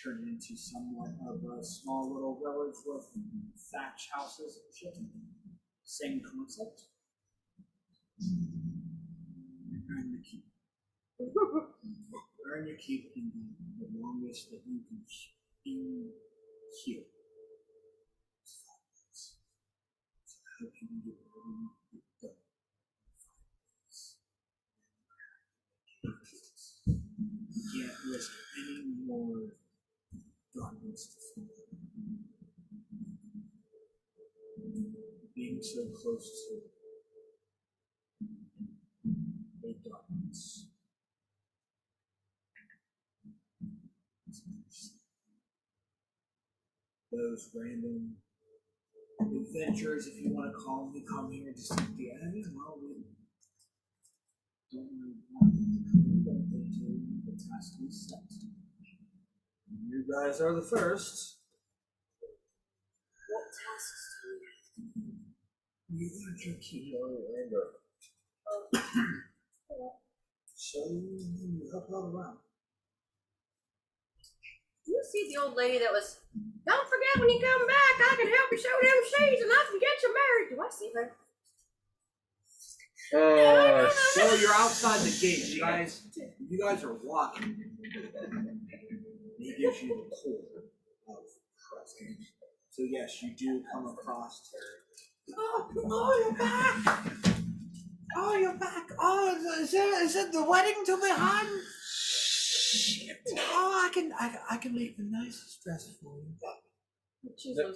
turn it into somewhat of a small little village with thatch houses and shit. Same concept. Earn the keep. Earn your keep and be the longest that you can be here. It's 5 minutes. So how can you get whatever you get done? You can't risk any more darkness to fall. Being so close to a darkness. Those random adventures, if you want to call them, who come here just to the enemy, well, we don't really want them to come in, but they do, the task is set. You guys are the first. What tasks do You earned your key. So you help out around. you see the old lady that was Don't forget when you come back, I can help you show them seeds and I can get you married. Do I see her? So you're outside the gate. You guys are walking. He gives you the core of presence. So yes, you do come across her. Oh, you're back! Oh, you're back! Oh, is it the wedding to be had? Shit! Oh, I can make the nicest dress for you.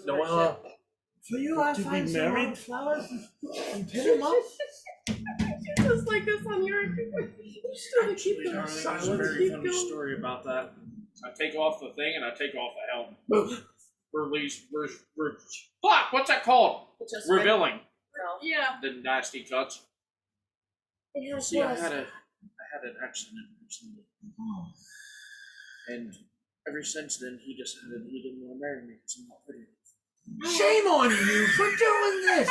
Noella, For you, I to be find some married? flowers and pin them up. Just like this on your. You still keep Actually, going. darling, there's a Silence. very Keep funny going. story about that. I take off the thing and I take off the helm. Release. Fuck! What's that called? Just Revealing. No. Yeah. The nasty cuts. It has See, I was. had an accident recently, and ever since then he decided he didn't want to marry me because I'm not pretty enough. Shame on you for doing this!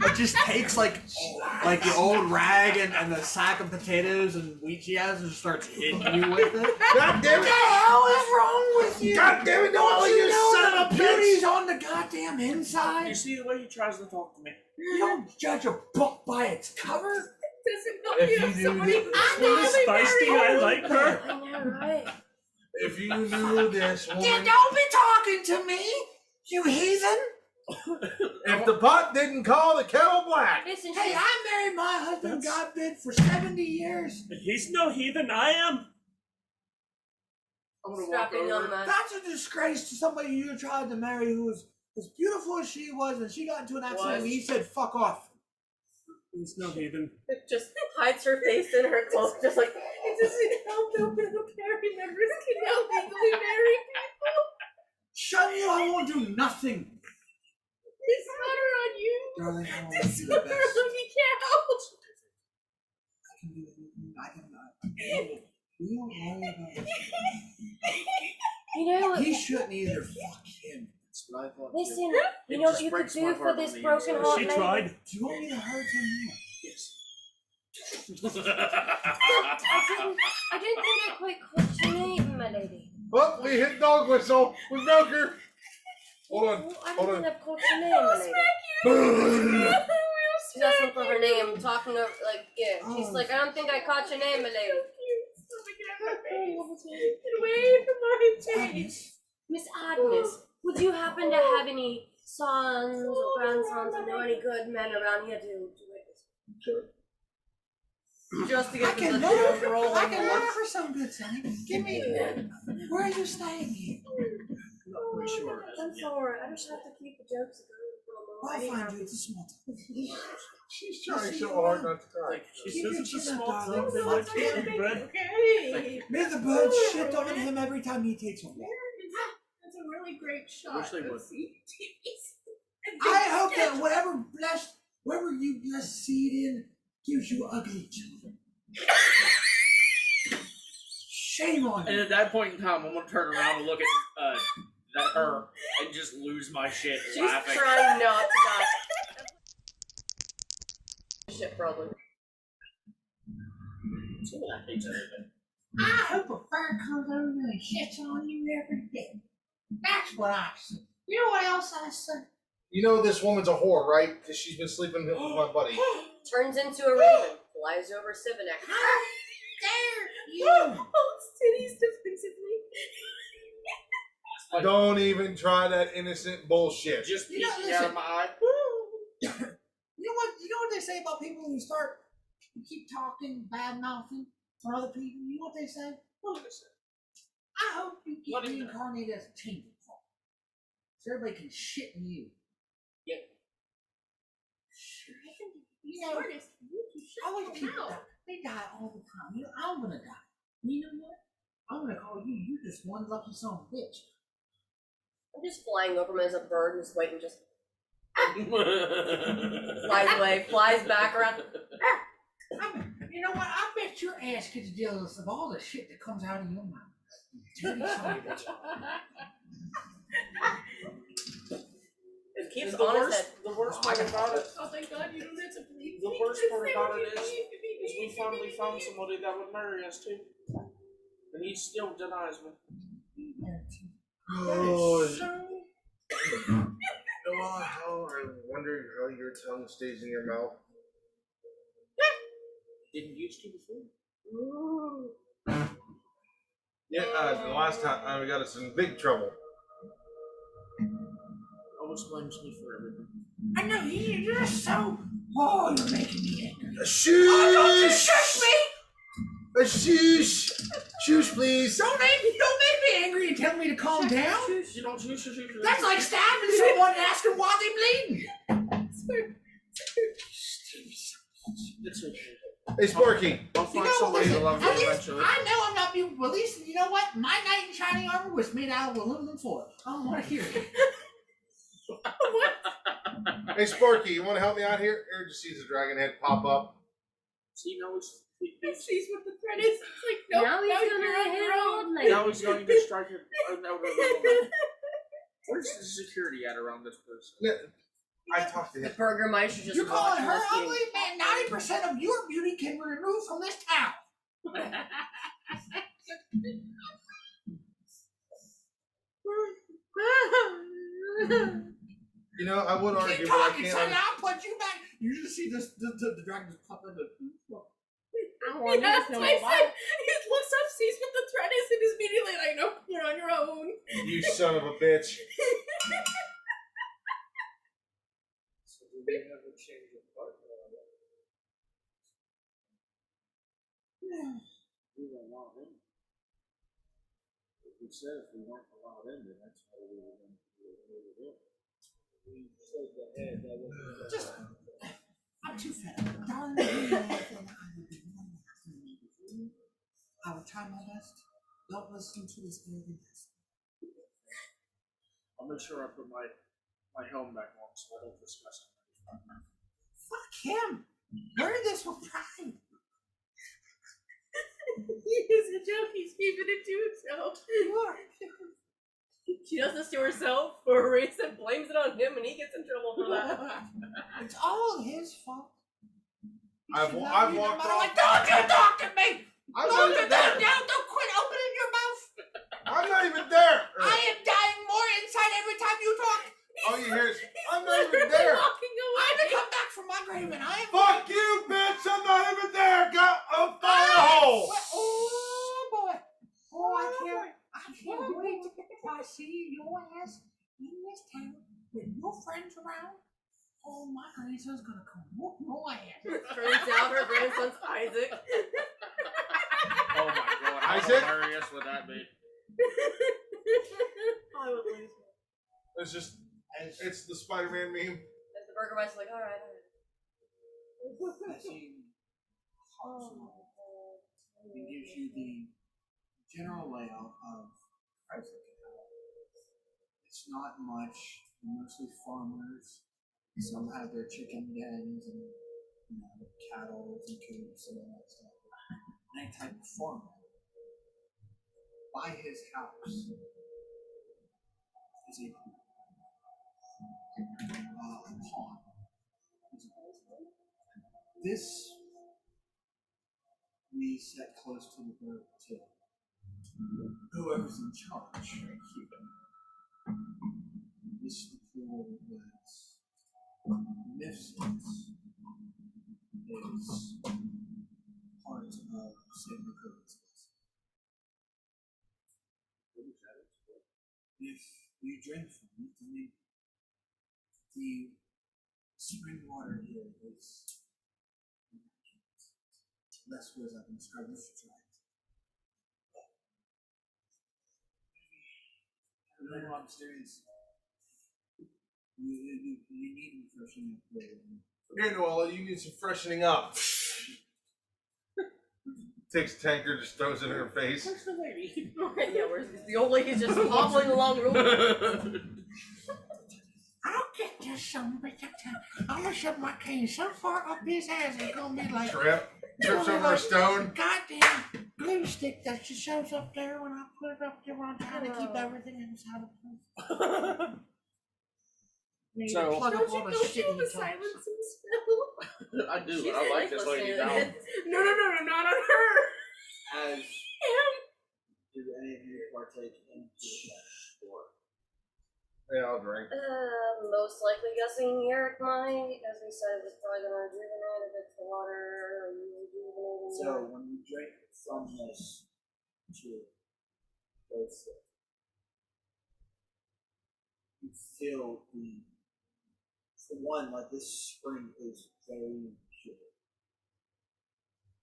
It just takes like the old rag and the sack of potatoes and wheat she has and starts hitting you with it. God damn What it! the hell is wrong with you? God damn it! Don't you know son that of a beauty's bitch! on the goddamn You inside? see the way he tries to talk to me? You don't judge a book by its cover. Doesn't help If you you have knew somebody that- who's Miss really Feisty, married. I like her. I know, right? If you knew this woman, Don't be talking to me, you heathen. if the pot didn't call the kettle black. Listen, Hey, she's- I married my husband, That's- God bid, for 70 years. He's no heathen, I am. I'm gonna walk strapping on over. that. That's a disgrace to somebody you tried to marry who was as beautiful as she was, and she got into an accident and he said, fuck off. He's no heathen. It just hides her face in her cloak, just like it doesn't help that military members can now legally marry people. Shun you, I won't do nothing. Dishonor on you. Darling, I want to do the Dishonor best. on the cow. I can do anything. I can. We don't worry about it. You know, He shouldn't either. Fuck him. That's what I thought. listen, too. you It know what just you could breaks my do for heart this on the broken inside. heart She lady? tried. Do you want me to hurt him more? Yes. I didn't think I quite caught your name, my lady. Well, we hit dog whistle. We broke her. Hold on. Oh, I Hold didn't on. think I caught your name, my lady. She's asking for her name, talking of like, yeah. She's like, I don't think I caught your name, my lady. Get away from my face. Miss Agnes, would you happen to have any sons or grandsons or know any good men around here to witness? Sure. Just to I get can the look. joke rolling. I can look for some good things. Give me. Where are you staying here? Not quite sure. I'm sorry, I just have to keep the jokes going I'll for a moment. find you. It's a small town. She's trying so hard not to cry. She says it's a Keep your small chin up, thing. They darling. like to eat bread. Okay. May the birds shit on him every time he takes a walk. That's a really great shot. Wish they would. Let's see. I hope that whatever you bless seed in gives you ugly children. Shame on And you. at that point in time, I'm gonna turn around and look at her and just lose my shit She's laughing. trying not to die. Shit, probably. Someone that hates everything. I hope a fire comes over you and shits on you every day. That's what I say. You know what else I say? You know this woman's a whore, right? Because she's been sleeping with my buddy. Turns into a raven, flies over Sivanek. How dare you? Holds titties defensively. Don't even try that innocent bullshit. Just You know, peeking out of listen. my eye. You know what they say about people who keep talking, bad mouthing for other people? You know what they say? What did I say? I hope you What get is that? reincarnated as a chamber pot, so everybody can shit in you. Yep. You know, all these people die. They die all the time. You know, I'm gonna die. You know what? I'm gonna call you. You just one lucky son of a bitch. I'm just flying over him as a bird, just waiting, just flies away, flies back around. You know what? I bet your ass gets jealous of all the shit that comes out of your mouth. Dirty son of a bitch. It keeps The on his worst, head. the worst part about it, Oh, thank God you don't have to believe the me. worst part about it is we we finally found somebody that would marry us too, and he still denies me. Oh, your tongue stays in your mouth. Didn't used to before. Yeah, the last time we got us in big trouble. Always blames me for everything. I know you're so. Oh, you're making me angry. Shush! Oh, don't you shush me! Shush! Shush, please. Don't make me angry and tell me to calm down. You don't shush. That's like stabbing someone and asking why they bleeding. It's okay. Hey, Sparky. I'll find somebody to love you at least eventually. I know I'm not being released. You know what? My knight in shining armor was made out of aluminum foil. I don't want to hear it. Hey, Sparky, you want to help me out here? Aaron just sees a dragon head pop up. See, now He sees what the threat is. It's like, nope, Now he's no, gonna you're on hit your own. like now he's going to strike it. No. Where's the security at around this person? I talked to The him. Burgermeister just You're calling her watching us ugly, man. 90% of your beauty can be removed from this town. You know, I would argue, Keep but I talking, can't. son. I'll put you back. You just see this the dragon just pop into. I don't want Yeah, to that's know what I about. said. He looks up, sees what the threat is, and is immediately like, nope, you're on your own. You son of a bitch. So do we have a change of partner? We were allowed in. We said if we weren't allowed in, then that's how we were going to do it. We said the head that was Just, I'm too fat. Darling, you know what? I will try my best. Don't listen to this arrogance. I'll make sure I put my helm back on so I don't discuss it. Fuck him. Learn this with pride. It's a joke, he's keeping it to himself. She does this to herself for a reason, blames it on him, and he gets in trouble for that. It's all his fault. I've Should not walked be the off. matter. Like, don't you talk to me! I'm Don't not you even talk there. down! Don't quit opening your mouth! I'm not even there. I am dying more inside every time you talk. All you hear is, I'm not even there. Walking I away. had to come back from my grave and I am. Fuck you, bitch. I'm not even there. Got a fire hole. Oh boy! Oh, I can't wait till I see your ass in this town with no friends around. Oh, my grandson's gonna come whoop your ass. Turns out her grandson's Isaac. Oh my god, how Isaac? hilarious would that be? I would lose. It's just, it's the Spider-Man meme. And the Burgermeister's like, alright. As he hops along and gives you the general layout of Isaac. It's not much, mostly farmers. Some have their chicken dens and cattle and coops and all that stuff. Any type of farm. By his house is a pond. This we set close to the boat to whoever's in charge here. This pool was Misfits is part of St. Nicholas. If you drink from it, I mean, the spring water here is less good as I've been describing this to try. A little experience. You need refreshing up there. Here, Noella, you need some freshening up. Takes a tanker, just throws it in her face. Where's the lady? Yeah, where's the old lady's just hobbling along real quick. I'll get this son of a bitch. I'm gonna shove my cane so far up his ass it's gonna be like Trips over a stone. goddamn glue stick that just shows up there when I put it up there on time to keep everything inside of place. So, Plug up all Don't the you shit know he the talks. silencing spell? I do. She's I like this lady listening. down. No, not on her. As Him. do any of you partake in that sport? Yeah, I'll drink. Most likely guessing Eric might, as we said, it was probably gonna rejuvenate if it's the water rejuvenating. So when you drink from this to both, you feel for one, like this spring is very pure.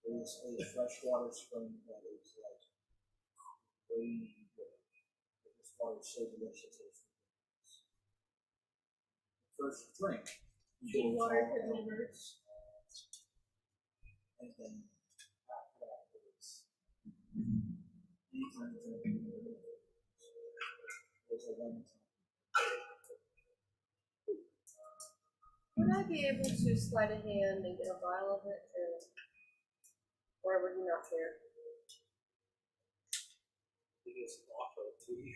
It is a freshwater spring that is like crazy good. This water is so delicious. First drink. Good water for members. And then after that is anytime you drink there's a lemon. Would I be able to slide a hand and get a vial of it, or would you not care? It is awful to you.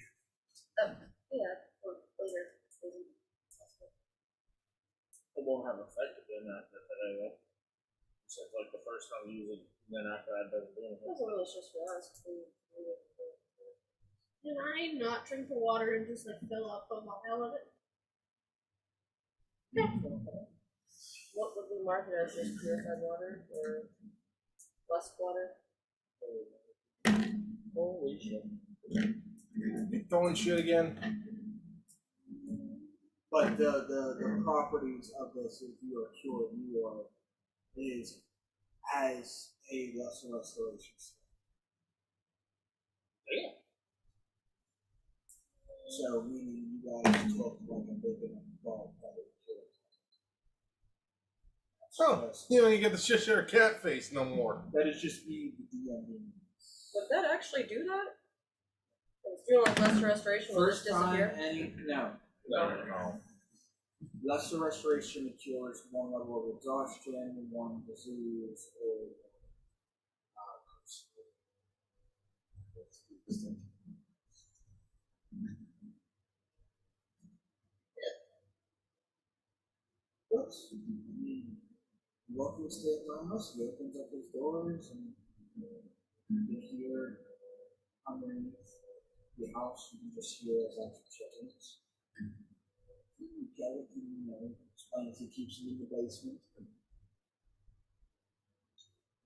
Yeah, or later. It won't have effect again after today, though. So it's like the first time you use it, then after that doesn't do It anything. wasn't really just for us. Can I not drink the water and just like fill up a vial of it? What would we market as just purified water or less water? Holy shit. You throwing shit again? But the properties of this, if you are cured, is as a lesser restoration. Damn. So meaning you guys took like a big enough ball that would kill it. Oh, you don't even get the Cheshire cat face no more. That is just me, the DM. Would that actually do that? It's doing like lesser restoration will just First time disappear? no. No. Lesser restoration cures one level of exhaustion, one disease, or Whoops. I mean, welcome to State House. He opens up his doors and you hear underneath the house, you can just hear as actual chickens. Gavin, explains he keeps them in the basement.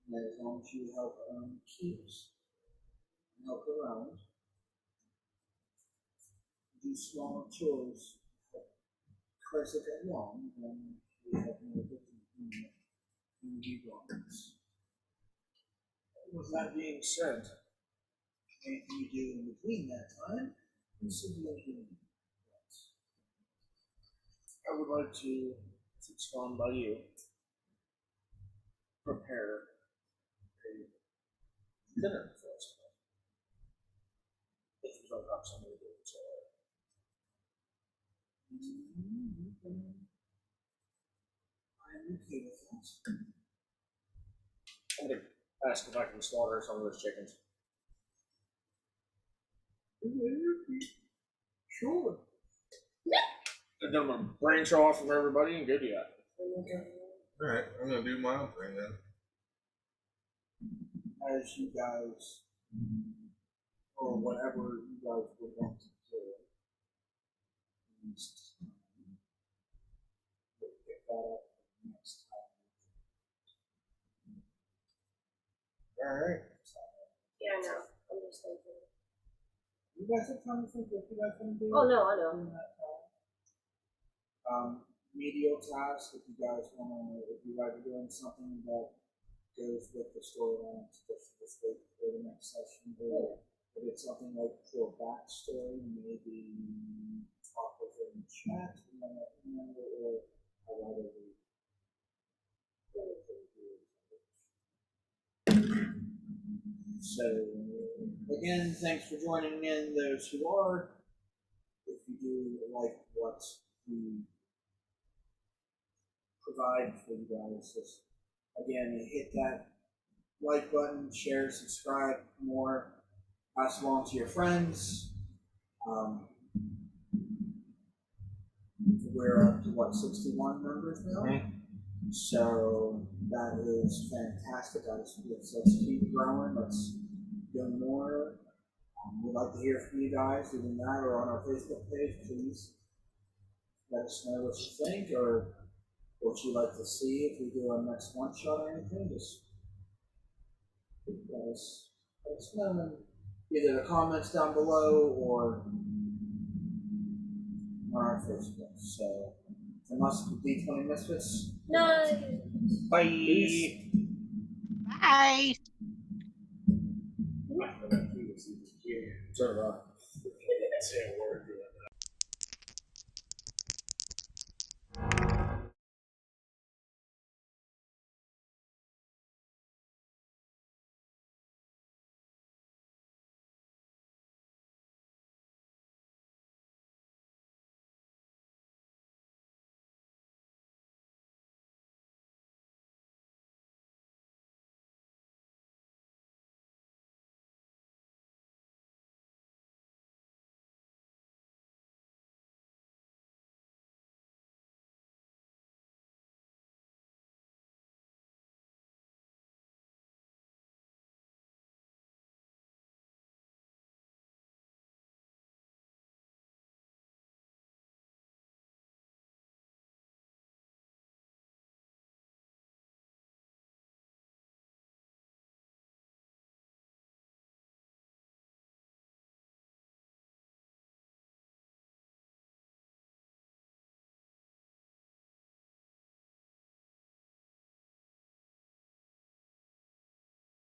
And that as long as you help earn keeps and help around, do small chores, Chris it along, then we have more business in the garments. With that being said, Anything you do in between that time, this is what you do. I would like to, if it's gone by you, prepare a dinner for us. If you don't have something to do with I'm okay with that. I'm gonna ask if I can slaughter some of those chickens. Sure. And then I'm gonna branch off from everybody and go do that. Alright, I'm gonna do my own thing then. As you guys, or whatever you guys would want to do. We'll pick that up next time. Alright. Yeah, I know. I'm just thinking. You guys have time to think what you guys want to do? Oh, no, I know. During that time? Medial tasks, if you guys are doing something that goes with the storyline, just wait for the next session, or if it's something like for backstory, maybe talk with it in chat, or I'd rather read. So, again, thanks for joining in, those who are. If you do like what we provide for you guys, just again, hit that like button, share, subscribe, more, pass along to your friends. We're up to what, 61 members now? Mm-hmm. So that is fantastic. Let's keep growing. Let's do more. We'd like to hear from you guys, either that or on our Facebook page. Please let us know what you think or what you'd like to see if we do our next one shot or anything. Just let us know in either the comments down below or on our Facebook. So, from us, the D20 Misfits. No. Bye. Peace. Bye. So,